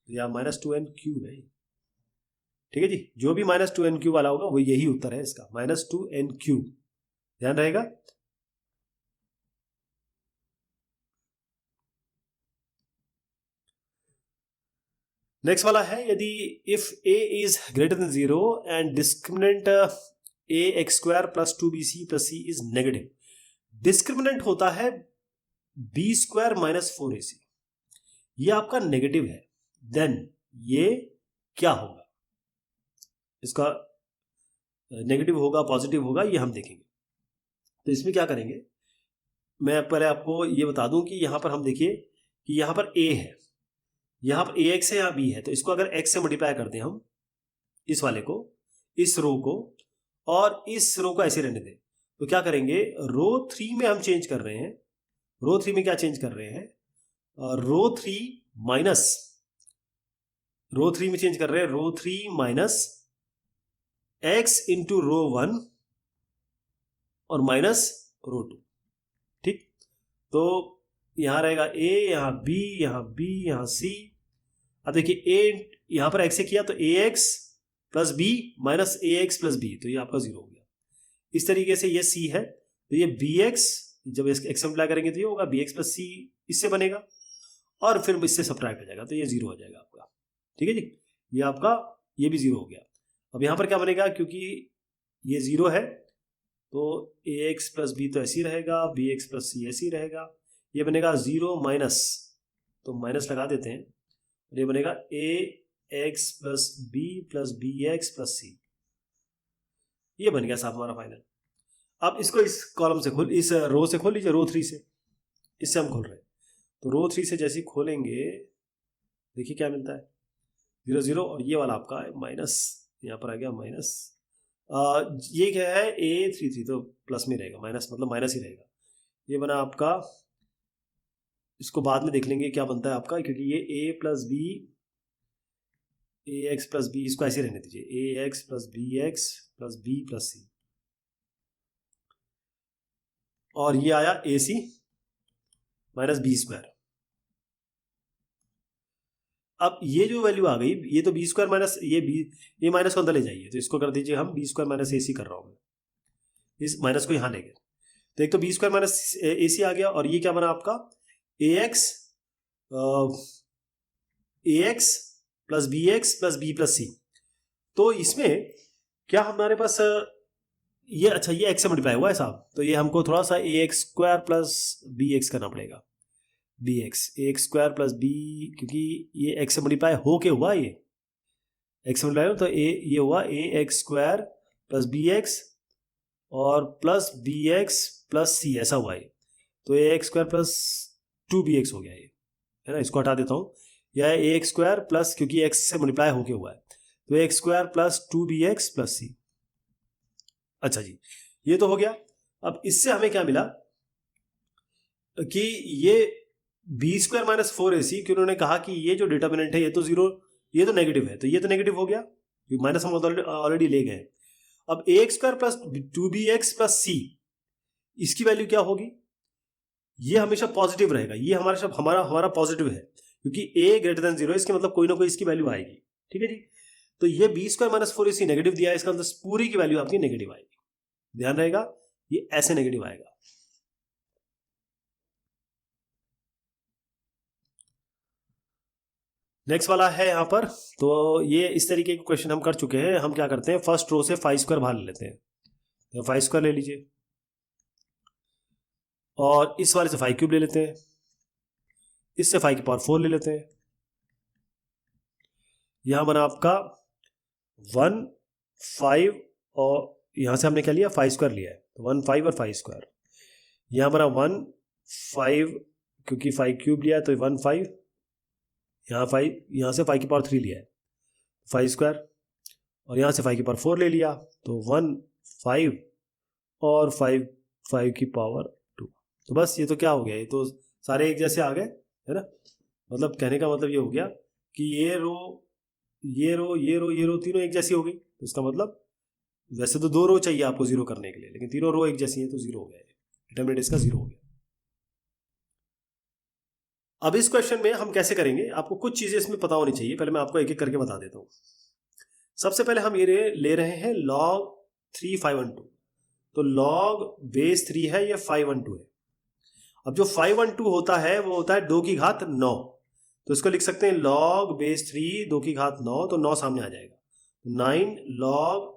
या -2n³ है। ठीक है जी, जो भी -2n³ वाला होगा वो यही उत्तर है इसका, -2n³, ध्यान रहेगा। नेक्स्ट वाला है, यदि if a is greater than 0 and discriminant ax² + 2bc + c is negative. Discriminant होता है b² - 4ac, ये आपका नेगेटिव है, देन ये क्या होगा, इसका नेगेटिव होगा पॉजिटिव होगा ये हम देखेंगे। तो इसमें क्या करेंगे, मैं पहले आपको ये बता दूं कि यहां पर हम देखिए कि यहां पर a है, यहां पर ax है, यहाँ b है, तो इसको अगर x से मल्टीप्लाई कर दें हम, इस वाले को, इस रो को, और इस रो को ऐसे रहने दें, तो क्या करेंगे, रो 3 में हम चेंज कर रहे हैं, रो 3 में क्या चेंज कर रहे हैं, रो 3 माइनस, रो 3 में चेंज कर रहे हैं रो 3 माइनस x इंटू रो 1 और माइनस रो 2। ठीक, तो यहां रहेगा a, यहां b, यहां b, यहां c। अब देखिए a यहां पर x से किया तो ax plus b minus ax plus b, तो ये आपका 0 हो गया। इस तरीके से ये c है, तो ये bx, जब x मल्टीप्लाई करेंगे तो ये होगा bx प्लस c, इससे बनेगा, और फिर इससे सब्ट्रैक्ट हो जाएगा, तो ये 0 हो जाएगा आपका। ठीक है जी, ये आपका, ये भी 0 हो गया। अब यहां पर क्या बनेगा, क्योंकि ये 0 है तो ax प्लस b तो ऐसे ही रहेगा, bx प्लस c ऐसे ही रहेगा, ये बनेगा 0 माइनस, तो माइनस लगा देते हैं, और ये बनेगा ax plus b plus bx plus c, ये बन गया साहब हमारा फाइनल। अब इसको इस कॉलम से खोल, इस रो से खोल लीजिए, रो 3 से, इससे हम खोल रहे हैं, तो रो 3 से जैसे ही खोलेंगे देखिए क्या मिलता है, 0 0, और ये वाला आपका माइनस, यहाँ पर आ गया माइनस, ये क्या है a33, तो प्लस में रहेगा, माइनस मतलब माइनस ही रहेगा, ये बना आपका, इसको बाद में देख लेंगे क्या बनता है आपका, क्योंकि ये a plus b, ax plus b, इसको ऐसे रहने दीजिए, ax plus bx plus b plus c, और ये आया ac माइनस b²। अब ये जो वैल्यू आ गई, ये तो b² माइनस ये माइनस को अंदर ले जाइए, तो इसको कर दीजिए हम b² माइनस ac कर रहा हूं मैं, इस माइनस को यहां ले गए, तो एक तो b² माइनस ac आ गया, और ये क्या बना आपका ax plus bx plus b plus c। तो इसमें क्या हमारे पास ये, अच्छा ये x से मल्टीप्लाई हुआ है साहब, तो ये हमको थोड़ा सा ax² प्लस bx करना पड़ेगा, ax² प्लस b, क्योंकि ये x से मल्टीप्लाई हो के हुआ, ये x से मल्टीप्लाई हो, तो ये हुआ ax² प्लस bx और प्लस bx प्लस c, ऐसा हुआ ये, तो ax² प्लस 2bx हो गया ये, है ना, इसको हटा देता हूं, यह ax² प्लस, क्योंकि x से मल्टीप्लाई होके हुआ है, तो ax² plus 2bx plus c। अच्छा जी, ये तो हो गया। अब इससे हमें क्या मिला कि ये b² माइनस 4ac, कि उन्होंने कहा कि ये जो डिटर्मिनेंट है ये तो 0, ये तो नेगेटिव है, तो ये तो नेगेटिव हो गया, माइनस हम ऑलरेडी ले गए। अब ax² plus 2bx plus c, इसकी वैल्यू क्या होगी, ये हमेशा पॉजिटिव रहेगा, ये हमारा पॉजिटिव है, क्योंकि a ग्रेटर देन 0, इसके मतलब कोई ना कोई इसकी वैल्यू आएगी। ठीक है जी, तो ये b² माइनस 4ac नेगेटिव दिया है, इसका मतलब पूरी की वैल्यू आपकी नेगेटिव आएगी, ध्यान रहेगा, ये ऐसे नेगेटिव आएगा। नेक्स्ट वाला है यहां पर, तो ये इस तरीके के क्वेश्चन हम कर चुके हैं। हम क्या करते हैं, फर्स्ट रो से 5² बाहर ले लेते हैं, तो 5² ले लीजिए, और इस वाले से 5³ ले लेते हैं, इससे 5⁴ ले लेते हैं, यहां बना आपका 1 5, और यहां से हमने क्या लिया 5² लिया है, तो 1 5 और 5², यहां बना 1 5, क्योंकि 5³ लिया है तो 1 5, यहाँ 5, यहाँ से 5⁴ लिया है 5², और यहाँ से 5⁴ ले लिया, तो 1 5 और 5⁵2। तो बस ये तो क्या हो गया, ये तो सारे एक जैसे आ गए, है ना, मतलब कहने का मतलब ये हो गया कि ये रो ये रो ये रो ये रो तीनों एक जैसी हो गई, तो इसका मतलब वैसे तो 2 रो चाहिए आपको 0 करने के लिए, लेकिन तीनों रो एक जैसी है, तो 0 हो गया, डिटरमिनेंट इसका 0 हो गया। अब इस क्वेश्चन में हम कैसे करेंगे, आपको कुछ चीजें इसमें पता होनी चाहिए। पहले मैं आपको एक एक करके बता देता हूँ। सबसे पहले हम ये ले रहे हैं log 3 512, तो log बेस 3 है, ये 512 है। अब जो 512 होता है वो होता है 2 की घात 9, तो इसको लिख सकते हैं log बेस 3 2 की घात 9, तो 9 सामने आ जाएगा, 9 log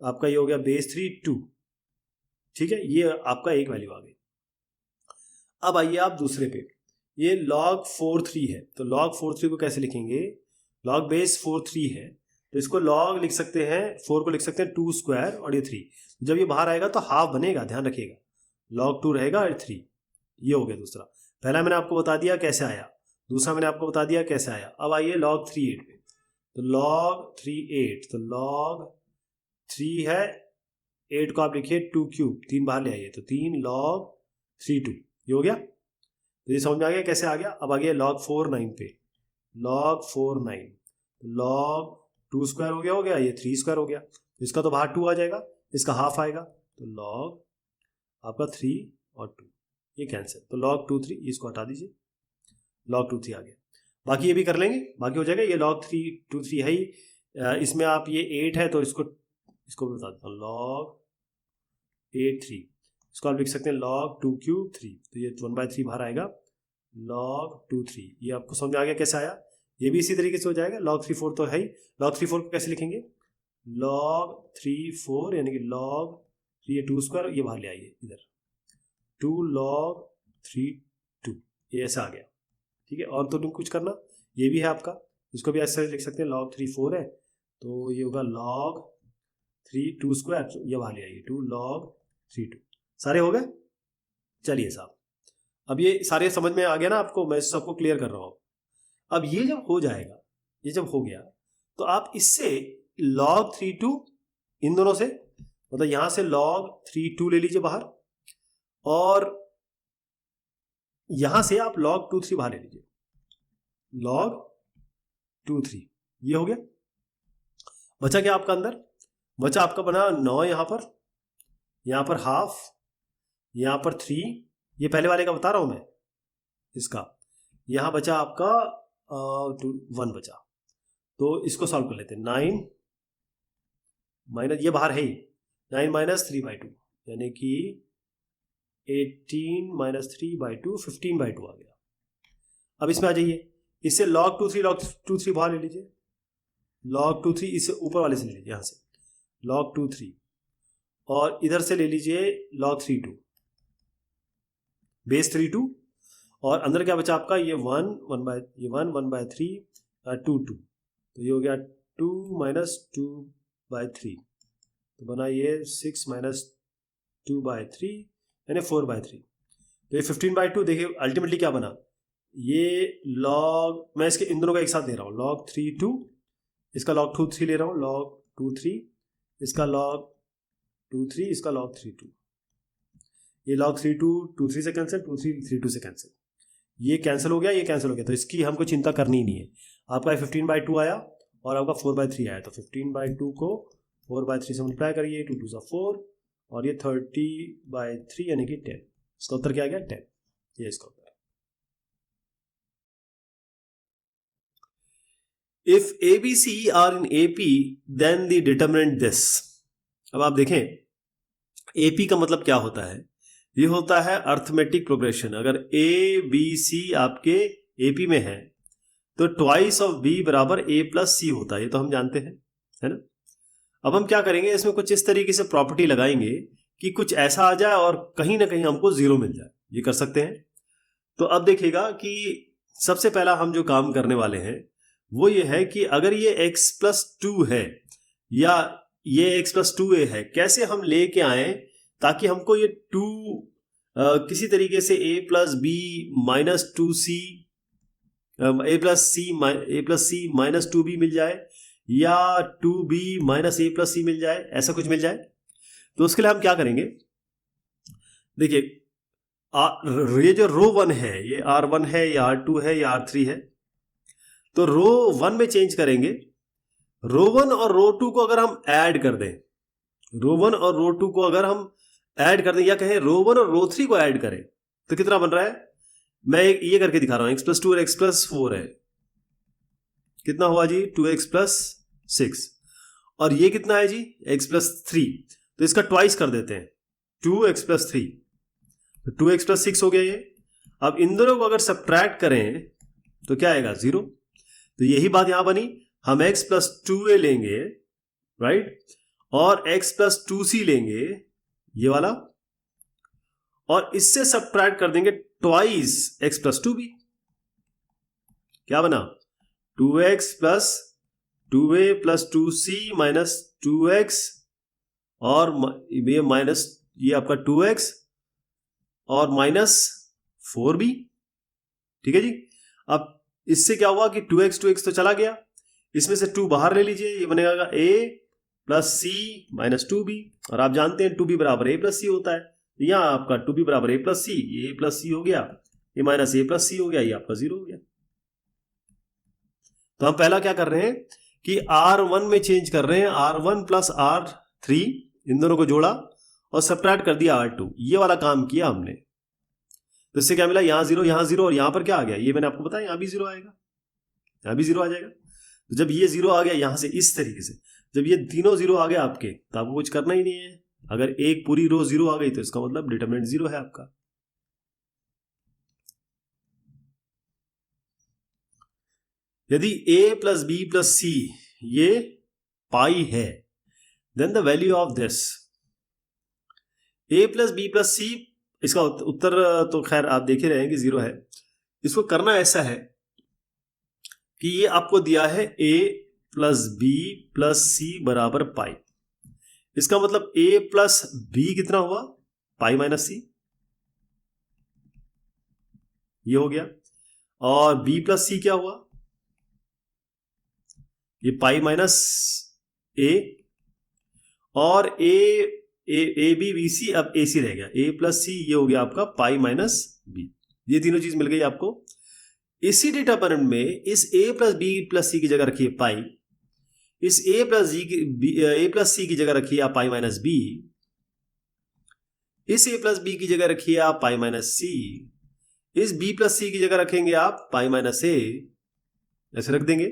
आपका ये हो गया बेस 3 2, ठीक है, ये आपका एक वैल्यू आ गई। अब आइए आप दूसरे पे, ये log 4 3 है, तो log 4 3 को कैसे लिखेंगे, log बेस 4 3 है, तो इसको log लिख सकते हैं, 4 को लिख सकते हैं 2 स्क्वायर और ये 3, जब ये बाहर आएगा तो हाफ बनेगा, ध्यान रखिएगा, log 2 रहेगा और 3, ये हो गया दूसरा। पहला मैंने आपको बता दिया कैसे आया, दूसरा मैंने आपको बता दिया कैसे आया। अब आइए log 3 8 पे, तो log 3 8, तो log 3 है, 8 को आप लिखिए 2 क्यूब, 3 बाहर ले आइए, तो 3 log 3 2, ये हो गया। तो ये समझ में आ गया कैसे आ गया। अब आ गया log 4 9 पे, log 4 9, log 2 स्क्वायर हो गया, ये 3 स्क्वायर हो गया, इसका तो बाहर 2 आ जाएगा, इसका हाफ आएगा, तो log आपका 3 और 2 ये कैंसिल, तो log 2 3, इसको हटा दीजिए, log 2 3 आ गया। बाकी ये भी कर लेंगे, बाकी हो जाएगा। ये log 3 2 3 है ही, इसमें आप ये 8 है, तो इसको भी बता देता हूँ, log 8 3, इसको आप लिख सकते हैं log 2 क्यूब 3, तो ये 1/3 बाहर आएगा, log 2 3, ये आपको समझ में आ गया कैसे आया। ये भी इसी तरीके से हो जाएगा, log 3 4 तो है ही, log 3 4 को कैसे लिखेंगे, log 3 4 यानी कि log 3 ये 2 स्क्वायर, ये बाहर ले आइए इधर, 2 log 3 2, ये ऐसा आ गया, ठीक है। और तो नहीं कुछ करना, ये भी है आपका, इसको भी ऐसे लिख सकते हैं, log 3 4 है, तो ये होगा log 3 2 स्क्वायर, ये बाहर ले आइए, 2 log 3 2, सारे हो गए। चलिए साहब, अब ये सारे समझ में आ गया ना आपको, मैं सबको क्लियर कर रहा हूँ। अब ये जब हो जाएगा, ये जब हो गया, तो आप इससे log 3 2, इन दोनों से, मतलब यहां से log 3 2 ले लीजिए बाहर, और यहां से आप log 2 3 बाहर ले लीजिए, log 2 3, ये हो गया। बचा क्या आपका अंदर, बचा आपका बना 9 यहां पर हाफ, यहां पर 3, ये पहले वाले का बता रहा हूं मैं, इसका यहां बचा आपका 1 बचा, तो इसको सॉल्व कर लेते हैं। 9 माइनस, ये बाहर है ही, 9 माइनस 3/2 यानी कि 18 माइनस 3/2 15/2 आ गया। अब इसमें आ जाइए, इससे log 2 3 बाहर ले लीजिए, log 2 3 इससे ऊपर वाले से ले लीजिए, यहां से log 2 3, और इधर से ले लीजिए log 3 2 बेस 3 2, और अंदर क्या बचा आपका, ये 1/3 2 2, तो ये हो गया 2 माइनस 2/3, तो बना ये 6 माइनस 2/3 यानी 4/3, तो ये 15/2। देखिए अल्टीमेटली क्या बना, ये log, मैं इसके इन दोनों का एक साथ ले रहा हूँ, log 3 2, इसका log 2 3 ले रहा हूँ, log 2 3, इसका log 2 3, इसका log 3 2, ये log 3 2 2 3 से कैंसिल, 2 3 3 2 से कैंसिल, ये कैंसिल हो गया, ये कैंसिल हो गया, तो इसकी हमको चिंता करनी ही नहीं है। आपका 15/2 आया और आपका 4/3 आया, तो 15/2 को 4/3 से मल्टीप्लाई करिए, 2 2 सा 4, और ये 30/3 यानी कि 10, इसका उत्तर क्या आ गया 10, ये इसका उत्तर। If ABC are in AP then the determinant this. अब आप देखें AP का मतलब क्या होता है, ये होता है अर्थमेटिक प्रोग्रेशन। अगर ABC आपके AP में है तो ट्वाइस ऑफ B बराबर A प्लस C होता है, ये तो हम जानते हैं, है ना। अब हम क्या करेंगे, इसमें कुछ इस तरीके से प्रॉपर्टी लगाएंगे कि कुछ ऐसा आ जाए और कहीं ना कहीं हमको 0 मिल जाए, ये कर सकते हैं। तो अब देखिएगा कि सबसे पहला हम जो काम करने वाले हैं वो ये है कि अगर ये x प्लस 2 है या ये x प्लस 2a है, कैसे हम लेके आए ताकि हमको ये 2 किसी तरीके से a plus b minus 2c, a plus c minus 2b मिल जाए, या 2b minus a plus c मिल जाए, ऐसा कुछ मिल जाए। तो उसके लिए हम क्या करेंगे, देखिए ये जो रो 1 है, ये R1 है या R2 है या R3 है, तो रो 1 में चेंज करेंगे। रो 1 और रो 2 को अगर हम ऐड कर दें, रो 1 और रो 2 को अगर हम ऐड कर दें, या कहें रो 1 और रो 3 को ऐड करें, तो कितना बन रहा है, मैं ये करके दिखा रहा हूं, x + 2 और x + 4 है, कितना हुआ जी 2x + 6, और ये कितना है जी x + 3, तो इसका ट्वाइस कर देते हैं 2x + 3, तो 2x + 6 हो गया ये। अब इन दोनों को अगर सब्ट्रैक्ट करें तो क्या आएगा 0, तो यही बात यहां बनी, हम x + 2a लेंगे, राइट, और x + 2c लेंगे ये वाला, और इससे सब्ट्रैक्ट कर देंगे ट्वाइस x + 2b, क्या बना 2x + 2a + 2c minus 2x, और ये माइनस ये आपका 2x और माइनस 4b, ठीक है जी। अब इससे क्या हुआ कि 2x तो चला गया, इसमें से 2 बाहर ले लीजिए, ये बनेगा a + c - 2b, और आप जानते हैं 2b बराबर a + c होता है, यहां आपका 2b बराबर a + c, ये a + c हो गया, ये माइनस a + c हो गया, ये आपका 0 हो गया। तो हम पहला क्या कर रहे हैं कि R1 में चेंज कर रहे हैं, R1 + R3 इन दोनों को जोड़ा और सब्ट्रैक्ट कर दिया R2, ये वाला काम किया हमने। तो इससे क्या मिला, यहां 0 और यहां पर क्या आ गया, ये मैंने आपको बताया, यहां भी 0 आएगा, यहां भी 0 आ जाएगा। तो जब ये 0 आ गया यहां से इस तरीके से, जब ये तीनों 0 आ गए आपके, तो आपको कुछ करना ही नहीं है। अगर एक पूरी रो 0 आ गई तो इसका मतलब डिटरमिनेंट 0 है आपका। यदि a + b + c ये पाई है, then the value of this a + b + c, इसका उत्तर तो खैर आप देख ही रहे हैं कि 0 है। इसको करना ऐसा है कि ये आपको दिया है a + b + c बराबर पाई, इसका मतलब a + b कितना हुआ पाई - c, ये हो गया, और b + c क्या हुआ, ये पाई - a, और a b b c, अब a c रह गया, a + c ये हो गया आपका पाई - b, ये तीनों चीज मिल गई आपको। इसी डिटरमिनेंट में इस a + b + c की जगह रखिए पाई, इस a + c की जगह रखिए आप पाई - b, इस a + b की जगह रखिए आप पाई - c, इस b + c की जगह रखेंगे आप पाई - a, ऐसे रख देंगे।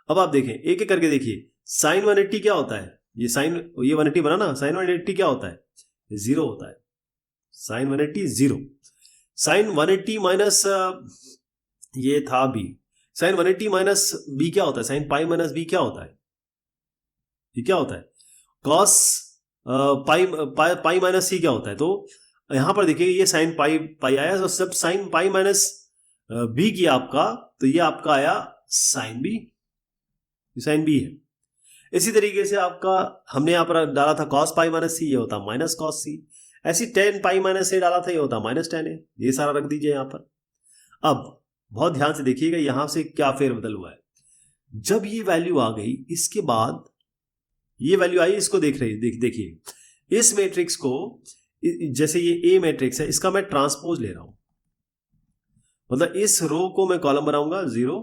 अब आप देखें एक एक करके देखिए, साइन 180 क्या होता है, ये 180 बना ना, साइन 180 क्या होता है, 0 होता है, साइन 180 0, साइन 180 माइनस ये था b, साइन 180 माइनस b क्या होता है, साइन पाई - b क्या होता है, ये क्या होता है, कॉस पाई - c क्या होता है। तो यहां पर देखिए ये साइन पाई आया, तो सब साइन पाई - b किया आपका, तो ये आपका आया साइन b, साइन b है। इसी तरीके से आपका हमने यहां पर डाला था कॉस पाई - c, ये होता माइनस कॉस c, ऐसी टेन पाई - a डाला था, ये होता -tan a, ये सारा रख दीजिए यहां पर। अब बहुत ध्यान से देखिएगा यहां से क्या फेरबदल हुआ है, जब ये वैल्यू आ गई, इसके बाद ये वैल्यू आई, इसको देखिए इस मैट्रिक्स को, जैसे ये ए मैट्रिक्स है, इसका मैं ट्रांसपोज ले रहा हूं, मतलब इस रो को मैं कॉलम बनाऊंगा 0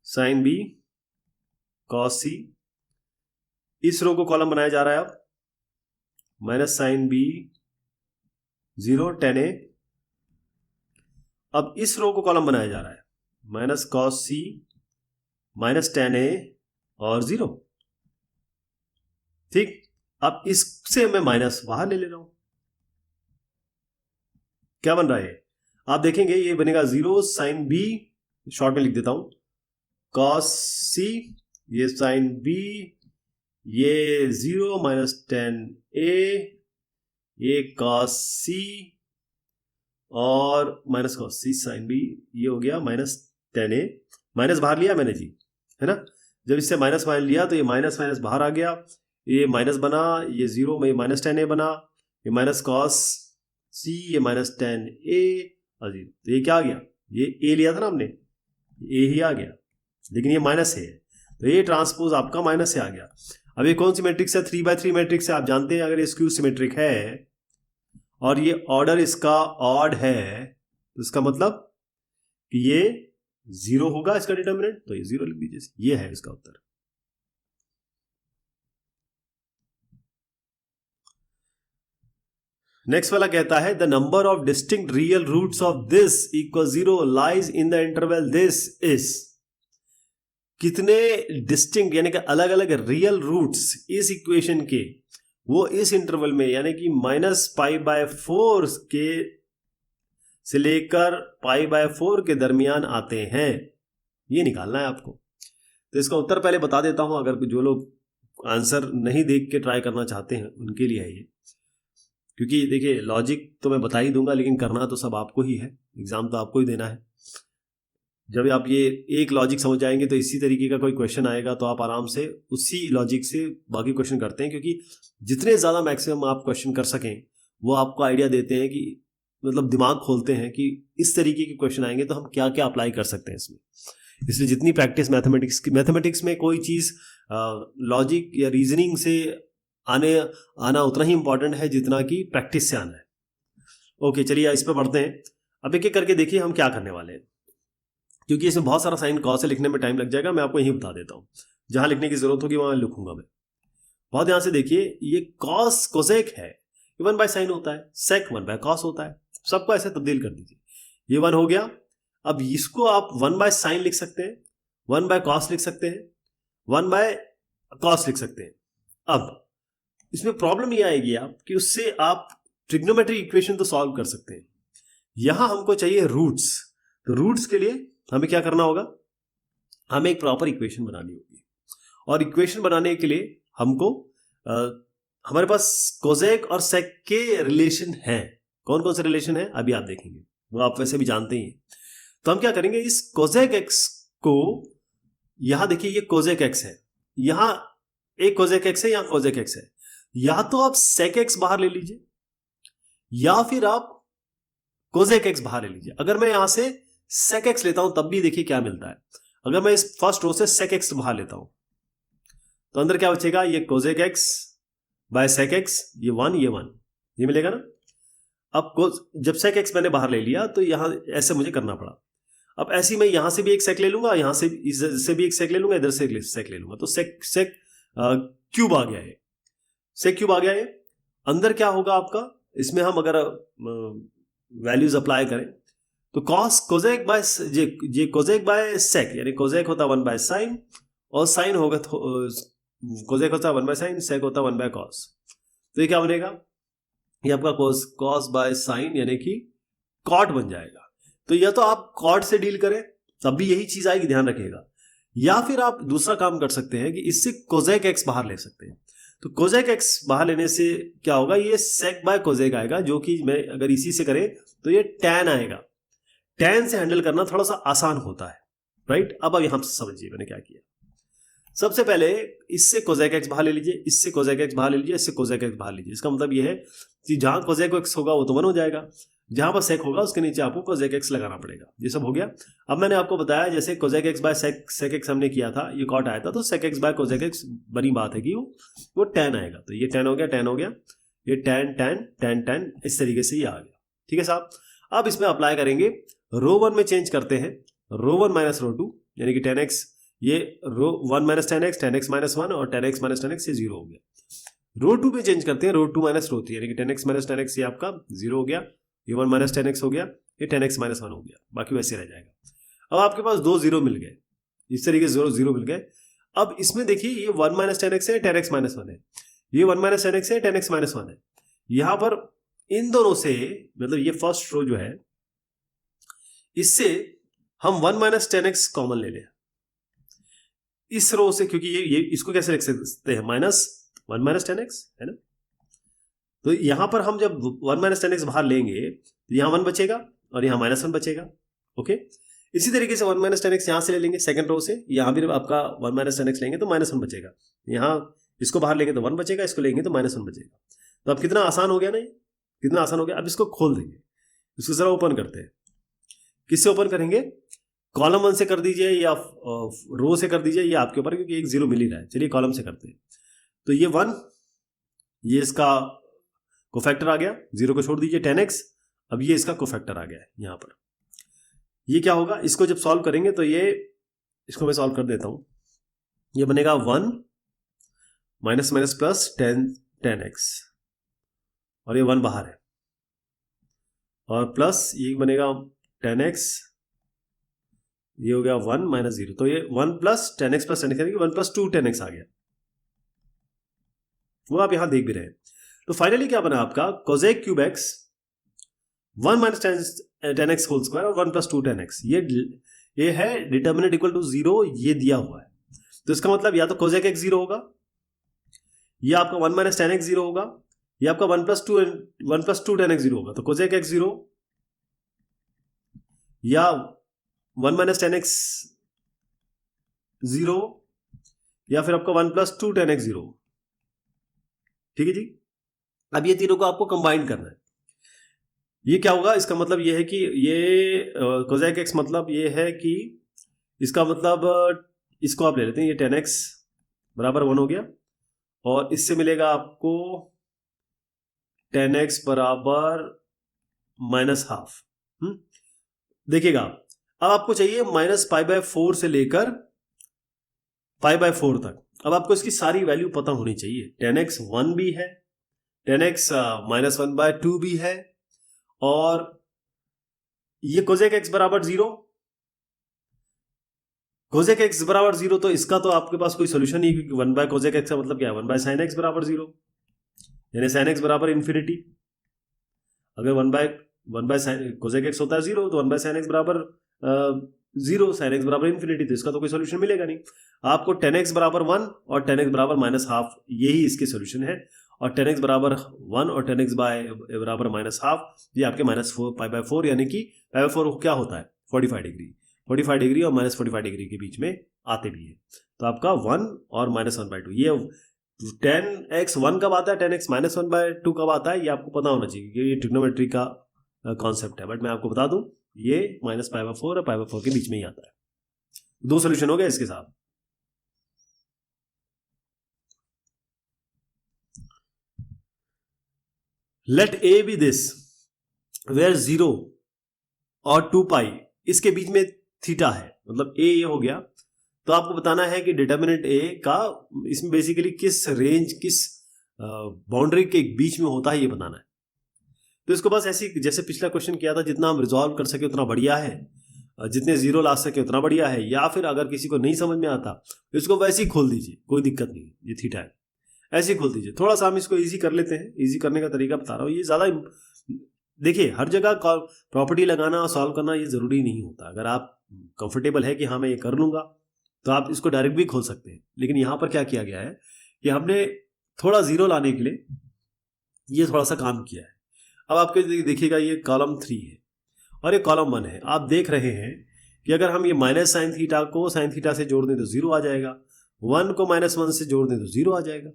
साइन b कॉस c, इस रो को कॉलम बनाया जा रहा है अब minus sign b 0 tan a, अब इस रो को कॉलम बनाया जा रहा है minus cos c minus tan a और 0, ठीक। अब इससे मैं माइनस बाहर ले रहा हूं, क्या बन रहा है, आप देखेंगे ये बनेगा 0 साइन b, शॉर्ट में लिख देता हूं कॉस c, ये साइन b, ये 0 माइनस tan a, ये कॉस c और minus cos c sine b, ये हो गया माइनस tan a, माइनस बाहर लिया मैंने जी, है ना, जब इससे माइनस माइनस लिया तो ये माइनस माइनस बाहर आ गया, ये माइनस बना, ये 0 में माइनस tan a बना, ये माइनस कॉस c, ये माइनस tan a और 0, तो ये क्या आ गया, ये a लिया था ना हमने, a ही आ गया, लेकिन ये माइनस है, तो ये ट्रांसपोज आपका माइनस से आ गया। अब ये कौन सी मैट्रिक्स है, 3x3 मैट्रिक्स है, आप जानते हैं अगर ये स्क्यू सिमेट्रिक है और ये ऑर्डर इसका ऑड है, तो इसका मतलब कि ये 0 होगा इसका डिटरमिनेंट, तो ये 0 लिख दीजिए, ये है इसका उत्तर। नेक्स्ट वाला कहता है the number of distinct real roots of this equal 0 lies in the interval this is. कितने डिस्टिंक्ट यानी कि अलग अलग रियल रूट्स इस इक्वेशन के वो इस इंटरवल में यानी कि -π/4 के से लेकर π/4 के दरमियान आते हैं, ये निकालना है आपको। तो इसका उत्तर पहले बता देता हूं, अगर जो लोग आंसर नहीं देख के ट्राई करना चाहते हैं उनके लिए है ये। क्योंकि देखिए लॉजिक तो मैं बता ही दूंगा, लेकिन करना तो सब आपको ही है, एग्जाम तो आपको ही देना है। जब आप ये एक लॉजिक समझ जाएंगे तो इसी तरीके का कोई क्वेश्चन आएगा तो आप आराम से उसी लॉजिक से बाकी क्वेश्चन करते हैं, क्योंकि जितने ज़्यादा मैक्सिमम आप क्वेश्चन कर सकें वो आपको आइडिया देते हैं कि मतलब दिमाग खोलते हैं कि इस तरीके के क्वेश्चन आएंगे तो हम क्या क्या अप्लाई कर सकते हैं इसमें। इसलिए जितनी प्रैक्टिस मैथमेटिक्स में कोई चीज़ लॉजिक या रीजनिंग से आना उतना ही इंपॉर्टेंट है जितना कि प्रैक्टिस से आना है। ओके चलिए इस पर बढ़ते हैं। अब एक एक करके देखिए हम क्या करने वाले हैं, क्योंकि इसमें बहुत सारा साइन कॉस से लिखने में टाइम लग जाएगा। मैं आपको यही बता देता हूँ, जहां लिखने की जरूरत होगी वहां लिखूंगा मैं। बहुत ध्यान से देखिए, ये कॉस कोसेक है, ये 1/sin होता है, सेक 1/cos होता है। सबको ऐसे तब्दील कर दीजिए, ये 1 हो गया। अब इसको आप 1/sin लिख सकते हैं, 1/cos लिख सकते हैं, 1/cos लिख सकते हैं। अब इसमें प्रॉब्लम ये आएगी आप कि उससे आप ट्रिग्नोमेट्री इक्वेशन तो सॉल्व कर सकते हैं। यहां हमको चाहिए रूट्स, तो रूट्स के लिए हमें क्या करना होगा, हमें एक प्रॉपर इक्वेशन बनानी होगी। और इक्वेशन बनाने के लिए हमको हमारे पास कोसेक और सेक के रिलेशन हैं। कौन कौन से रिलेशन है अभी आप देखेंगे, वो आप वैसे भी जानते ही हैं। तो हम क्या करेंगे, इस कोसेक एक्स को, यहां देखिए ये कोसेक एक्स है, यहां एक कोसेक एक्स है, यहां कोसेक एक्स है। या तो आप सेक एक्स बाहर ले लीजिए या फिर आप कोसेक एक्स बाहर ले लीजिए। अगर मैं यहां से सेक एक्स लेता हूं तब भी देखिए क्या मिलता है। अगर मैं इस फर्स्ट रो से सेक एक्स बाहर लेता हूं तो अंदर क्या बचेगा, ये cosec X by sec X, ये 1 ये 1, ये मिलेगा ना। अब जब सेक एक्स मैंने बाहर ले लिया तो यहां ऐसे मुझे करना पड़ा। अब ऐसे मैं यहां से भी एक सेक ले लूंगा, यहां से इससे भी एक सेक ले लूंगा, इधर से सेक ले लूंगा, तो सेक क्यूब आ गया है, सेक क्यूब आ गया है। अंदर क्या होगा आपका, इसमें हम अगर वैल्यूज अप्लाई करें तो cos cosec by J cosec by sec, यानी कोसेक होता 1/sin और साइन होगा कोसेक होता 1/sin, सेक होता 1/cos। तो ये क्या बनेगा, ये आपका कॉस बाय साइन यानी कि कॉट बन जाएगा। तो या तो आप कॉट से डील करें तब भी यही चीज आएगी, ध्यान रखिएगा, या फिर आप दूसरा काम कर सकते हैं कि इससे कोसेक एक्स बाहर ले सकते हैं। तो कोसेक एक्स बाहर लेने से क्या होगा, ये सेक बाय कोसेक आएगा, जो कि मैं अगर इसी से करें तो ये टैन आएगा। टैन से हैंडल करना थोड़ा सा आसान होता है, राइट। अब यहां से समझिए मैंने क्या किया। सबसे पहले इससे कोसेक एक्स बाहर ले लीजिए, इससे कोसेक एक्स बाहर ले लीजिए, इससे कोसेक एक्स बाहर लीजिए। इसका मतलब यह है कि जहां कोसेक एक्स होगा वो तो 1 हो जाएगा, जहां पर सेक होगा उसके नीचे आपको कोसेक एक्स लगाना पड़ेगा। ये सब हो गया। अब मैंने आपको बताया जैसे cosec X by sec X हमने किया था, ये कॉट आया था, तो sec X by cosec X बनी बात है कि वो टैन आएगा। तो ये टैन हो गया, टैन हो गया, ये टैन टैन टैन टैन, इस तरीके से ये आ गया। ठीक है साहब। अब इसमें अप्लाई करेंगे, रो 1 में चेंज करते हैं, रो 1 माइनस रो 2 यानी कि 10x, ये रो 1 माइनस 10x, 10x माइनस 1 और 10x माइनस 10x ये 0 हो गया। रो 2 में चेंज करते हैं, रो 2 माइनस रो 3 यानी कि 10x माइनस 10x ये आपका 0 हो गया, ये 1 माइनस 10x हो गया, ये 10x माइनस 1 हो गया, बाकी वैसे रह जाएगा। अब आपके पास 2 0 मिल गए, इस तरीके से 0 मिल गए। अब इसमें देखिए ये 1 माइनस 10x है, 10x माइनस 1 है, ये 1 माइनस 10x है, 10x माइनस 1 है। यहां पर इन दोनों से मतलब ये फर्स्ट रो जो है इससे हम 1 माइनस 10x कॉमन ले लें इस रो से, क्योंकि ये इसको कैसे लिख सकते हैं, -1 माइनस 10x है ना। तो यहां पर हम जब 1 माइनस 10x बाहर लेंगे तो यहां 1 बचेगा और यहां -1 बचेगा। ओके, इसी तरीके से 1 माइनस 10x यहां से ले लेंगे सेकंड रो से, यहां भी आपका 1 माइनस 10x लेंगे तो -1 बचेगा, यहां इसको बाहर लेंगे तो 1 बचेगा, इसको लेंगे तो -1 बचेगा। तो अब कितना आसान हो गया ना, ये कितना आसान हो गया। अब इसको खोल देंगे, इसको जरा ओपन करते हैं। किससे ओपन करेंगे, कॉलम 1 से कर दीजिए या रो से कर दीजिए, ये आपके ऊपर, क्योंकि एक 0 मिल ही रहा है। चलिए कॉलम से करते हैं। तो ये 1, ये इसका कोफैक्टर आ गया, 0 को छोड़ दीजिए 10x, अब ये इसका कोफैक्टर आ गया है यहाँ पर। ये क्या होगा, इसको जब सॉल्व करेंगे तो ये, इसको मैं सॉल्व कर देता हूं, ये बनेगा 1 माइनस माइनस प्लस 10x और ये 1 बाहर है, और प्लस ये बनेगा 10x, ये हो गया 1 माइनस 0, तो ये 1 प्लस 10x प्लस 10x यानी कि 1 प्लस 2 10x आ गया, वो आप यहां देख भी रहे हैं। तो फाइनली क्या बना आपका cosec cube x 1 minus 10x whole square और 1 प्लस 2 10x, ये है डिटर्मिनेंट इक्वल टू 0, ये दिया हुआ है। तो इसका मतलब या तो कोसेक x 0 होगा, या आपका 1 माइनस 10x 0 होगा, या आपका 1 प्लस 2 10x 0 होगा। तो कोसेक x 0 या 1 माइनस 10x 0 या फिर आपका 1 प्लस 2 10x 0। ठीक है जी। अब ये तीनों को आपको कंबाइन करना है। ये क्या होगा, इसका मतलब ये है कि ये कोसेक x मतलब ये है कि इसका मतलब इसको आप ले लेते हैं, ये 10x बराबर 1 हो गया, और इससे मिलेगा आपको 10x बराबर माइनस हाफ। देखिएगा, अब आपको चाहिए माइनस पाई बाय 4 से लेकर पाई बाय 4 तक। अब आपको इसकी सारी वैल्यू पता होनी चाहिए। 10x 1 भी है, 10x माइनस 1 बाय 2 भी है, और ये कोसेक x बराबर 0, कोसेक x बराबर 0, तो इसका तो आपके पास कोई सोल्यूशन नहीं, क्योंकि 1 बाय कोसेक x का मतलब क्या है, 1 बाय साइन x बराबर 0, यानी साइन x बराबर इन्फिनिटी। अगर 1 बाय साइन कोसेक x होता है 0, तो 1 बाय साइन x बराबर 0, साइन x बराबर इन्फिनिटी, तो इसका तो कोई सोल्यूशन मिलेगा नहीं। आपको 10x बराबर 1 और 10x बराबर माइनस हाफ, यही इसके सोल्यूशन है। और 10x बराबर 1 और 10x बराबर माइनस हाफ, ये आपके माइनस 4 पाई बाय 4, यानी कि पाई बाय 4 क्या होता है 45 डिग्री, 45 डिग्री और माइनस 45 डिग्री के बीच में आते भी है। तो आपका 1 और माइनस 1 बाय 2, ये 10x 1 कब आता है, 10x माइनस 1 बाय 2 कब आता है, ये आपको पता होना चाहिए, क्योंकि ये ट्रिग्नोमेट्री का कॉन्सेप्ट है। बट मैं आपको बता दूं, ये माइनस पाई बाय 4 और पाई बाय 4 के बीच में ही आता है। दो सोल्यूशन हो गए इसके साथ। Let A B this where 0 और 2 पाई इसके बीच में थीटा है, मतलब ए ये हो गया। तो आपको बताना है कि डिटर्मिनेंट ए का इसमें बेसिकली किस रेंज, किस बाउंड्री के बीच में होता है, ये बताना है। तो इसको बस ऐसी, जैसे पिछला क्वेश्चन किया था, जितना हम रिजॉल्व कर सके उतना बढ़िया है, जितने जीरो ला सके उतना बढ़िया है। या फिर अगर किसी को नहीं समझ में आता तो इसको वैसे ही खोल दीजिए, कोई दिक्कत नहीं है, ये थीटा है, ऐसे ही खोल दीजिए। थोड़ा सा हम इसको इजी कर लेते हैं, इजी करने का तरीका बता रहा हूँ। ये ज़्यादा देखिए, हर जगह प्रॉपर्टी लगाना और सॉल्व करना ये ज़रूरी नहीं होता। अगर आप कंफर्टेबल है कि हाँ मैं ये कर लूँगा, तो आप इसको डायरेक्ट भी खोल सकते हैं। लेकिन यहाँ पर क्या किया गया है कि हमने थोड़ा जीरो लाने के लिए ये थोड़ा सा काम किया है। अब आपके देखिएगा, ये कॉलम 3 है और ये कॉलम 1 है। आप देख रहे हैं कि अगर हम ये माइनस साइन थीटा को साइन थीटा से जोड़ दें तो 0 आ जाएगा, 1 को माइनस 1 से जोड़ दें तो 0 आ जाएगा।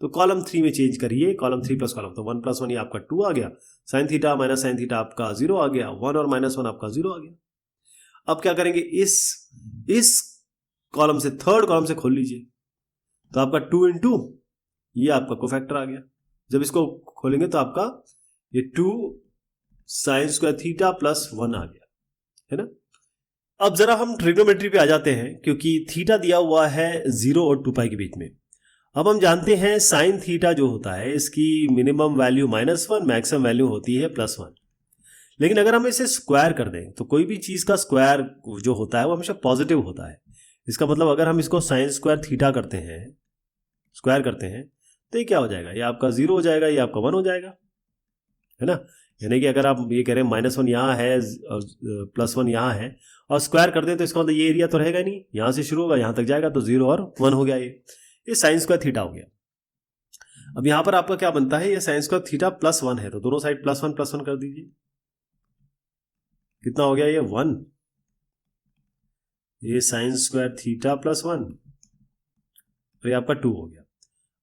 तो कॉलम 3 में चेंज करिए, कॉलम 3 प्लस कॉलम, तो 1 प्लस 1 ये आपका 2 आ गया, sine theta minus sine theta आपका 0 आ गया, 1 और माइनस 1 आपका 0 आ गया। अब क्या करेंगे, इस कॉलम से, थर्ड कॉलम से खोल लीजिए, तो आपका 2 इंटू ये आपका कोफैक्टर आ गया। जब इसको खोलेंगे तो आपका ये 2 साइन स्क्वायर थीटा प्लस 1 आ गया, है ना। अब जरा हम ट्रिग्नोमेट्री पे आ जाते हैं, क्योंकि थीटा दिया हुआ है 0 और 2 पाई के बीच में। अब हम जानते हैं साइन थीटा जो होता है इसकी मिनिमम वैल्यू -1, मैक्सिमम वैल्यू होती है +1। लेकिन अगर हम इसे स्क्वायर कर दें, तो कोई भी चीज़ का स्क्वायर जो होता है वो हमेशा पॉजिटिव होता है। इसका मतलब अगर हम इसको साइन स्क्वायर थीटा करते हैं, स्क्वायर करते हैं, तो ये क्या हो जाएगा, ये आपका 0 हो जाएगा, ये आपका 1 हो जाएगा, है ना। यानी कि अगर आप ये कह रहे हैं -1 यहाँ है और +1 यहाँ है और स्क्वायर कर दें, तो इसका मतलब ये एरिया तो रहेगा नहीं, यहाँ से शुरू होगा यहाँ तक जाएगा, तो 0 और 1 हो गया। ये साइन स्क्वायर थीटा हो गया। अब यहाँ पर आपका क्या बनता है, ये साइन स्क्वायर थीटा +1 है, तो दोनों साइड +1 कर दीजिए। कितना हो गया, ये 1, ये साइन स्क्वायर थीटा +1 और ये आपका 2 हो गया।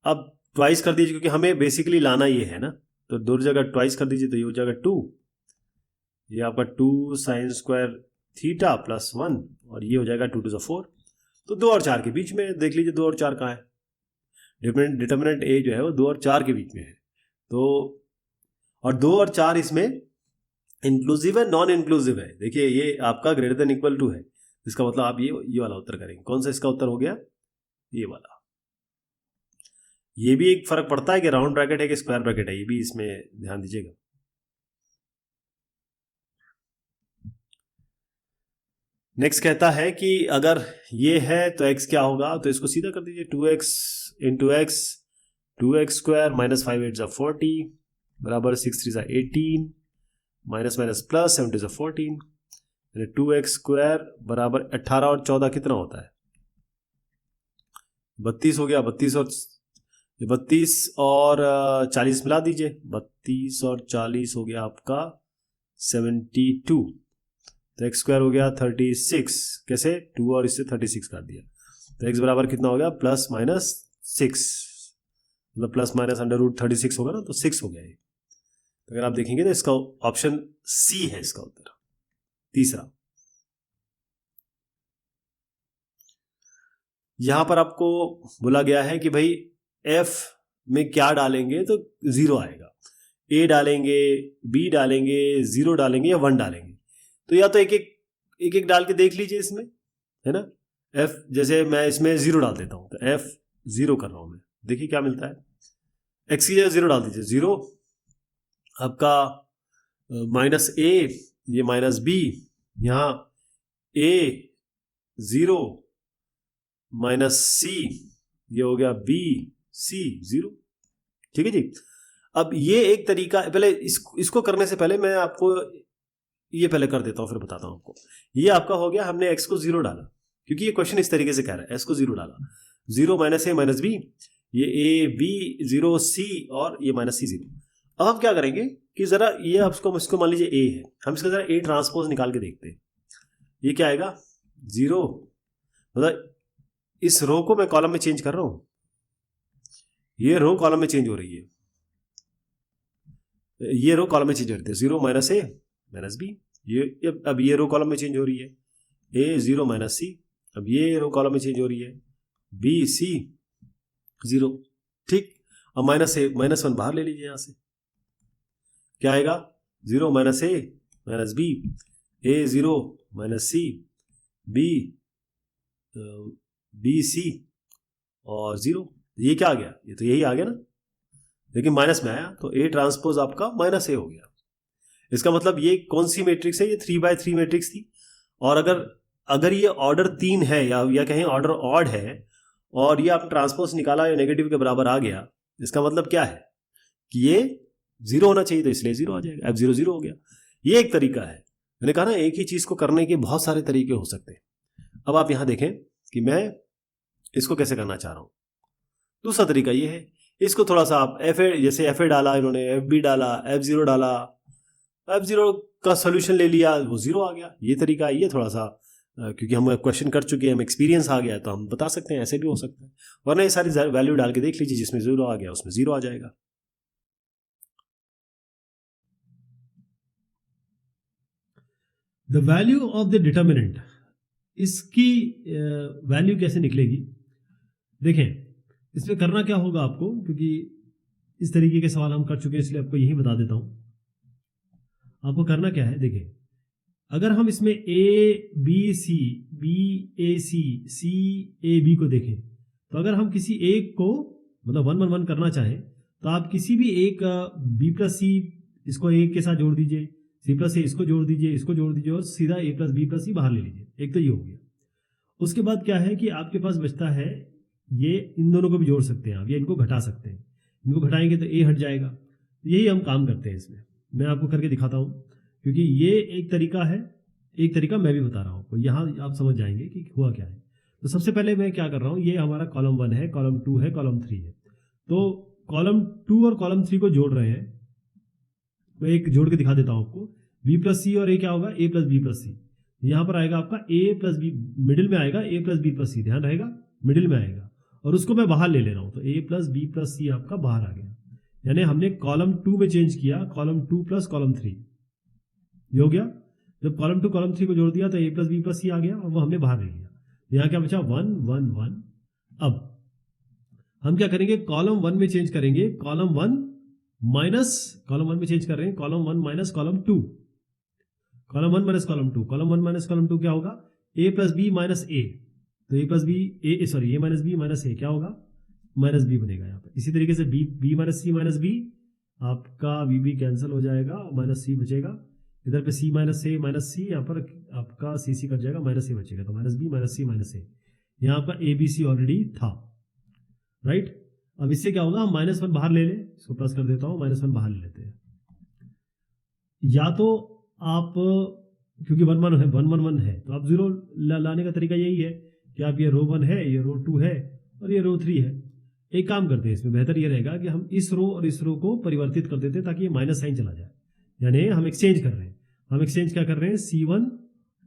अब ट्वाइस कर दीजिए, क्योंकि हमें बेसिकली लाना ये है ना, तो दो जगह ट्वाइस कर दीजिए, तो ये हो जाएगा 2, ये आपका 2 साइन स्क्वायर थीटा +1 और ये हो जाएगा 2 to the 4। तो 2 और 4 के बीच में, देख लीजिए 2 और 4 कहाँ है, डिटर्मिनेंट ए जो है वो 2 और 4 के बीच में है। तो और 2 और 4 इसमें इंक्लूसिव है, नॉन इंक्लूसिव है। देखिए ये आपका ग्रेटर देन इक्वल टू है, इसका मतलब आप ये वाला उत्तर करेंगे। कौन सा इसका उत्तर हो गया, ये वाला। ये भी एक फर्क पड़ता है कि राउंड ब्रैकेट है कि स्क्वायर ब्रैकेट है, ये भी इसमें ध्यान दीजिएगा। नेक्स्ट कहता है कि अगर ये है तो x क्या होगा, तो इसको सीधा कर दीजिए 2x into x, 2x square minus 5 8 40 बराबर 6 3 18 minus minus plus 7 2 14, 2x square बराबर 18 और 14 कितना होता है, 32 हो गया। 32 और 40 मिला दीजिए, 32 और 40 हो गया आपका 72, तो एक्स स्क्वायर हो गया 36। कैसे, 2 और इससे 36 काट दिया, तो एक्स बराबर कितना हो गया प्लस माइनस 6, मतलब प्लस माइनस अंडर रूट 36 होगा ना, तो 6 हो गया ये। तो अगर आप देखेंगे तो इसका ऑप्शन सी है इसका उत्तर, तीसरा। यहां पर आपको बोला गया है कि भाई एफ में क्या डालेंगे तो 0 आएगा, ए डालेंगे, बी डालेंगे, 0 डालेंगे या 1 डालेंगे। तो या तो एक एक डाल के देख लीजिए इसमें, है ना। एफ जैसे मैं इसमें 0 डाल देता हूं, तो एफ 0 कर रहा हूं मैं, देखिए क्या मिलता है। एक्स की जगह 0 डाल दीजिए, 0 आपका माइनस ए, ये माइनस बी, यहां ए 0 माइनस सी, ये हो गया बी सी 0। ठीक है जी। अब ये एक तरीका, पहले इसको करने से पहले मैं आपको ये पहले कर देता हूं, फिर बताता हूं आपको। ये आपका हो गया, हमने x को 0 डाला, क्योंकि ये क्वेश्चन इस तरीके से कह रहा है, x को 0 डाला, 0 माइनस ए माइनस बी, ये ए बी 0 सी और ये माइनस सी 0। अब हम क्या करेंगे कि जरा ये आपको, इसको मान लीजिए a है, हम इसका जरा a ट्रांसपोज निकाल के देखते हैं। ये क्या आएगा 0, मतलब इस रो को मैं कॉलम में चेंज कर रहा हूं, ये रो कॉलम में चेंज हो रही है, ये रो कॉलम में चेंज हो रही है, 0 माइनस ए माइनस बी, ये अब ये रो कॉलम में चेंज हो रही है, ए 0 माइनस सी, अब ये रो कॉलम में चेंज हो रही है, बी सी 0। ठीक, अब माइनस ए माइनस 1 बाहर ले लीजिए यहां से, क्या आएगा 0 minus a minus B, A 0 minus C, B B C और 0। ये क्या आ गया, ये तो यही आ गया ना, लेकिन माइनस में आया, तो ए ट्रांसपोज आपका माइनस ए हो गया। इसका मतलब ये कौन सी मैट्रिक्स है, ये 3x3 मैट्रिक्स थी, और अगर ये ऑर्डर 3 है या कहें ऑर्डर ऑड है, और ये आपने ट्रांसपोज निकाला या नेगेटिव के बराबर आ गया, इसका मतलब क्या है कि ये 0 होना चाहिए, तो इसलिए 0 आ जाएगा, अब 0 0 हो गया। ये एक तरीका है, मैंने कहा ना एक ही चीज को करने के बहुत सारे तरीके हो सकते हैं। अब आप यहां देखें कि मैं इसको कैसे करना चाह रहा हूं। दूसरा तरीका ये है, इसको थोड़ा सा आप जैसे एफ ए डाला इन्होंने, एफ बी डाला, F0 डाला, F0 का सोल्यूशन ले लिया, वो 0 आ गया। ये तरीका ये थोड़ा सा, क्योंकि हम क्वेश्चन कर चुके हैं, हम एक्सपीरियंस आ गया, तो हम बता सकते हैं ऐसे भी हो सकता है। वरना ये सारी वैल्यू डाल के देख लीजिए, जिसमें 0 आ गया उसमें 0 आ जाएगा। The value of the determinant, इसकी वैल्यू कैसे निकलेगी। देखें इसमें करना क्या होगा आपको, क्योंकि इस तरीके के सवाल हम कर चुके हैं, इसलिए आपको यही बता देता हूं। आपको करना क्या है, देखें अगर हम इसमें A B C, B A C, C A B को देखें, तो अगर हम किसी एक को मतलब 1 1 1 करना चाहें, तो आप किसी भी एक बी प्लस सी इसको एक के साथ जोड़ दीजिए, सी प्लस ए इसको जोड़ दीजिए, इसको जोड़ दीजिए, और सीधा ए प्लस बी प्लस सी बाहर ले लीजिए। एक तो ये हो गया। उसके बाद क्या है कि आपके पास बचता है, ये इन दोनों को भी जोड़ सकते हैं आप, या इनको घटा सकते हैं। इनको घटाएंगे तो ए हट जाएगा। यही हम काम करते हैं इसमें, मैं आपको करके दिखाता हूं, क्योंकि ये एक तरीका है, एक तरीका मैं भी बता रहा हूं आपको, यहां आप समझ जाएंगे कि हुआ क्या है। तो सबसे पहले मैं क्या कर रहा हूं, ये हमारा कॉलम 1 है, कॉलम 2 है, कॉलम 3 है। तो कॉलम 2 और कॉलम 3 को जोड़ रहे हैं, मैं एक जोड़ के दिखा देता हूं आपको। बी प्लस सी और ए क्या होगा, ए प्लस बी प्लस सी। यहां पर आएगा आपका ए प्लस बी, मिडिल में आएगा ए प्लस बी प्लस सी, ध्यान रहेगा मिडिल में आएगा, और उसको मैं बाहर ले ले रहा हूं, तो ए प्लस बी प्लस सी आपका बाहर आ गया। यानी हमने कॉलम 2 में चेंज किया, कॉलम 2 प्लस कॉलम 3, ये हो गया। जब कॉलम 2 कॉलम 3 को जोड़ दिया तो ए प्लस बी प्लस सी आ गया, और वो हमने बाहर ले लिया। यहां क्या बचा, 1 1 1। अब हम क्या करेंगे, कॉलम 1 में चेंज करेंगे, कॉलम 1 माइनस, कॉलम 1 में चेंज कर रहे हैं, column 1 minus column 2, column 1 minus column 2, column 1 minus column 2 क्या होगा, ए प्लस बी माइनस ए, तो ए प्लस बी ए, सॉरी ए माइनस बी माइनस ए क्या होगा, माइनस बी बनेगा यहाँ पर। इसी तरीके से बी माइनस सी माइनस बी, आपका बी कैंसिल हो जाएगा, माइनस सी बचेगा। इधर पे सी माइनस ए माइनस सी, यहाँ पर आपका सी सी कट जाएगा, माइनस ए बचेगा, तो माइनस बी माइनस सी माइनस ए, यहाँ आपका ए बी सी ऑलरेडी था, राइट। अब इससे क्या होगा, हम -1 बाहर ले लें, इसको प्लस कर देता हूँ, -1 बाहर ले लेते हैं। या तो आप, क्योंकि 1 1 है, 1 1 1 है, तो आप 0 लाने का तरीका यही है कि आप ये रो 1 है, ये रो 2 है और ये रो 3 है। एक काम करते हैं, इसमें बेहतर ये रहेगा कि हम इस रो और इस रो को परिवर्तित कर देते हैं ताकि ये माइनस साइन चला जाए, यानी हम एक्सचेंज कर रहे हैं। हम एक्सचेंज क्या कर रहे हैं, C1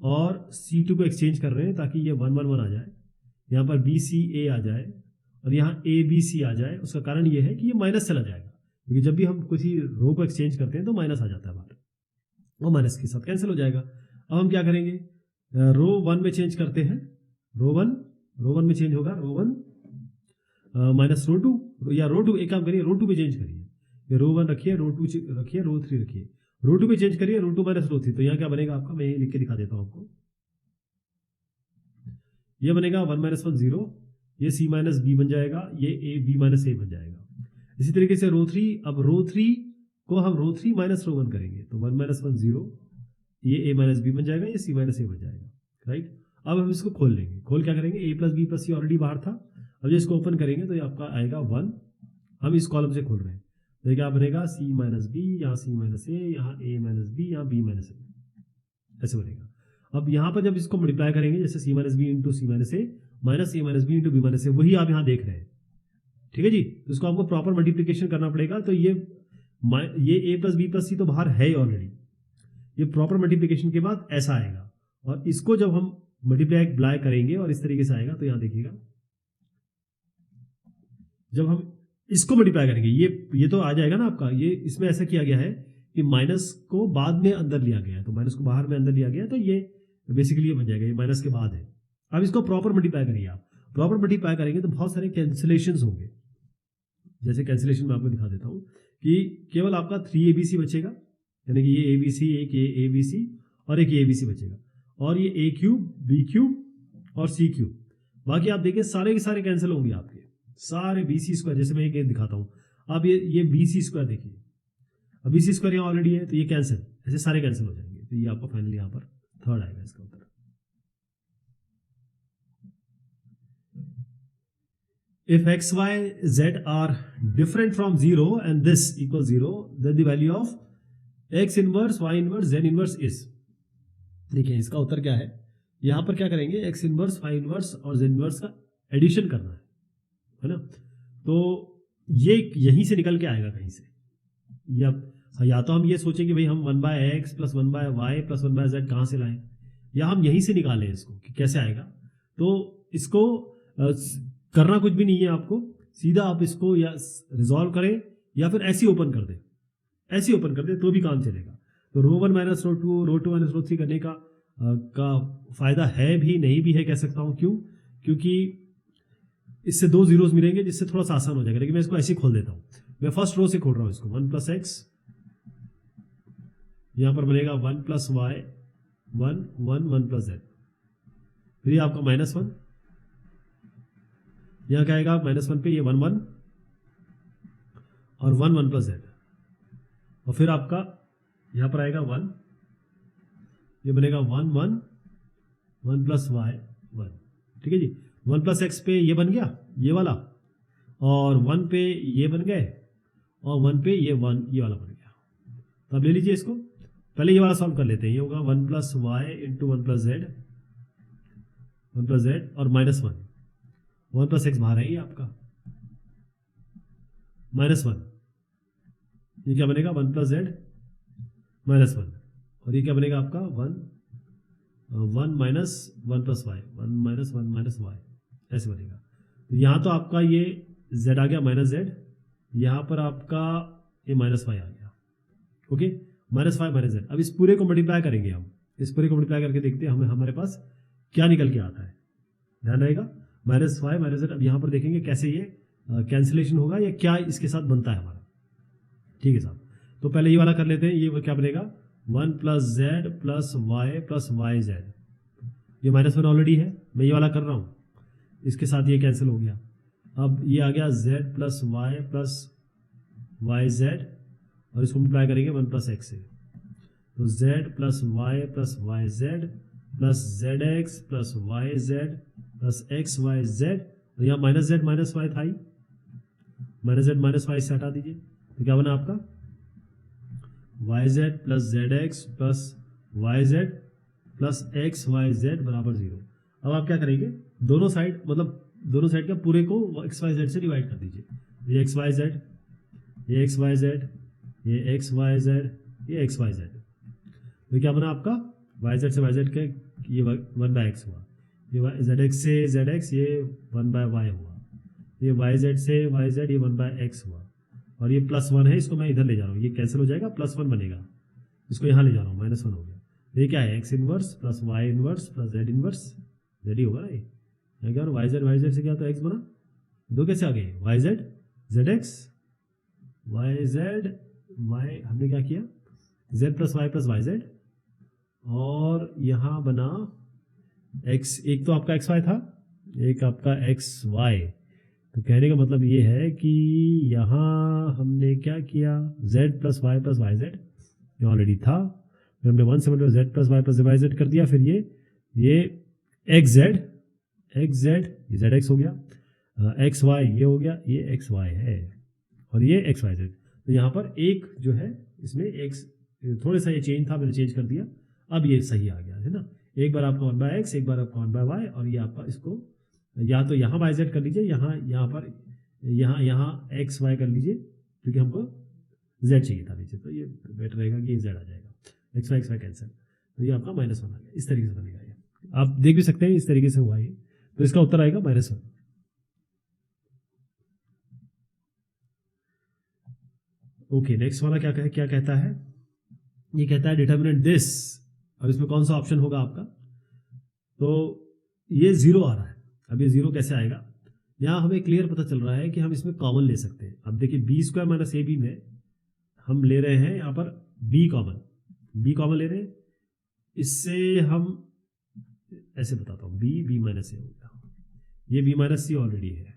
और C2 को एक्सचेंज कर रहे हैं ताकि ये 1 1 1 आ जाए, यहाँ पर BCA आ जाए और यहाँ ABC आ जाए। उसका कारण ये है कि ये माइनस चला जाएगा, क्योंकि जब भी हम किसी रो को एक्सचेंज करते हैं तो माइनस आ जाता है बाहर, वो माइनस के साथ कैंसिल हो जाएगा। अब हम क्या करेंगे, रो 1 में चेंज करते हैं, रो 1 में चेंज होगा, रो 1 माइनस रो 2, या रो 2, एक काम करिए रो 2 में चेंज करिए, ये रो 1 रखिए, रो 2 रखिए, रो 3 रखिए, रो 2 में चेंज करिए, रो 2 माइनस रो 3। तो यहाँ क्या बनेगा आपका, मैं ये लिख के दिखा देता हूँ आपको, ये बनेगा 1 -1 0, ये C माइनस बी बन जाएगा, ये A B माइनस ए बन जाएगा। इसी तरीके से रो 3, अब रो 3 को हम रो 3 माइनस रो 1 करेंगे, तो 1 -1 0, ये A माइनस बी बन जाएगा, ये C माइनस ए बन जाएगा, राइट। अब हम इसको खोल लेंगे, खोल क्या करेंगे, A plus B plus C already बाहर था, अब जो इसको ओपन करेंगे तो ये आपका आएगा 1, हम इस कॉलम से खोल रहे हैं, तो क्या बनेगा, C माइनस बी, यहाँ C माइनस ए, यहाँ A माइनस बी, यहाँ B माइनस ए, ऐसे बनेगा। अब यहाँ पर जब इसको मल्टीप्लाई करेंगे, जैसे C minus b into c minus a minus a minus b into b minus a, वही आप यहाँ देख रहे हैं, ठीक है जी। तो इसको आपको प्रॉपर मल्टीप्लीकेशन करना पड़ेगा, तो ये A plus B plus c तो बाहर है ऑलरेडी, ये प्रॉपर मल्टीप्लीकेशन के बाद ऐसा आएगा, और इसको जब हम मल्टीप्लाई करेंगे और इस तरीके से आएगा, तो यहाँ देखिएगा जब हम इसको मल्टीप्लाई करेंगे, ये तो आ जाएगा ना आपका, ये इसमें ऐसा किया गया है कि माइनस को बाद में अंदर लिया गया है, तो माइनस को बाहर में अंदर लिया गया, तो ये बेसिकली ये बन जाएगा, ये माइनस के बाद है। अब इसको प्रॉपर मल्टीप्लाई करिए, आप प्रॉपर मल्टीप्लाई करेंगे तो बहुत सारे कैंसिलेशंस होंगे। जैसे कैंसिलेशन मैं आपको दिखा देता हूँ कि केवल आपका 3ABC बचेगा, यानी कि ये ABC, एक ABC और एक ABC बचेगा, और ये A क्यूब, B क्यूब और C क्यूब, बाकी आप देखिए सारे के सारे कैंसिल होंगे आपके, सारे BC स्क्वायर। जैसे मैं एक दिखाता हूँ, अब ये BC स्क्वायर देखिए, अब BC स्क्वायर यहाँ ऑलरेडी है, तो ये कैंसिल, ऐसे सारे कैंसिल हो जाएंगे, तो ये आपका फाइनली यहाँ पर थर्ड आएगा इसका उत्तर। If x, y, z are different from 0 and this equals 0, then the value of x inverse, y inverse, z inverse is। देखिए इसका उत्तर क्या है, यहां पर क्या करेंगे, x इनवर्स, y इनवर्स और z इनवर्स का एडिशन करना है ना। तो ये यहीं से निकल के आएगा कहीं से, या तो हम ये सोचें कि भाई हम 1/x plus 1/y plus 1/z कहाँ से लाएं, या हम यहीं से निकालें इसको कि कैसे आएगा। तो इसको करना कुछ भी नहीं है आपको, सीधा आप इसको या रिजॉल्व करें या फिर ऐसे ओपन कर दें, ऐसे ओपन कर दें तो भी काम चलेगा। तो रो 1 माइनस रो 2, रो 2 माइनस रो 3 करने का फायदा है भी नहीं भी है कह सकता हूं। क्यों? क्योंकि इससे 2 जीरोस मिलेंगे जिससे थोड़ा सा आसान हो जाएगा। लेकिन मैं इसको ऐसे ही खोल देता हूं, मैं फर्स्ट रो से खोल रहा हूं इसको। 1 प्लस एक्स, यहां पर बनेगा 1 प्लस वाई, 1 प्लस जेड, फिर ये आपका -1, यहां क्या आएगा -1 पे ये 1 1 और 1 प्लस जेड, और फिर आपका यहां पर आएगा 1, ये बनेगा 1 प्लस वाई 1। ठीक है जी। 1 प्लस एक्स पे ये बन गया ये वाला, और 1 पे ये बन गए, और 1 पे ये वाला बन गया। तो अब ले लीजिए इसको, पहले ये वाला सॉल्व कर लेते हैं। ये होगा 1 plus Y into 1 plus Z, और -1, 1 प्लस एक्स बाहर है ये आपका, -1, ये क्या बनेगा 1 प्लस जेड -1, और ये क्या बनेगा आपका 1 minus 1 plus Y, 1 minus Y, ऐसे बनेगा। तो यहाँ तो आपका ये z आ गया -z, यहाँ पर आपका ये -y आ गया। Okay, -5 -z। अब इस पूरे को मल्टीप्लाई करेंगे हम, इस पूरे को मल्टीप्लाई करके देखते हैं हमारे पास क्या निकल के आता है। ध्यान रहेगा -5 -z। अब यहाँ पर देखेंगे कैसे ये कैंसिलेशन होगा या क्या इसके साथ बनता है हमारा। ठीक है साहब, तो पहले ये वाला कर लेते हैं। ये क्या बनेगा 1 plus Z plus Y plus Y Z, ये -1 ऑलरेडी है, मैं ये वाला कर रहा हूँ, इसके साथ ये कैंसिल हो गया। अब ये आ गया z प्लस वाई जेड, और इसको मल्टीप्लाई करेंगे 1 प्लस एक्स से, तो z plus Y Z plus Z X plus Y Z plus X Y Z, तो यहाँ माइनस जेड माइनस वाई था ही, माइनस जेड माइनस वाई से हटा दीजिए, तो क्या बना आपका Y Z plus Z X plus Y Z plus X Y Z बराबर 0। अब आप क्या करेंगे, दोनों साइड मतलब दोनों साइड का पूरे को एक्स वाई जेड से डिवाइड कर दीजिए। ये एक्स वाई जेड, ये एक्स वाई जेड, ये एक्स वाई जेड, ये एक्स वाई जेड, तो क्या बना आपका वाई जेड से वाई जेड के ये 1/x हुआ, ये जेड एक्स से जेड एक्स ये 1/y हुआ, ये वाई जेड से वाई जेड ये 1/x हुआ, और ये +1 है, इसको मैं इधर ले जा रहा हूँ, ये कैंसिल हो जाएगा, +1 बनेगा, इसको यहाँ ले जा रहा हूँ, -1 हो गया। ये क्या है, x inverse plus y inverse plus z inverse, z ही होगा ना ये क्या, वाई जेड से क्या तो एक्स बना, दो कैसे आ गए, Y Z Z X Y Z Y, हमने क्या किया जेड प्लस वाई जेड, और यहाँ बना एक्स, एक तो आपका एक्स वाई था, एक आपका एक्स वाई, तो कहने का मतलब ये है कि यहाँ हमने क्या किया, z प्लस वाई जेड ये ऑलरेडी था, फिर हमने 1 से मतलब z प्लस वाई जेड कर दिया, फिर ये एक्स जेड ये जेड एक्स हो गया, एक्स वाई ये हो गया, ये एक्स वाई है, और ये एक्स वाई जेड, तो यहाँ पर एक जो है इसमें एक्स थोड़ा सा ये चेंज था, मैंने चेंज कर दिया, अब ये सही आ गया है ना, एक बार आपका 1/x एक बार आपका 1/y, और ये आपका इसको या तो यहाँ वाई जेड कर लीजिए, यहाँ पर यहाँ एक्स वाई कर लीजिए, क्योंकि हमको जेड चाहिए था नीचे, तो ये बेटर रहेगा कि ये जेड आ जाएगा, एक्स वाई कैंसिल, तो ये आपका -1 आ गया, इस तरीके से बनेगा ये, आप देख भी सकते हैं इस तरीके से हुआ ये, तो इसका उत्तर आएगा -1। ओके, नेक्स्ट वाला क्या कहता है, ये कहता है डिटर्मिनेंट दिस, और इसमें कौन सा ऑप्शन होगा आपका, तो ये 0 आ रहा है, अब ये 0 कैसे आएगा, यहाँ हमें क्लियर पता चल रहा है कि हम इसमें कॉमन ले सकते हैं। अब देखिए B square minus A B में हम ले रहे हैं यहाँ पर बी कॉमन ले रहे हैं, इससे हम ऐसे बताता हूँ, बी माइनस ए हो गया, ये बी माइनस सी ऑलरेडी है,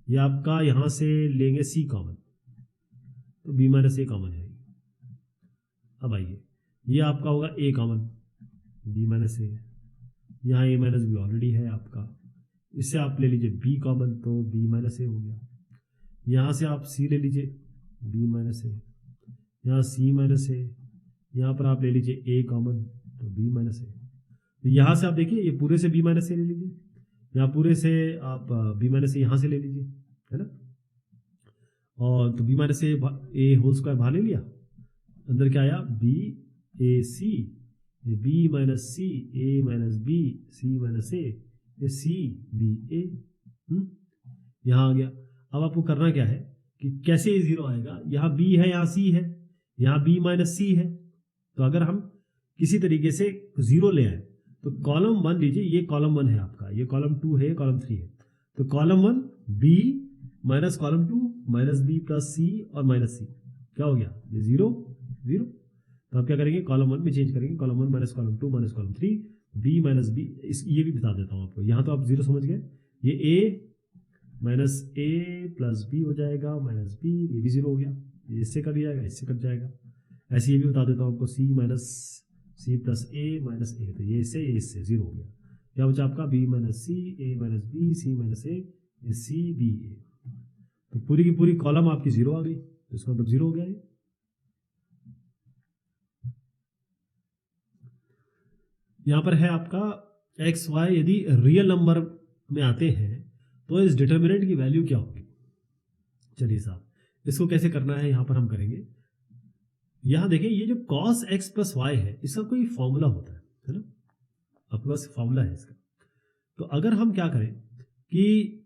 ये आपका यहाँ से लेंगे सी कॉमन, तो बी माइनस ए कॉमन है। अब आइए ये आपका होगा ए कॉमन, बी माइनस ए, यहाँ ए माइनस बी ऑलरेडी है आपका, इससे आप ले लीजिए बी कॉमन, तो बी माइनस ए हो गया, यहाँ से आप सी ले लीजिए बी माइनस ए, यहाँ सी माइनस ए, यहाँ पर आप ले लीजिए ए कॉमन, तो बी माइनस ए, तो यहाँ से आप देखिए ये पूरे से बी माइनस ए ले लीजिए, यहाँ पूरे से आप बी माइनस ए यहाँ से ले लीजिए, है ना, और तो बी माइनस ए होल स्क्वायर बाहर ले लिया, अंदर क्या आया B A C, B minus C, A minus B, C minus A, C B ए, यहाँ आ गया। अब आपको करना क्या है कि कैसे ये 0 आएगा, यहाँ बी है यहाँ सी है, यहाँ बी माइनस सी है, तो अगर हम किसी तरीके से 0 ले आए तो कॉलम 1 लीजिए, ये कॉलम 1 है आपका, ये कॉलम 2 है, कॉलम 3 है, तो column 1 b minus column 2 minus B plus c और माइनस सी, क्या हो गया ये 0 0, तो आप क्या करेंगे कॉलम 1 में चेंज करेंगे, column 1 minus column 2 minus column 3, B minus B, ये भी बता देता हूँ आपको, यहाँ तो आप 0 समझ गए, ये ए माइनस ए प्लस बी हो जाएगा माइनस बी, ये भी 0 हो गया, ये इससे कट जाएगा इससे कट जाएगा, ऐसे ये भी बता देता हूँ आपको, सी माइनस सी प्लस ए माइनस ए, तो ये इससे 0 हो गया, क्या बचा आपका B minus C, A minus B, C minus A, C B ए, तो पूरी की पूरी कॉलम आपकी 0 आ गई, तो इसका मतलब 0 हो गया ये। यहाँ पर है आपका एक्स वाई यदि रियल नंबर में आते हैं तो इस डिटर्मिनेंट की वैल्यू क्या होगी। चलिए साहब, इसको कैसे करना है यहाँ पर हम करेंगे। यहाँ देखिए ये जो cos x प्लस वाई है इसका कोई फॉर्मूला होता है ना, आपके पास फॉर्मूला है इसका। तो अगर हम क्या करें कि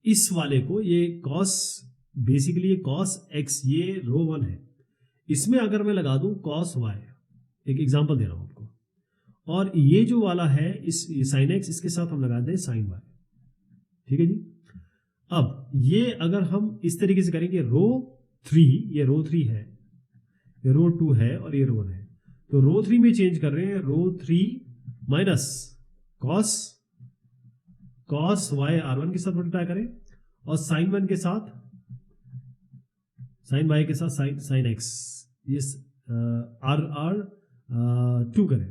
इस वाले को ये cos, बेसिकली ये cos x ये रो 1 है, इसमें अगर मैं लगा दूं cos y, एक एग्जांपल दे रहा हूं आपको, और ये जो वाला है इस sin x इसके साथ हम लगा दें sin y, ठीक है जी। अब ये अगर हम इस तरीके से करेंगे रो 3, ये रो 3 है, ये रो 2 है और ये रो 1 है, तो रो 3 में चेंज कर रहे हैं, रो 3 माइनस cos y r1 के साथ मल्टीप्लाई करें और sin 1 के साथ sin y के साथ sin x, ये r 2 करें,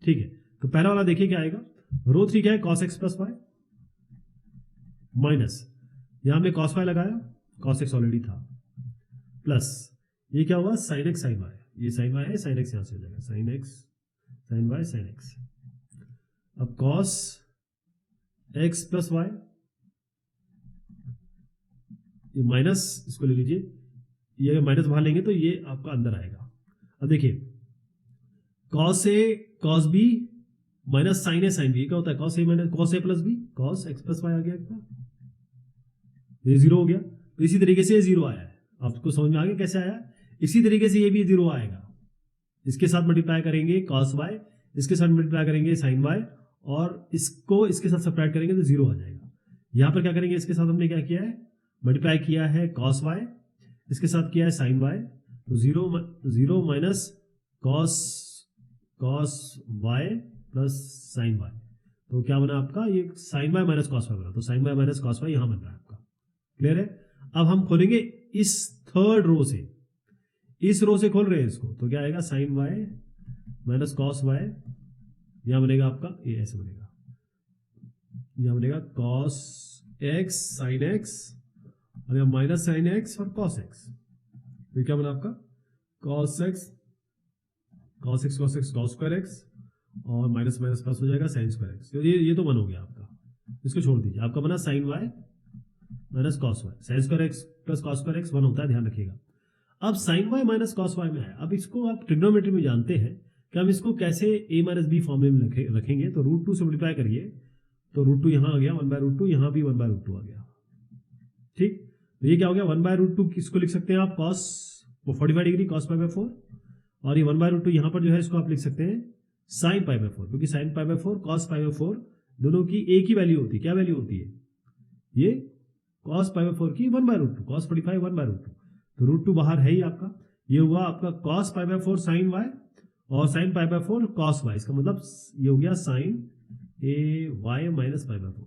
ठीक है। तो पहला वाला देखिए क्या आएगा, रो 3 क्या है, cos x plus Y minus, यहां हमने cos y लगाया, cos x ऑलरेडी था, प्लस ये क्या हुआ sin x sin y, ये sin y है, sin x यहां से हो जाएगा sin x sin y sin x। अब cos x प्लस वाई, ये माइनस इसको ले लीजिए, ये अगर माइनस बाहर लेंगे तो ये आपका अंदर आएगा। अब देखिए cos a cos b minus sin a sin b क्या होता है, cos a minus cos a plus b, cos x plus y आ गया आपका, ये जीरो हो गया। तो इसी तरीके से ये जीरो आया है, आपको समझ में आ गया कैसे आया, इसी तरीके से ये भी जीरो आएगा, इसके साथ मल्टीप्लाई करेंगे cos y, इसके साथ मल्टीप्लाई करेंगे sin y, और इसको इसके साथ सब्ट्रैक्ट करेंगे तो जीरो आ जाएगा। यहां पर क्या करेंगे, इसके साथ हमने क्या किया है, मल्टीप्लाई किया है cos y, इसके साथ किया है sin y, तो zero minus cos y plus sin y, तो क्या बना आपका, ये sin y minus cos y बना, तो sin y minus cos y यहां बन रहा है आपका, क्लियर है। अब हम खोलेंगे इस थर्ड रो से, इस रो से खोल रहे हैं इसको, तो क्या आएगा sin y minus cos y, यहां बनेगा आपका, ये ऐसे बनेगा, यहां बनेगा cos x sin x, और यहां माइनस sin x और cos x, तो क्या बना आपका cos x cos square x और माइनस माइनस प्लस हो जाएगा sin स्क्वायर x, तो ये तो 1 हो गया आपका, इसको छोड़ दीजिए, आपका बना sin y minus cos y, sin square x plus cos square x 1 होता है, ध्यान रखिएगा। अब sin y minus cos y में है, अब इसको आप ट्रिग्नोमेट्री में जानते हैं कि हम इसको कैसे a माइनस बी फॉर्म में रखेंगे, तो √2 से मल्टीप्लाई करिए, तो √2 यहां आ गया 1/√2, यहां भी 1/√2 आ गया, ठीक। तो ये क्या हो गया 1/√2, किसको लिख सकते हैं आप, cos 45 डिग्री cos π/4, और ये 1/√2 यहां पर जो है इसको आप लिख सकते हैं sin π/4, क्योंकि sin π/4 cos π/4 दोनों की एक ही वैल्यू होती है, क्या वैल्यू होती है, ये cos π/4 की 1/√2, cos 45 1/√2, तो √2 बाहर है ही आपका, ये हुआ आपका cos π/4 sin y और sin π/4 cos y, इसका मतलब ये हो गया sin a y minus π/4,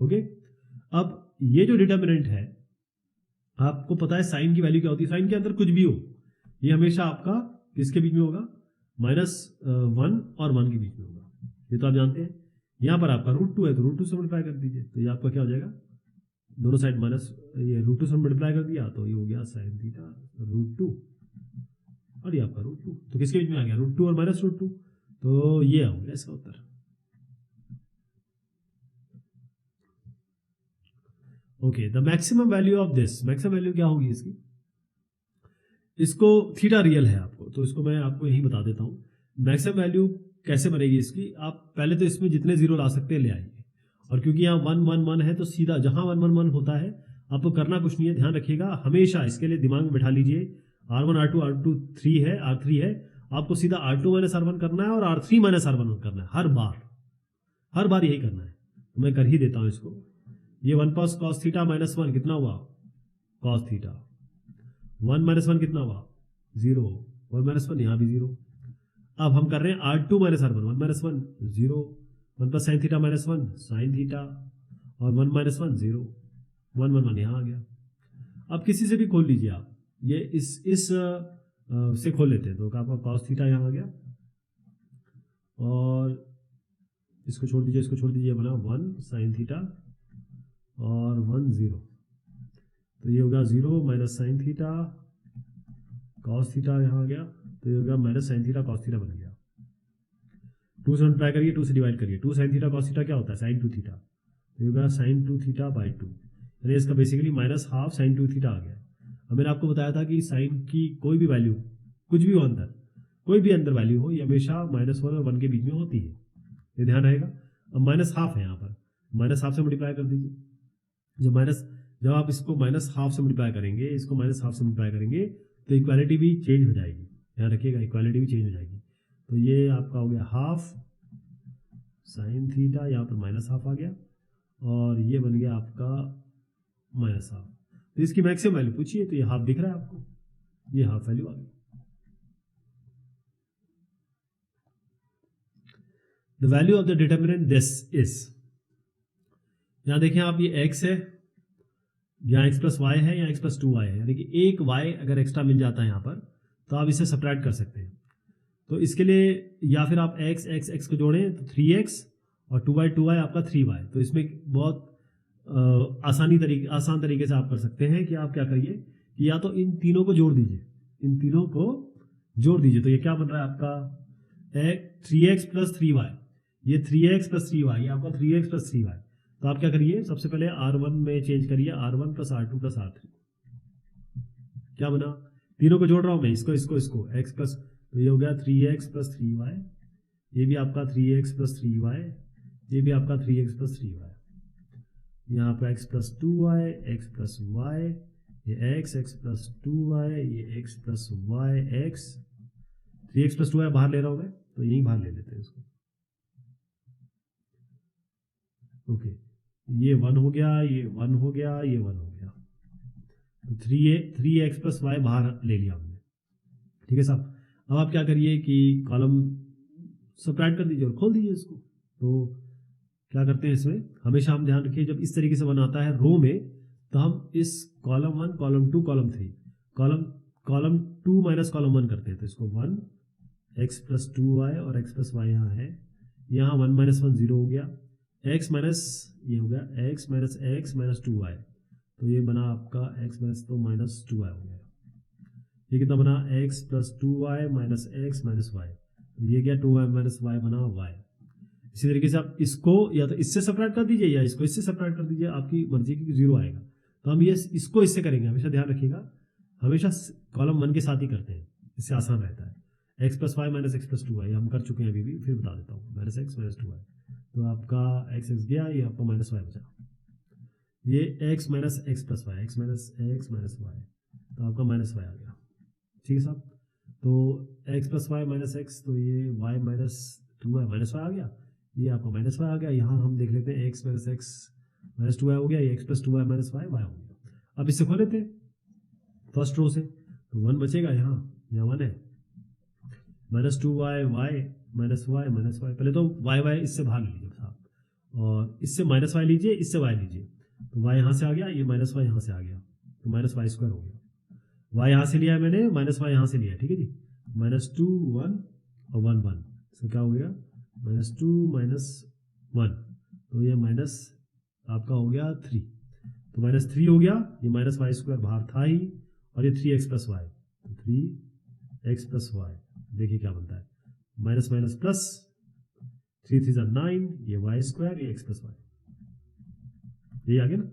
okay. अब ये जो डिटर्मिनेंट है, आपको पता है साइन की वैल्यू क्या होती है, साइन के अंदर कुछ भी हो ये हमेशा आपका किसके बीच में होगा, -1 और 1 के बीच में होगा, ये तो आप जानते हैं। यहां पर आपका √2 है तो √2 से मल्टीप्लाई कर दीजिए, तो ये आपका क्या हो जाएगा, दोनों साइड माइनस, ये √2 से मल्टीप्लाई कर दिया तो ये हो गया sin थीटा √2, और ये आपका √2, तो किसके बीच में आ गया, √2 और माइनस √2, तो ये हो गया इसका उत्तर। Okay, the maximum value of this, maximum value क्या होगी इसकी, इसको थीटा रियल है आपको, तो इसको मैं आपको यही बता देता हूं, मैक्सिमम वैल्यू कैसे बनेगी इसकी। आप पहले तो इसमें जितने जीरो ला सकते हैं ले आइए, और क्योंकि यहाँ 1 1 1 है तो सीधा जहां 1 1 1 होता है आपको करना कुछ नहीं है, ध्यान रखिएगा हमेशा, इसके लिए दिमाग में बैठा लीजिए, R1 R2 R2 3 है, R3 है, आपको सीधा R2 माइनस R1 करना है और R3 माइनस R1 करना है, हर बार यही करना है, तो मैं कर ही देता हूं इसको। ये 1 प्लस cos थीटा माइनस 1 कितना हुआ, cos थीटा, 1 माइनस 1 कितना हुआ 0, 1 माइनस 1 यहाँ भी 0। अब हम कर रहे हैं R2 minus R1, 1 minus 1 0, 1 plus sine theta minus 1 sine theta, और 1 माइनस 1 0, 1 1 1 यहाँ आ गया। अब किसी से भी खोल लीजिए आप, ये इस से खोल लेते हैं, तो आपका cos थीटा यहाँ आ गया, और इसको छोड़ दीजिए, इसको छोड़ दीजिए, बना 1 साइन थीटा और 1 0, तो ये होगा 0 minus sine theta cos theta यहाँ आ गया, तो ये होगा minus sine theta cos theta बन गया। 2 से मल्टीप्लाई करिए, 2 से डिवाइड करिए, 2 साइन थीटा cos थीटा क्या होता है sin 2 थीटा, तो ये होगा sin 2 थीटा बाई 2, यानी इसका basically minus half sin 2 theta आ गया। अब मैंने आपको बताया था कि साइन की कोई भी वैल्यू, कुछ भी हो अंदर, कोई भी अंदर वैल्यू हो, ये हमेशा -1 और 1 के बीच में होती है, ये ध्यान रहेगा। अब माइनस हाफ है यहाँ पर, माइनस हाफ से मल्टीप्लाई कर दीजिए, जब आप इसको माइनस हाफ से मल्टीप्लाई करेंगे, इसको माइनस हाफ से मल्टीप्लाई करेंगे, तो इक्वालिटी भी चेंज हो जाएगी, ध्यान रखिएगा, इक्वालिटी भी चेंज हो जाएगी। तो ये आपका हो गया हाफ साइन थीटा, यहाँ पर माइनस हाफ आ गया, और ये बन गया आपका माइनस हाफ। तो इसकी मैक्सिमम वैल्यू पूछिए, तो ये हाफ दिख रहा है आपको, ये हाफ वैल्यू आ गई। The value of the determinant this is, यहां देखें आप, ये x है, यहाँ x प्लस वाई है, यहाँ x प्लस 2y है, यानी कि एक y अगर एक्स्ट्रा मिल जाता है यहाँ पर, तो आप इसे सब्ट्रैक्ट कर सकते हैं। तो इसके लिए या फिर आप x x x को जोड़ें तो 3x और 2y आपका 3y। तो इसमें बहुत आसान तरीके से आप कर सकते हैं कि आप क्या करिए कि या तो इन तीनों को जोड़ दीजिए, इन तीनों को जोड़ दीजिए। तो ये क्या बन रहा है आपका 3x प्लस 3y, ये 3x प्लस 3y, ये आपका 3x प्लस 3y। तो आप क्या करिए, सबसे पहले R1 में चेंज करिए, R1 plus R2 plus R3। क्या बना, तीनों को जोड़ रहा हूं मैं, इसको इसको इसको x प्लस, तो ये हो गया 3x प्लस 3y, ये भी आपका 3x प्लस 3y, ये भी आपका 3x प्लस 3y, यहाँ पर x plus 2y, x plus y, ये x प्लस 2y, ये x plus y, x 3x plus 2y बाहर ले रहा हूं मैं, तो यहीं बाहर ले लेते हैं इसको। ओके, ये 1 हो गया, ये 1 हो गया, ये 1 हो गया, तो 3x प्लस y बाहर ले लिया हमने। ठीक है साहब, अब आप क्या करिए कि कॉलम सबट्रैक्ट कर दीजिए और खोल दीजिए इसको। तो क्या करते हैं इसमें, हमेशा हम ध्यान रखिए जब इस तरीके से बनाता है रो में, तो हम इस column 1 column 2 column 3 column 2 minus column 1 करते हैं। तो इसको 1 x प्लस 2y और x प्लस y यहाँ है, यहाँ 1 माइनस 1 0 हो गया, x माइनस ये हो गया x माइनस 2y, तो ये बना आपका x माइनस तो माइनस 2y हो गया। ये कितना बना, x plus 2y minus x minus y, ये गया 2y माइनस y बना y। इसी तरीके से आप इसको या तो इससे सब्ट्रैक्ट कर दीजिए या इसको इससे सब्ट्रैक्ट कर दीजिए, आपकी मर्जी की 0 आएगा। तो हम ये इसको इससे करेंगे, हमेशा ध्यान रखिएगा, हमेशा कॉलम 1 के साथ ही करते हैं, इससे आसान रहता है। x plus Y minus X plus 2y हम कर चुके हैं अभी भी, फिर बता देता हूँ, माइनस एक्स माइनस 2y, तो आपका x गया, ये आपका माइनस वाई बचा, ये x minus X plus Y, x minus X minus Y, तो आपका माइनस वाई आ गया। ठीक है साहब, तो x plus Y minus x, तो ये y minus 2y minus y आ गया, ये आपका माइनस वाई आ गया। यहाँ हम देख लेते हैं x minus X minus 2y हो गया, ये x plus 2y minus Y Y हो गया। अब इससे खोल लेते हैं फर्स्ट रो से, तो 1 बचेगा, यहाँ 1 है, minus 2y Y minus Y minus Y, पहले तो y इससे बाहर लीजिए साहब, और इससे माइनस वाई लीजिए, इससे y लीजिए, तो y यहाँ से आ गया, ये माइनस वाई यहाँ से आ गया, तो माइनस वाई स्क्वायर हो गया। y यहाँ से लिया है मैंने, माइनस वाई यहाँ से लिया है, ठीक है जी, माइनस 2 1 और 1 1, तो क्या हो गया, माइनस 2 माइनस 1, तो ये माइनस आपका हो गया 3, तो माइनस 3 हो गया, ये माइनस वाई स्क्वायर बाहर था ही, और ये 3x प्लस वाई, तो 3x प्लस वाई, देखिए क्या बनता है, माइनस माइनस प्लस, 3 3 9, ये वाई स्क्वायर, ये x प्लस वाई, यही आ गया ना।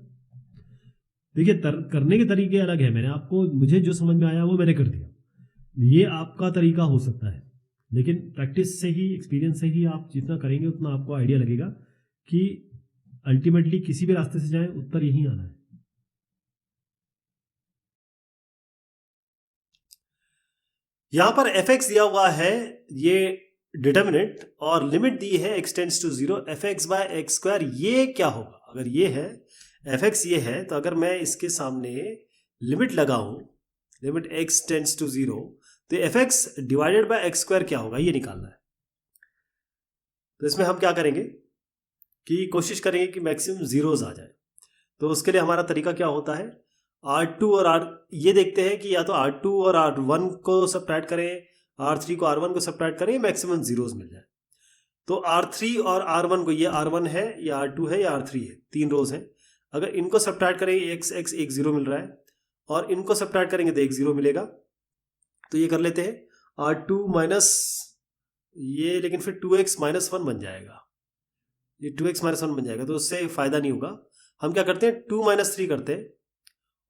देखिए करने के तरीके अलग है, मैंने आपको, मुझे जो समझ में आया वो मैंने कर दिया, ये आपका तरीका हो सकता है, लेकिन प्रैक्टिस से ही, एक्सपीरियंस से ही आप जितना करेंगे उतना आपको आइडिया लगेगा कि अल्टीमेटली किसी भी रास्ते से जाएं, उत्तर यही आना है। यहां पर fx दिया हुआ है, ये डिटर्मिनेंट, और लिमिट दी है x tends to 0 fx by X square. ये क्या होगा, अगर ये है fx ये है, तो अगर मैं इसके सामने लिमिट लगाऊं, लिमिट x टेंड्स टू 0, तो fx divided by X square क्या होगा, ये निकालना है। तो इसमें हम क्या करेंगे कि कोशिश करेंगे कि मैक्सिमम जीरोज आ जाए। तो उसके लिए हमारा तरीका क्या होता है, R2 और R, ये देखते हैं कि या तो R2 और R1 को सब्ट्रैक्ट करें, R3 को R1 को सब्ट्रैक्ट करें, मैक्सिमम जीरोज मिल जाए। तो R3 और R1 को, ये R1 है, ये R2 है, ये R3 है, 3 रोज हैं, अगर इनको सब्ट्रैक्ट करें, x x 1 0 मिल रहा है, और इनको सब्ट्रैक्ट करेंगे तो 1 0 मिलेगा। तो ये कर लेते हैं, R2 माइनस ये, लेकिन फिर 2x माइनस 1 बन जाएगा, ये 2x माइनस 1 बन जाएगा, तो उससे फ़ायदा नहीं होगा। हम क्या करते हैं, 2 माइनस 3 करते हैं,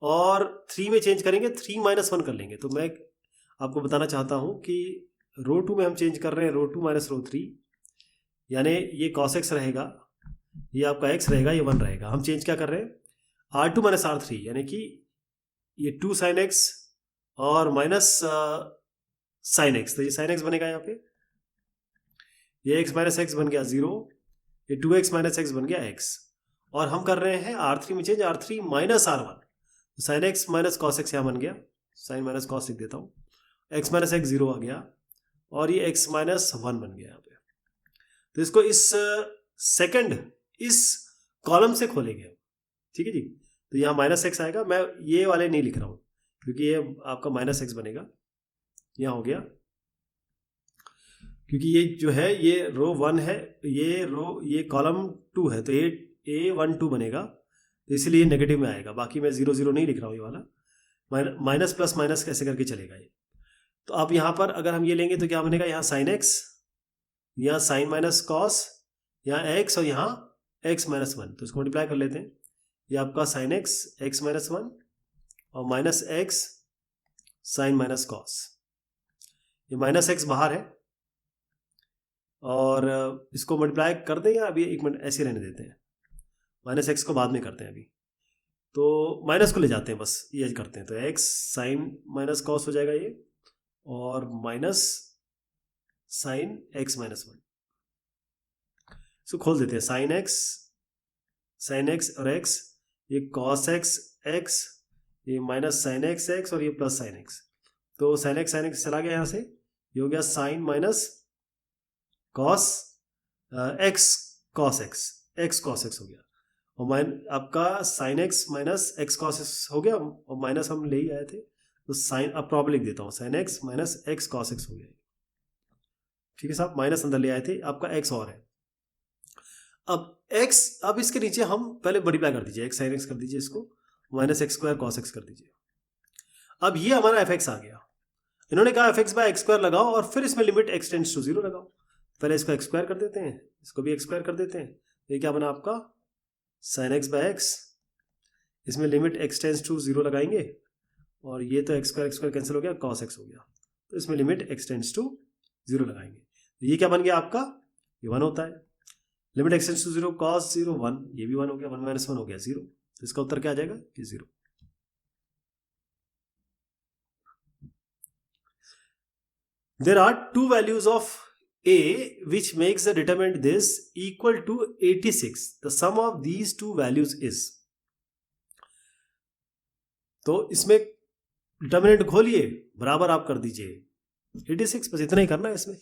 और 3 में चेंज करेंगे, 3 माइनस 1 कर लेंगे। तो मैं आपको बताना चाहता हूँ कि रो 2 में हम चेंज कर रहे हैं, रो 2 माइनस रो 3, यानी ये cos x रहेगा, ये आपका x रहेगा, ये 1 रहेगा। हम चेंज क्या कर रहे हैं, R2 माइनस R3, यानी कि ये 2 sin x और माइनस sin x, तो ये sin x बनेगा, यहाँ पे ये x माइनस एक्स बन गया 0, ये 2x माइनस एक्स बन गया x, और हम कर रहे हैं R3 में change, R3 minus R1, sign X minus cos x यहाँ बन गया, साइन माइनस कॉस लिख देता हूँ, एक्स माइनस एक्स 0 आ गया, और ये x माइनस 1 बन गया यहाँ पे। तो इसको इस सेकंड इस कॉलम से खोलेंगे, ठीक है जी। तो यहाँ माइनस एक्स आएगा, मैं ये वाले नहीं लिख रहा हूँ क्योंकि ये आपका माइनस एक्स बनेगा, यहाँ हो गया, क्योंकि ये जो है ये रो 1 है, ये कॉलम 2 है, तो A12 बनेगा, तो इसलिए नेगेटिव में आएगा। बाकी मैं 0 0 नहीं लिख रहा हूँ, ये वाला माइनस प्लस माइनस कैसे करके चलेगा ये। तो अब यहाँ पर अगर हम ये लेंगे तो क्या बनेगा, यहाँ साइन एक्स, यहाँ साइन माइनस कॉस, यहाँ एक्स और यहाँ एक्स माइनस 1, तो इसको मल्टीप्लाई कर लेते हैं। ये आपका साइन एक्स माइनस 1 और minus X sine minus cos, ये माइनस एक्स बाहर है और इसको मल्टीप्लाई कर दें या अभी एक मिनट ऐसे रहने देते हैं, माइनस एक्स को बाद में करते हैं अभी, तो माइनस को ले जाते हैं, बस ये करते हैं, तो एक्स साइन माइनस कॉस हो जाएगा ये, और माइनस साइन एक्स माइनस 1, इसको खोल देते हैं, साइन एक्स और एक्स, ये कॉस एक्स, ये माइनस साइन एक्स और ये प्लस साइन एक्स, तो साइन एक्स चला गया यहाँ से, ये हो गया sine minus cos X cos X हो गया, और आपका sine X minus X cos X हो गया, और माइनस हम ले ही आए थे, तो साइन, अब प्रॉपर लिख देता हूँ, sign X minus X cos X हो गया, ठीक है साहब, माइनस अंदर ले आए थे, आपका एक्स और है। अब इसके नीचे हम पहले मल्टीप्लाई कर दीजिए, एक्स साइन एक्स कर दीजिए, इसको minus x square cos x कर दीजिए। अब ये हमारा एफ एक्स आ गया, इन्होंने कहा F X by X square लगाओ और फिर इसमें लिमिट एक्स टेंड्स टू 0 लगाओ। पहले इसको एक्स स्क्वायर कर देते हैं, इसको भी एक्स स्क्वायर कर देते हैं, ये क्या बना आपका साइन एक्स बाय एक्स, इसमें लिमिट एक्स टेंड्स टू 0 लगाएंगे, और ये तो एक्स स्क्वायर कैंसिल हो गया, कॉस एक्स हो गया, तो इसमें लिमिट एक्स टेंड्स टू 0 लगाएंगे, तो ये क्या बन गया आपका, ये 1 होता है, limit X tends to 0 cos 0 1, ये भी 1 हो गया, 1 माइनस 1 हो गया 0, तो इसका उत्तर क्या आ जाएगा, ये 0। There are two values of A which makes the determinant this equal to 86. The sum of these two values is. तो इसमें डिटर्मिनेंट खोलिए, बराबर आप कर दीजिए 86, बस इतना ही करना है इसमें।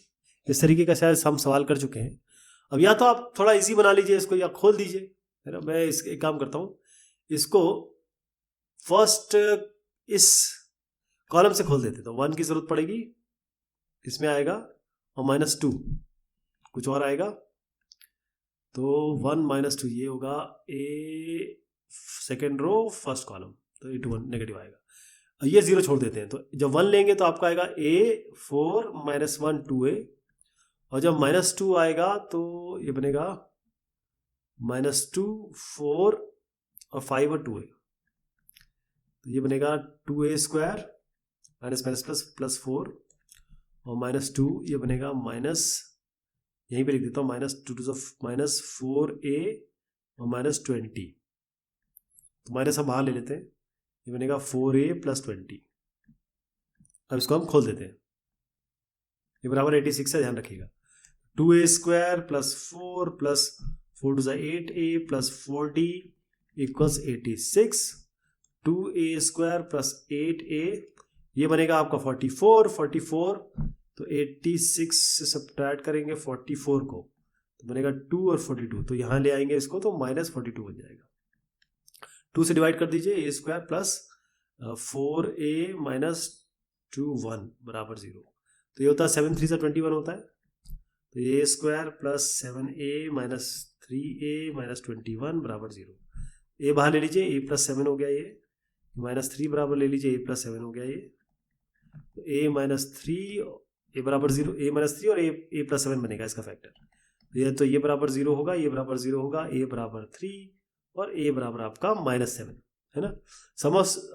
इस तरीके का शायद हम सवाल कर चुके हैं। अब या तो आप थोड़ा इजी बना लीजिए इसको, या खोल दीजिए, है ना। मैं एक काम करता हूँ, इसको फर्स्ट इस कॉलम से खोल देते, तो 1 की जरूरत पड़ेगी, इसमें आएगा, और -2 कुछ और आएगा, तो 1 -2 ये होगा ए सेकेंड रो फर्स्ट कॉलम, तो ए 1 नेगेटिव आएगा। ये 0 छोड़ देते हैं, तो जब 1 लेंगे तो आपका आएगा A4 -1 2A, और जब -2 आएगा तो ये बनेगा -2 4 और 5 और 2A, तो ये बनेगा 2A स्क्वायर प्लस 4 और -2, ये बनेगा माइनस, यहीं पे लिख देता हूँ, -4A और -20, तो माइनस हम बाहर ले लेते हैं, ये बनेगा 4A + 20। अब इसको हम खोल देते हैं, ये बराबर 86 से, ध्यान रखिएगा, 2A square plus 4 plus 4 2 8A plus 4D equals 86, 2A square plus 8A, ये बनेगा आपका 44, तो 86 से सब्ट्रैक्ट करेंगे 44 को, तो बनेगा 2 और 42, तो यहाँ ले आएंगे इसको, तो -42 बन जाएगा। 2 से डिवाइड कर दीजिए, A square plus 4A minus 21 बराबर 0, तो ये होता है 7 3 से 21 होता है, तो A square plus 7A minus 3A minus 21 बराबर 0। A बाहर ले लीजिए, A + 7 हो गया, ये -3 बराबर ले लीजिए, A + 7 हो गया ये, तो A -3 A बराबर 0, A -3 और A + 7 बनेगा इसका फैक्टर, तो ये बराबर 0 होगा, ये बराबर 0 होगा, A बराबर 3 और A बराबर आपका -7, है ना।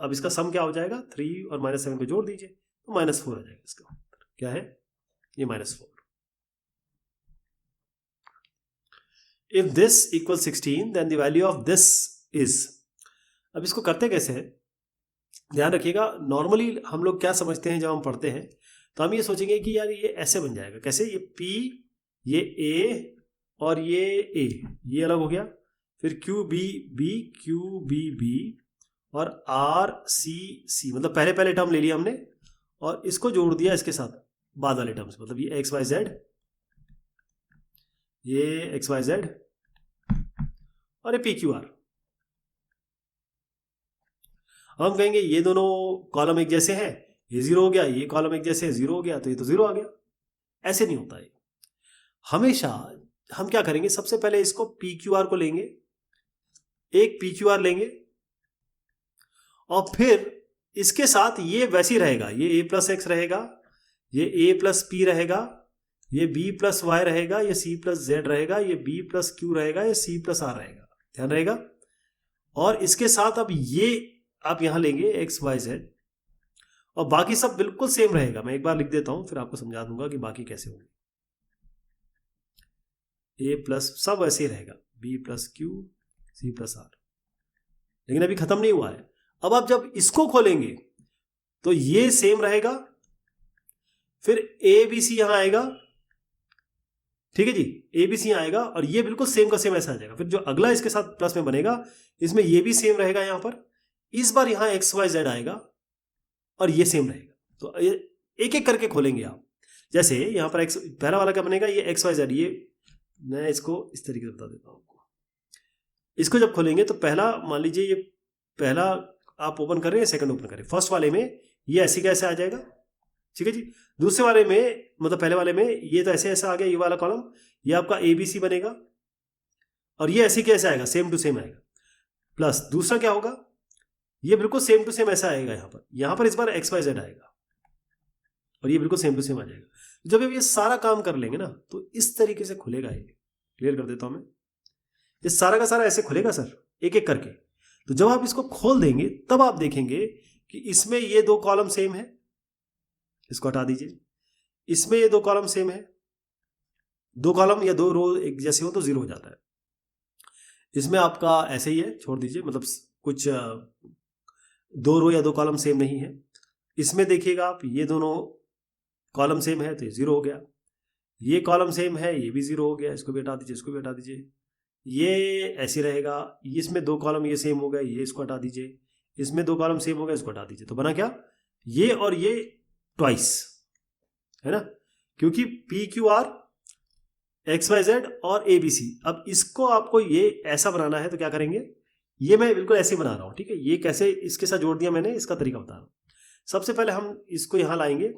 अब इसका सम क्या हो जाएगा, 3 और -7 को जोड़ दीजिए, तो -4 आ जाएगा इसका, क्या है ये -4। If this equals 16 then the value of this is। अब इसको करते कैसे हैं, ध्यान रखिएगा। नॉर्मली हम लोग क्या समझते हैं जब हम पढ़ते हैं, तो हम ये सोचेंगे कि यार ये ऐसे बन जाएगा, कैसे, ये P, ये A और ये A, ये अलग हो गया, फिर QB और RCC, मतलब पहले टर्म ले लिया हमने और इसको जोड़ दिया इसके साथ बाद वाले टर्म्स, मतलब ये XYZ, ये XYZ और ये PQR। हम कहेंगे ये दोनों कॉलम एक जैसे हैं, ये जीरो हो गया, ये कॉलम एक जैसे जीरो हो गया तो ये तो जीरो आ गया। ऐसे नहीं होता है। हमेशा हम क्या करेंगे, सबसे पहले इसको पी क्यू आर को लेंगे, एक पी क्यू आर लेंगे और फिर इसके साथ ये वैसे ही रहेगा, ये ए प्लस एक्स रहेगा, ये ए प्लस पी रहेगा, ये बी प्लस वाई रहेगा, ये सी प्लस जेड रहेगा, ये बी प्लस क्यू रहेगा, ये सी प्लस आर रहेगा, ध्यान रहेगा। और इसके साथ अब ये आप यहां लेंगे एक्स वाई जेड और बाकी सब बिल्कुल सेम रहेगा। मैं एक बार लिख देता हूं फिर आपको समझा दूंगा कि बाकी कैसे होंगे। ए प्लस सब ऐसे ही रहेगा, B plus Q C plus R, लेकिन अभी खत्म नहीं हुआ है। अब आप जब इसको खोलेंगे तो ये सेम रहेगा, फिर ए बी सी यहां आएगा, ठीक है जी, ए बी सी आएगा और ये बिल्कुल सेम का सेम ऐसा आ जाएगा। फिर जो अगला इसके साथ प्लस में बनेगा इसमें ये भी सेम रहेगा, यहां पर इस बार यहां एक्स वाई जेड आएगा और ये सेम रहेगा। तो एक एक करके खोलेंगे आप। जैसे यहां पर एक्स, पहला वाला क्या बनेगा, ये एक्स वाई जेड, ये मैं इसको इस तरीके से बता देता हूं आपको। इसको जब खोलेंगे तो पहला मान लीजिए, ये पहला आप ओपन कर रहे हैं, सेकंड ओपन करें, फर्स्ट वाले में ये ऐसे कैसे आ जाएगा, ठीक है जी। दूसरे वाले में मतलब पहले वाले में ये तो ऐसे ऐसा आ गया, ये वाला कॉलम, ये आपका ए बी सी बनेगा और ये ऐसे कैसे आएगा, सेम टू सेम आएगा। प्लस दूसरा क्या होगा, ये बिल्कुल सेम टू सेम ऐसा आएगा, यहां पर इस बार एक्स वाई जेड आएगा और ये बिल्कुल सेम टू सेम आ जाएगा। जब ये सारा काम कर लेंगे ना तो इस तरीके से खुलेगा। ये क्लियर कर देता हूं मैं, ये सारा का सारा ऐसे खुलेगा सर, एक एक करके। तो जब आप इसको खोल देंगे तब आप देखेंगे कि इसमें ये दो कॉलम सेम है, इसको हटा दीजिए, इसमें ये दो कॉलम सेम है, दो कॉलम या दो रो एक जैसे हो तो जीरो हो जाता है। इसमें आपका ऐसे ही है, छोड़ दीजिए, मतलब कुछ दो रो या दो कॉलम सेम नहीं है। इसमें देखिएगा आप, ये दोनों कॉलम सेम है तो ये जीरो हो गया, ये कॉलम सेम है ये भी जीरो हो गया, इसको भी हटा दीजिए, इसको भी हटा दीजिए, ये ऐसे रहेगा। इसमें दो कॉलम ये सेम हो गए, ये इसको हटा दीजिए, इसमें दो कॉलम सेम हो गए, इसको हटा दीजिए। तो बना क्या, ये और ये ट्वाइस है ना, क्योंकि P Q R X Y Z और ए बी सी। अब इसको आपको ये ऐसा बनाना है तो क्या करेंगे, ये मैं बिल्कुल ऐसे बना रहा हूं, ठीक है। ये कैसे इसके साथ जोड़ दिया मैंने, इसका तरीका बता रहा हूं। सबसे पहले हम इसको यहां लाएंगे,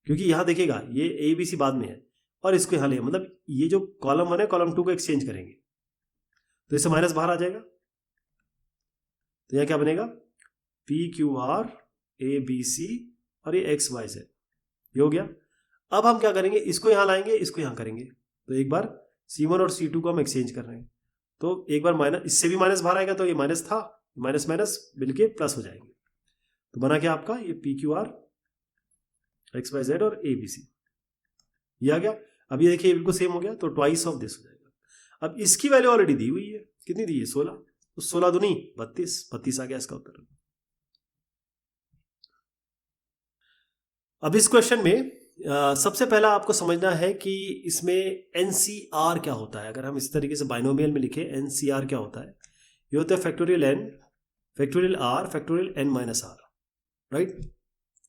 क्योंकि यहां देखिएगा ये ए बी सी बाद में है, और इसको यहां ले, मतलब ये जो कॉलम 1 है कॉलम 2 को एक्सचेंज करेंगे तो इससे माइनस बाहर आ जाएगा। तो यहां क्या बनेगा, P Q R A B C और ये एक्स वाई जेड, ये हो गया। अब हम क्या करेंगे, इसको यहां लाएंगे, इसको यहां करेंगे। तो एक बार C1 और C2 को हम एक्सचेंज कर रहे हैं, तो एक बार माइनस, इससे भी माइनस बाहर आएगा, तो ये माइनस था, माइनस माइनस मिलके प्लस हो जाएंगे। तो बना क्या आपका, ये P Q R X Y Z और ए बी सी, ये आ गया। अब ये देखिए बिल्कुल सेम हो गया, तो ट्वाइस ऑफ दिस हो जाएगा। अब इसकी वैल्यू ऑलरेडी दी हुई है, कितनी दी है, 16, तो 16 दूनी 32, 32 आ गया इसका उत्तर। अब इस क्वेश्चन में सबसे पहला आपको समझना है कि इसमें एनसीआर क्या होता है। अगर हम इस तरीके से बाइनोमियल में लिखे, एनसीआर क्या होता है, ये होता है factorial N factorial R factorial N minus R, right.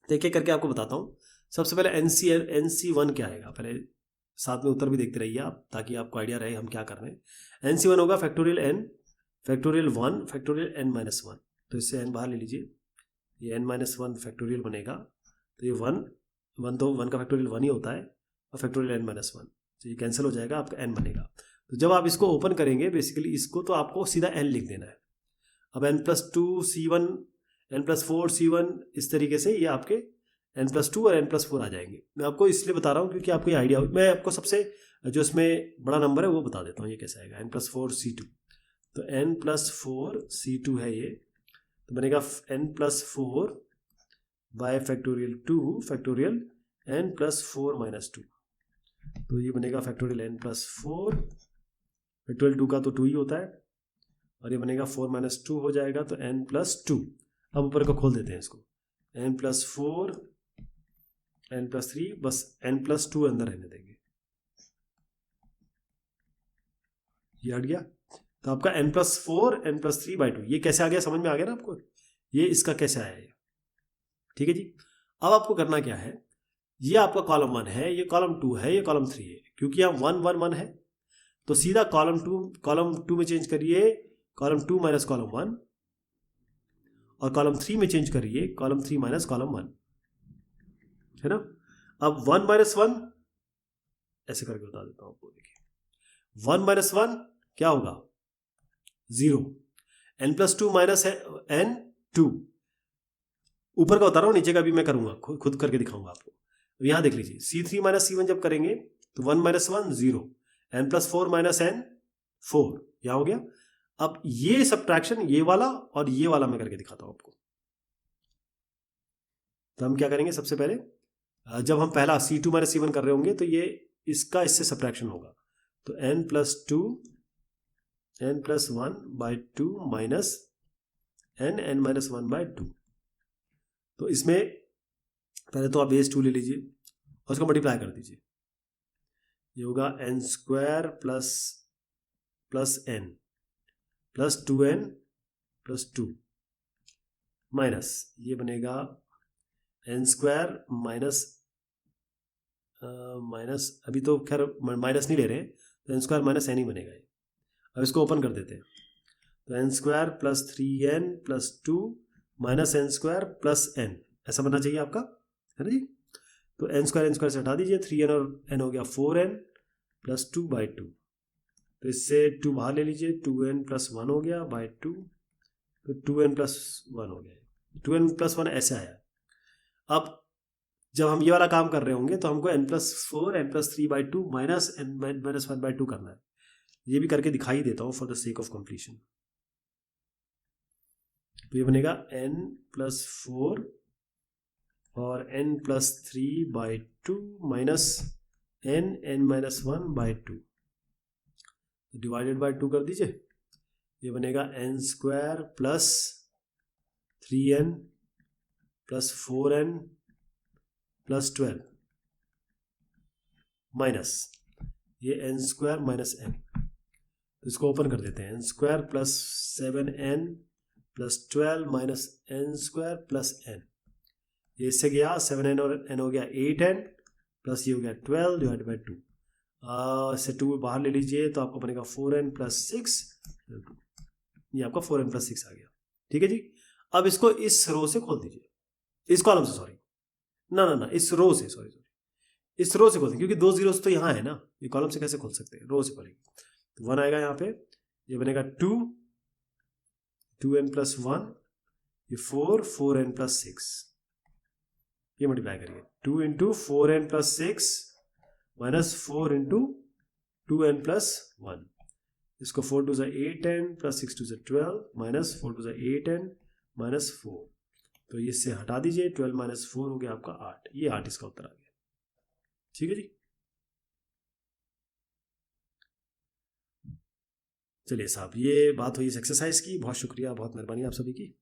एक एक करके आपको बताता हूं। सबसे पहले NC1 क्या आएगा, पहले साथ में उत्तर भी देखते रहिए आप, ताकि आपको आइडिया रहे हम क्या कर रहे हैं। NC1 होगा factorial N factorial 1 factorial N minus 1, तो इससे एन बाहर ले लीजिए, ये एन माइनस 1 फैक्टोरियल बनेगा, तो ये 1 तो 1 का फैक्टोरियल 1 ही होता है, और फैक्टोरियल एन माइनस 1, तो ये कैंसिल हो जाएगा, आपका एन बनेगा। तो जब आप इसको ओपन करेंगे बेसिकली इसको, तो आपको सीधा एन लिख देना है। अब n+2 C1 n+4 C1, इस तरीके से ये आपके n+2 और n+4 आ जाएंगे। मैं आपको इसलिए बता रहा हूँ क्योंकि आपको ये आइडिया हो। मैं आपको सबसे जो इसमें बड़ा नंबर है वो बता देता हूँ, ये कैसे आएगा, n+4 C2, तो n+4 C2 है ये, तो बनेगा n+4 bye factorial 2 factorial n+4 - 2, तो ये बनेगा फैक्टोरियल n+4 फैक्टोरियल 2 का तो 2 ही होता है, और ये बनेगा 4 - 2 हो जाएगा, तो n+2। अब ऊपर को खोल देते हैं इसको, n+4 n+3, बस n+2 अंदर रहने देंगे, ये हट गया। तो आपका n+4 n+3/2, ये कैसे आ गया, समझ में आ गया ना आपको, ये इसका कैसे आया ये, ठीक है जी। अब आपको करना क्या है, ये आपका कॉलम 1 है, ये कॉलम 2 है, ये कॉलम 3 है, क्योंकि यहाँ 1 1 1 है, तो सीधा कॉलम 2 में चेंज करिए, कॉलम 2 - कॉलम 1, और कॉलम 3 में चेंज करिए, कॉलम 3 - कॉलम 1। है ना। अब 1 माइनस 1 ऐसे करके बता देता हूं आपको, देखिए 1 माइनस 1 क्या होगा 0, n प्लस 2 माइनस n 2, ऊपर का बता रहा हूं, नीचे का भी मैं करूंगा, खुद करके दिखाऊंगा आपको। यहां देख लीजिए C3 माइनस C1 जब करेंगे तो 1 minus 1 0, n plus 4 minus n 4, यहां हो गया। अब ये सब्ट्रैक्शन ये वाला और ये वाला मैं करके दिखाता हूं आपको। तो हम क्या करेंगे, सबसे पहले जब हम पहला C2 माइनस C1 कर रहे होंगे तो ये इसका इससे सब्ट्रैक्शन होगा, तो n plus 2 n plus 1 by 2 minus n minus 1 by 2। तो इसमें पहले तो आप बेस 2 ले लीजिए और उसको मल्टीप्लाई कर दीजिए, ये होगा n square plus n plus 2n plus 2 minus ये बनेगा n स्क्वायर माइनस अभी तो खैर माइनस नहीं ले रहे हैं, तो n स्क्वायर माइनस n ही बनेगा ये। अब इसको ओपन कर देते हैं, तो n square plus 3n plus 2 minus n square plus n, ऐसा बनना चाहिए आपका, है ना जी। तो n स्क्वायर से हटा दीजिए, 3n और n हो गया 4n प्लस 2 बाई 2, तो इससे 2 बाहर ले लीजिए, 2n प्लस 1 हो गया बाई 2, तो 2n प्लस 1 हो गया, 2n प्लस 1 ऐसे आया। अब जब हम ये वाला काम कर रहे होंगे तो हमको n plus 4 n plus 3 by 2 minus n minus 1 by 2 करना है। ये भी करके दिखाई देता हूँ for the sake of completion. तो ये बनेगा n प्लस 4 और n plus 3 by 2 minus n minus 1 by 2, divided by 2 कर दीजिए, ये बनेगा n square plus 3n plus 4n plus 12 minus ये n स्क्वायर माइनस n, तो इसको ओपन कर देते हैं, n square plus 7n plus 12 minus n square plus n, ये इससे गया 7n और n हो गया 8n प्लस ये हो गया 12 डिवाइड बाई 2, इससे 2 बाहर ले लीजिए तो आपको बनेगा 4n प्लस 6, ये आपका 4n प्लस 6 आ गया। ठीक है जी। अब इसको इस रो से खोल दीजिए, इस कॉलम से, सॉरी ना इस रो से, सॉरी इस रो से खोल दीजिए, क्योंकि 2 जीरोस तो यहाँ है ना, ये कॉलम से कैसे खोल सकते हैं, रो से खोलेंगे। तो 1 आएगा यहाँ पे, ये बनेगा 2n प्लस 1, ये 4n प्लस 6, ये मल्टीप्लाई करिए, 2 into 4n plus 6 minus 4 into 2n plus 1, इसको 4 to 8n plus 6 to 12 minus 4 to 8n minus 4, तो इससे हटा दीजिए, 12 माइनस 4 हो गया आपका 8, ये 8 इसका उत्तर आ गया। ठीक है जी। चलिए साहब, ये बात हुई इस एक्सरसाइज की, बहुत शुक्रिया, बहुत मेहरबानी आप सभी की।